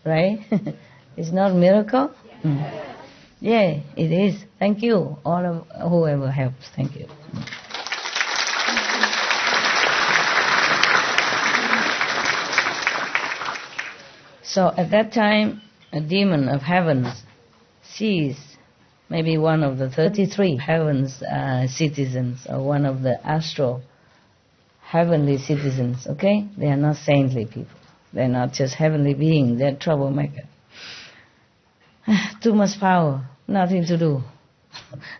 Right? It's not a miracle? Yeah, it is. Thank you, all of whoever helps. Thank you. So at that time, a demon of heavens sees maybe one of the 33 heavens citizens, or one of the astral heavenly citizens, okay? They are not saintly people. They're not just heavenly beings, they're troublemaker. Too much power, nothing to do,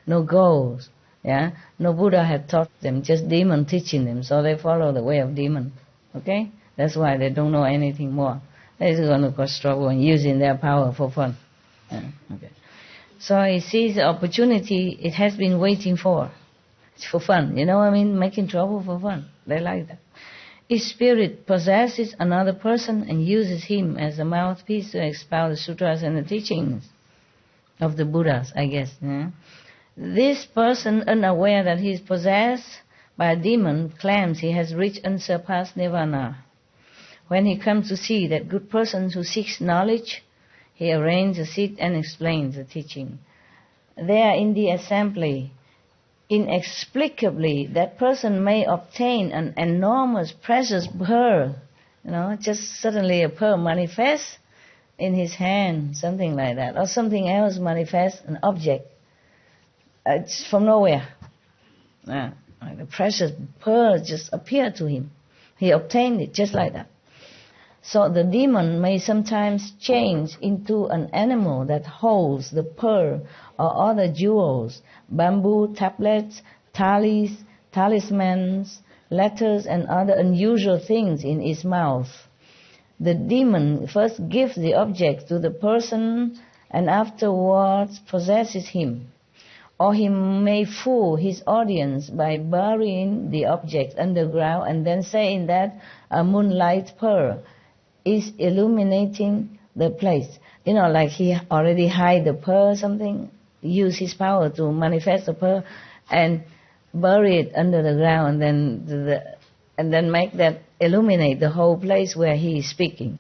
no goals, yeah? No Buddha had taught them, just demon teaching them, so they follow the way of demon, okay? That's why they don't know anything more. They're going to cause trouble and using their power for fun. Yeah, okay. So he sees the opportunity it has been waiting for. It's for fun, you know what I mean? Making trouble for fun. They like that. If spirit possesses another person and uses him as a mouthpiece to expound the sutras and the teachings of the Buddhas, I guess. Yeah? This person, unaware that he is possessed by a demon, claims he has reached unsurpassed nirvana. When he comes to see that good person who seeks knowledge, he arranges a seat and explains the teaching. There in the assembly, inexplicably, that person may obtain an enormous precious pearl. Just suddenly a pearl manifests in his hand, something like that. Or something else manifests, an object. It's from nowhere. The precious pearl just appeared to him. He obtained it just like that. So the demon may sometimes change into an animal that holds the pearl or other jewels, bamboo tablets, talismans, letters, and other unusual things in its mouth. The demon first gives the object to the person and afterwards possesses him. Or he may fool his audience by burying the object underground and then saying that a moonlight pearl is illuminating the place. Like he already hide the pearl or something, use his power to manifest the pearl and bury it under the ground, and then make that illuminate the whole place where he is speaking.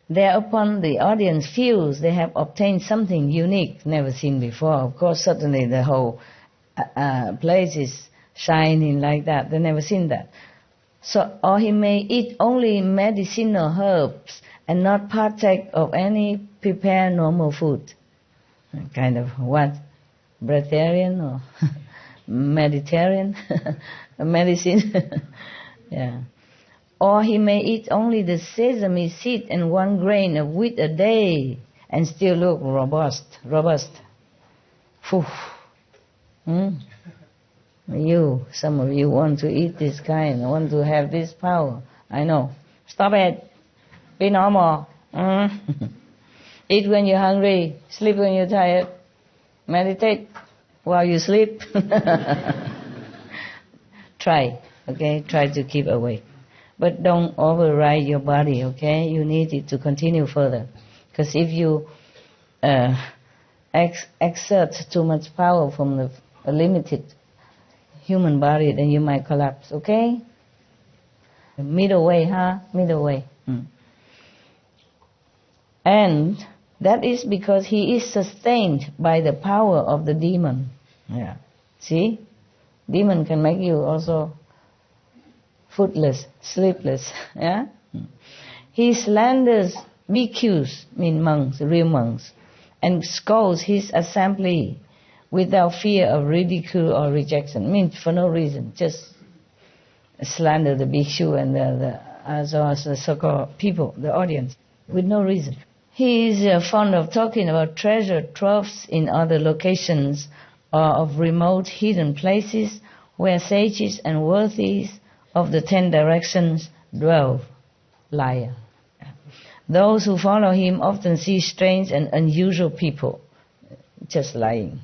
Thereupon the audience feels they have obtained something unique, never seen before. Of course, suddenly the whole place is shining like that. They've never seen that. So, or he may eat only medicinal herbs and not partake of any prepared normal food. Kind of what? Breatharian or Mediterranean? Medicine? Yeah. Or he may eat only the sesame seed and 1 grain of wheat a day and still look robust. Phew. Some of you want to eat this kind, want to have this power. I know. Stop it. Be normal. Eat when you're hungry. Sleep when you're tired. Meditate while you sleep. Try, okay? Try to keep awake. But don't override your body, okay? You need it to continue further. Because if you exert too much power from the limited human body, then you might collapse, okay? Middle way, huh? Middle way. And That is because he is sustained by the power of the demon. Yeah. See? Demon can make you also footless, sleepless. Yeah? He slanders bhikkhus, mean monks, real monks, and scolds his assembly without fear of ridicule or rejection. Means for no reason, just slander the bhikshu and the so-called people, the audience, with no reason. He is fond of talking about treasure troves in other locations or of remote hidden places where sages and worthies of the 10 directions dwell. Liar. Those who follow him often see strange and unusual people. Just lying.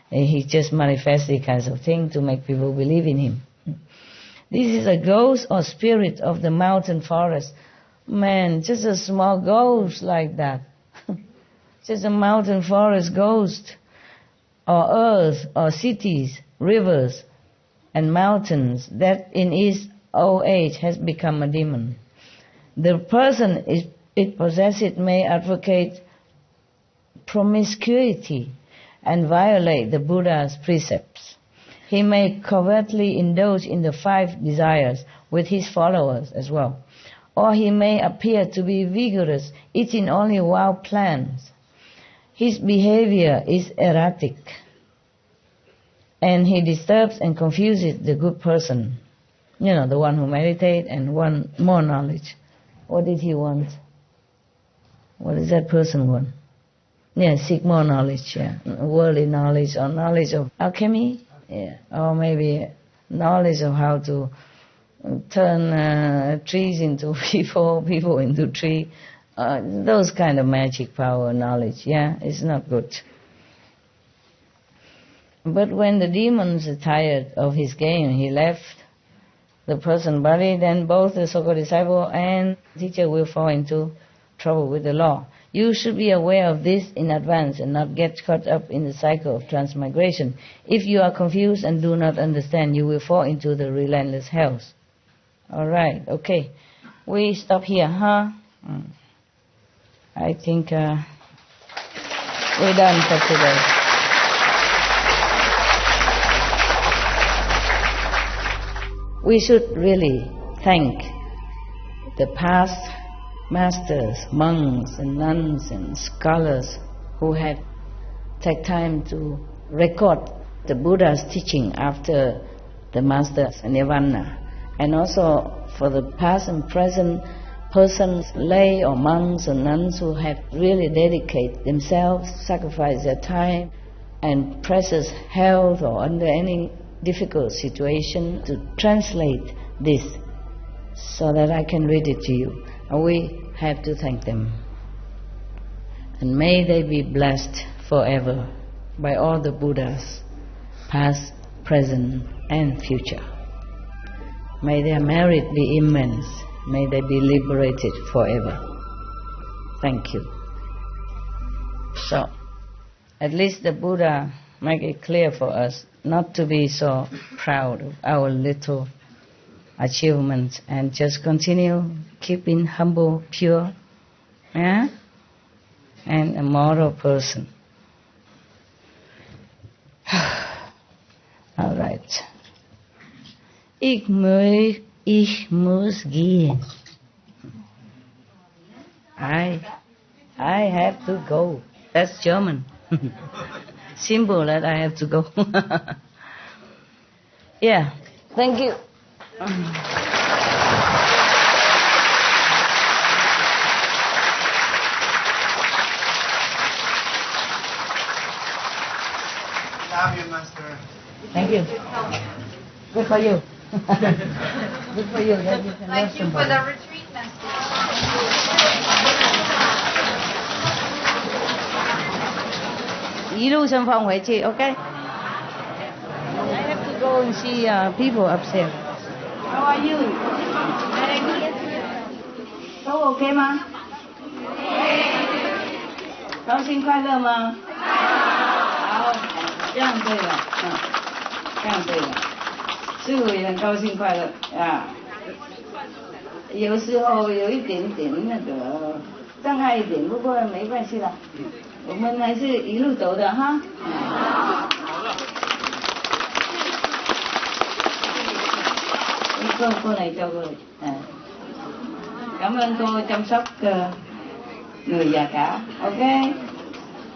He just manifests these kinds of things to make people believe in him. This is a ghost or spirit of the mountain forest. Man, just a small ghost like that. Just a mountain forest ghost. Or earth, or cities, rivers, and mountains that in his old age has become a demon. The person it possesses may advocate promiscuity and violate the Buddha's precepts. He may covertly indulge in the 5 desires with his followers as well. Or he may appear to be vigorous, eating only wild plants. His behavior is erratic, and he disturbs and confuses the good person. You know, the one who meditates and want more knowledge. What did he want? What does that person want? Yeah, seek more knowledge, yeah. Worldly knowledge or knowledge of alchemy, yeah. Or maybe knowledge of how to turn trees into people, people into tree. Those kind of magic power knowledge, yeah, it's not good. But when the demons are tired of his game, he left the person body, then both the so-called disciple and teacher will fall into trouble with the law. You should be aware of this in advance and not get caught up in the cycle of transmigration. If you are confused and do not understand, you will fall into the relentless hells. All right, okay. We stop here, huh? I think we're done for today. We should really thank the past masters, monks and nuns and scholars who had taken time to record the Buddha's teaching after the master's nirvana. And also for the past and present persons, lay or monks or nuns who have really dedicated themselves, sacrificed their time and precious health or under any difficult situation to translate this so that I can read it to you. And we have to thank them. And may they be blessed forever by all the Buddhas, past, present and future. May their merit be immense. May they be liberated forever. Thank you. So, at least the Buddha make it clear for us not to be so proud of our little achievements and just continue keeping humble, pure, yeah? And a moral person. All right. Ich muss gehen. I have to go. That's German. Simple that I have to go. Yeah. Thank you. Love you, Master. Thank you. Good for you. Good for you. That you can Thank love you for somebody. the retreat, Master. Yi lu sân phong huệ chi, okay? I have to go and see people upstairs. How are you? Very good.都 OK 吗？高兴快乐吗？好，这样对了，这样对了。师父也很高兴快乐啊。有时候有一点点那个障碍一点，不过没关系啦，我们还是一路走的哈。cô này cho cô này. Cảm ơn cô chăm sóc người già cả. Ok,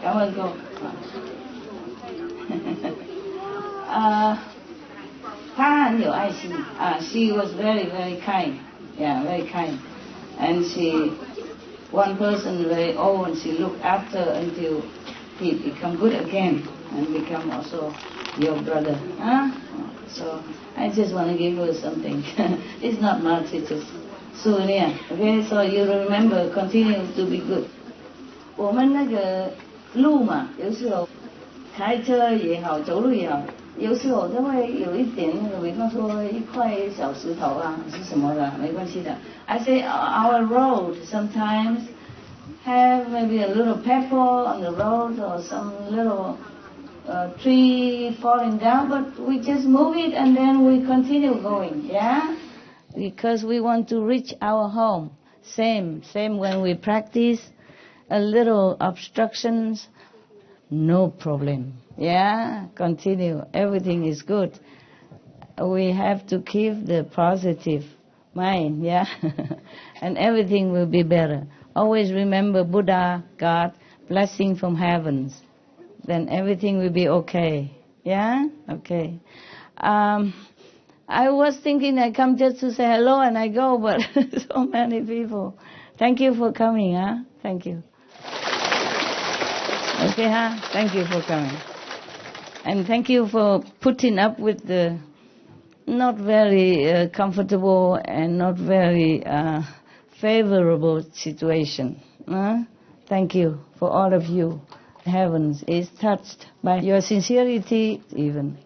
cảm ơn cô.她很有爱心. She was very kind. Yeah, very kind. And one person very old, and she looked after until he become good again and become also your brother. So I just want to give her something. It's not much, it's just souvenir. Okay, so you remember, continue to be good. 我们那个路嘛，有时候开车也好，走路也好，有时候都会有一点那个，比方说一块小石头啊，是什么的，没关系的。I say our road sometimes have maybe a little pebble on the road or some little tree falling down, but we just move it and then we continue going, yeah? Because we want to reach our home. Same when we practice, a little obstructions, no problem, yeah? Continue, everything is good. We have to keep the positive mind, yeah? And everything will be better. Always remember Buddha, God, blessing from heavens. Then everything will be okay. Yeah? Okay. I was thinking I come just to say hello and I go, but so many people. Thank you for coming, huh? Thank you. Okay, huh? Thank you for coming. And thank you for putting up with the not very comfortable and not very favorable situation. Thank you for all of you. Heavens is touched by your sincerity even.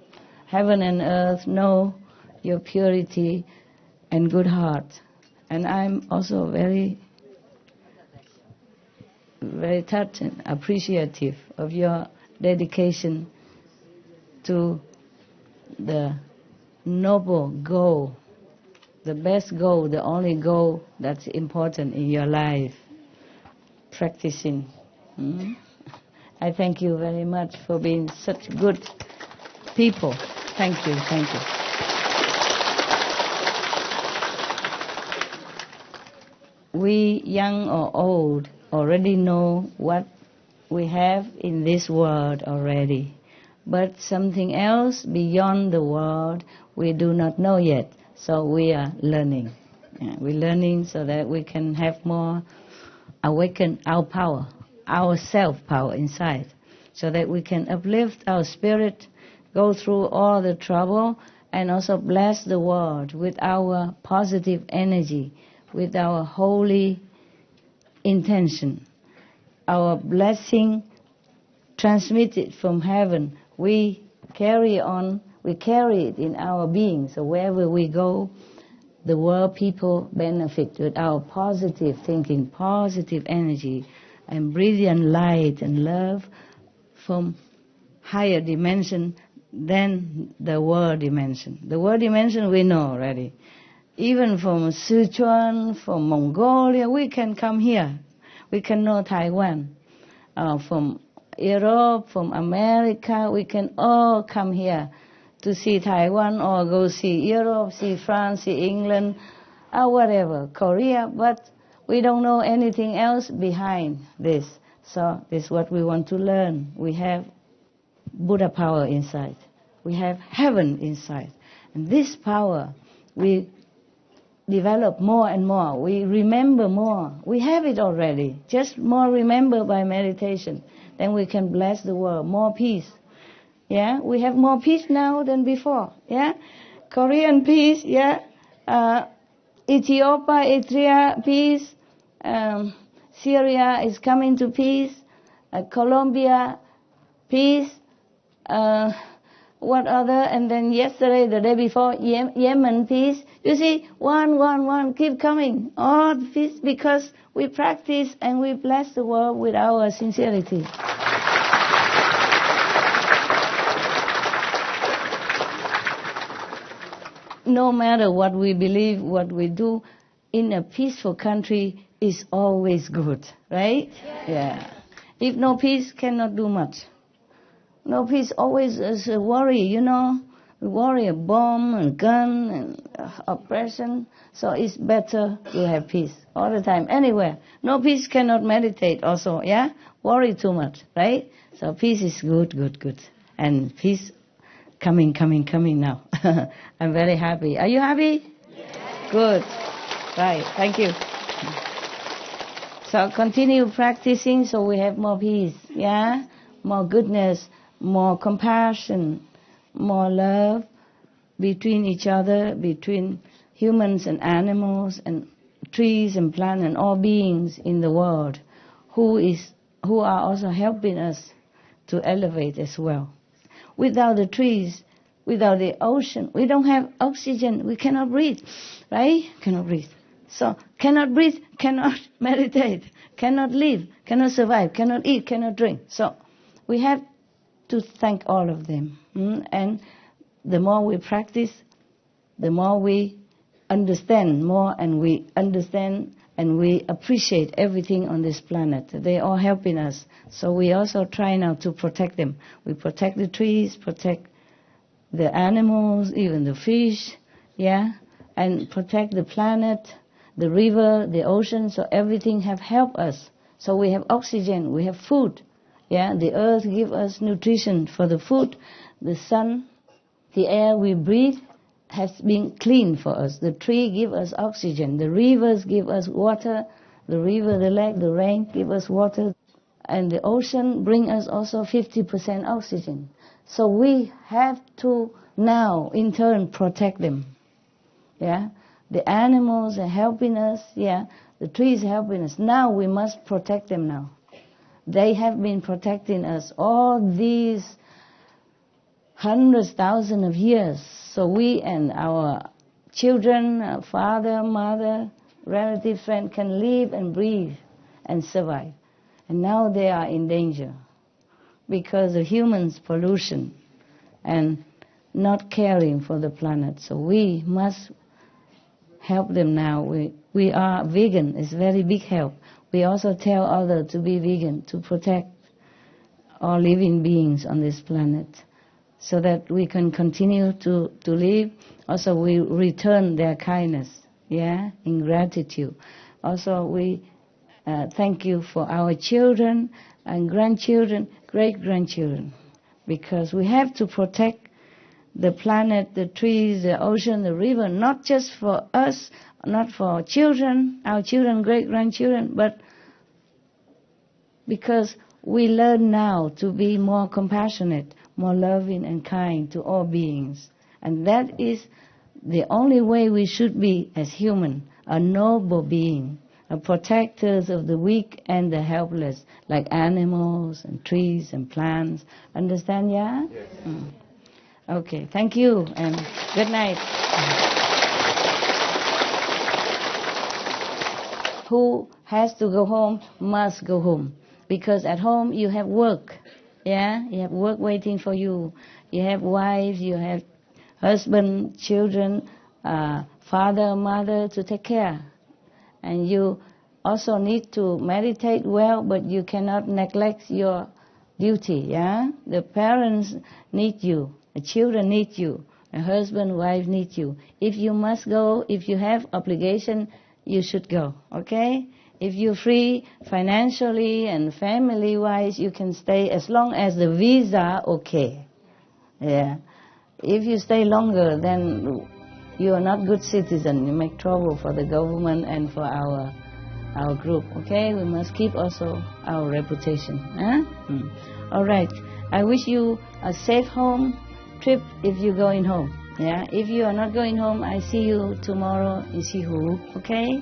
Heaven and earth know your purity and good heart. And I'm also very, very touched and appreciative of your dedication to the noble goal, the best goal, the only goal that's important in your life, practicing. I thank you very much for being such good people. Thank you, thank you. We, young or old, already know what we have in this world already. But something else beyond the world we do not know yet. So we are learning. We're learning so that we can have more awaken our power, our self-power inside, so that we can uplift our spirit, go through all the trouble, and also bless the world with our positive energy, with our holy intention. Our blessing transmitted from heaven, we carry it in our being. So wherever we go, the world people benefit with our positive thinking, positive energy, and brilliant light and love from higher dimension than the world dimension. The world dimension we know already. Even from Sichuan, from Mongolia, we can come here. We can know Taiwan. From Europe, from America, we can all come here to see Taiwan or go see Europe, see France, see England, or whatever, Korea, but we don't know anything else behind this. So this is what we want to learn. We have Buddha power inside. We have heaven inside. And this power, we develop more and more. We remember more. We have it already. Just more remember by meditation. Then we can bless the world. More peace. Yeah, we have more peace now than before. Yeah, Korean peace. Yeah, Ethiopia, Eritrea peace. Syria is coming to peace. Colombia peace. What other? And then yesterday, the day before, Yemen peace. You see, one, keep coming. All peace because we practice and we bless the world with our sincerity. No matter what we believe, what we do, in a peaceful country is always good, right? Yeah. If no peace, cannot do much. No peace always is a worry, you know. Worry, a bomb, and gun, and oppression. So it's better to have peace all the time, anywhere. No peace, cannot meditate also, yeah? Worry too much, right? So peace is good, good, good. And peace coming now. I'm very happy. Are you happy? Yes. Good. Right, thank you. So continue practicing so we have more peace, yeah? More goodness, more compassion, more love between each other, between humans and animals and trees and plants and all beings in the world who are also helping us to elevate as well. Without the trees, without the ocean, we don't have oxygen, we cannot breathe, right? Cannot breathe. So cannot breathe, cannot meditate, cannot live, cannot survive, cannot eat, cannot drink. So we have to thank all of them. And the more we practice, the more we understand more, and we understand and we appreciate everything on this planet. They are helping us. So we also try now to protect them. We protect the trees, protect the animals, even the fish, yeah, and protect the planet, the river, the ocean, so everything have helped us. So we have oxygen, we have food. Yeah, the earth gives us nutrition for the food. The sun, the air we breathe has been clean for us. The tree gives us oxygen. The rivers give us water. The river, the lake, the rain give us water. And the ocean bring us also 50% oxygen. So we have to now, in turn, protect them. Yeah, the animals are helping us. Yeah, the trees are helping us. Now we must protect them now. They have been protecting us all these hundreds, thousands of years. So we and our children, our father, mother, relative, friend can live and breathe and survive. And now they are in danger because of humans' pollution and not caring for the planet. So we must help them now. We are vegan. It's very big help. We also tell others to be vegan, to protect all living beings on this planet, so that we can continue to live. Also, we return their kindness, yeah, in gratitude. Also, we thank you for our children and grandchildren, great-grandchildren, because we have to protect the planet, the trees, the ocean, the river, not just for us, not for our children, great-grandchildren, but because we learn now to be more compassionate, more loving and kind to all beings. And that is the only way we should be as human, a noble being, a protectors of the weak and the helpless, like animals and trees and plants. Understand, yeah? Yes. Okay, thank you and good night. Who has to go home must go home, because at home you have work. Yeah, you have work waiting for you. You have wife, you have husband, children, father, mother to take care. And you also need to meditate well, but you cannot neglect your duty. Yeah, the parents need you, the children need you, the husband, wife need you. If you must go, if you have obligation, you should go. Okay. If you're free financially and family-wise, you can stay as long as the visa okay. Yeah. If you stay longer, then you are not good citizen. You make trouble for the government and for our group. Okay, we must keep also our reputation. Huh? All right. I wish you a safe home trip if you're going home. Yeah. If you are not going home, I see you tomorrow in Sihu. Okay.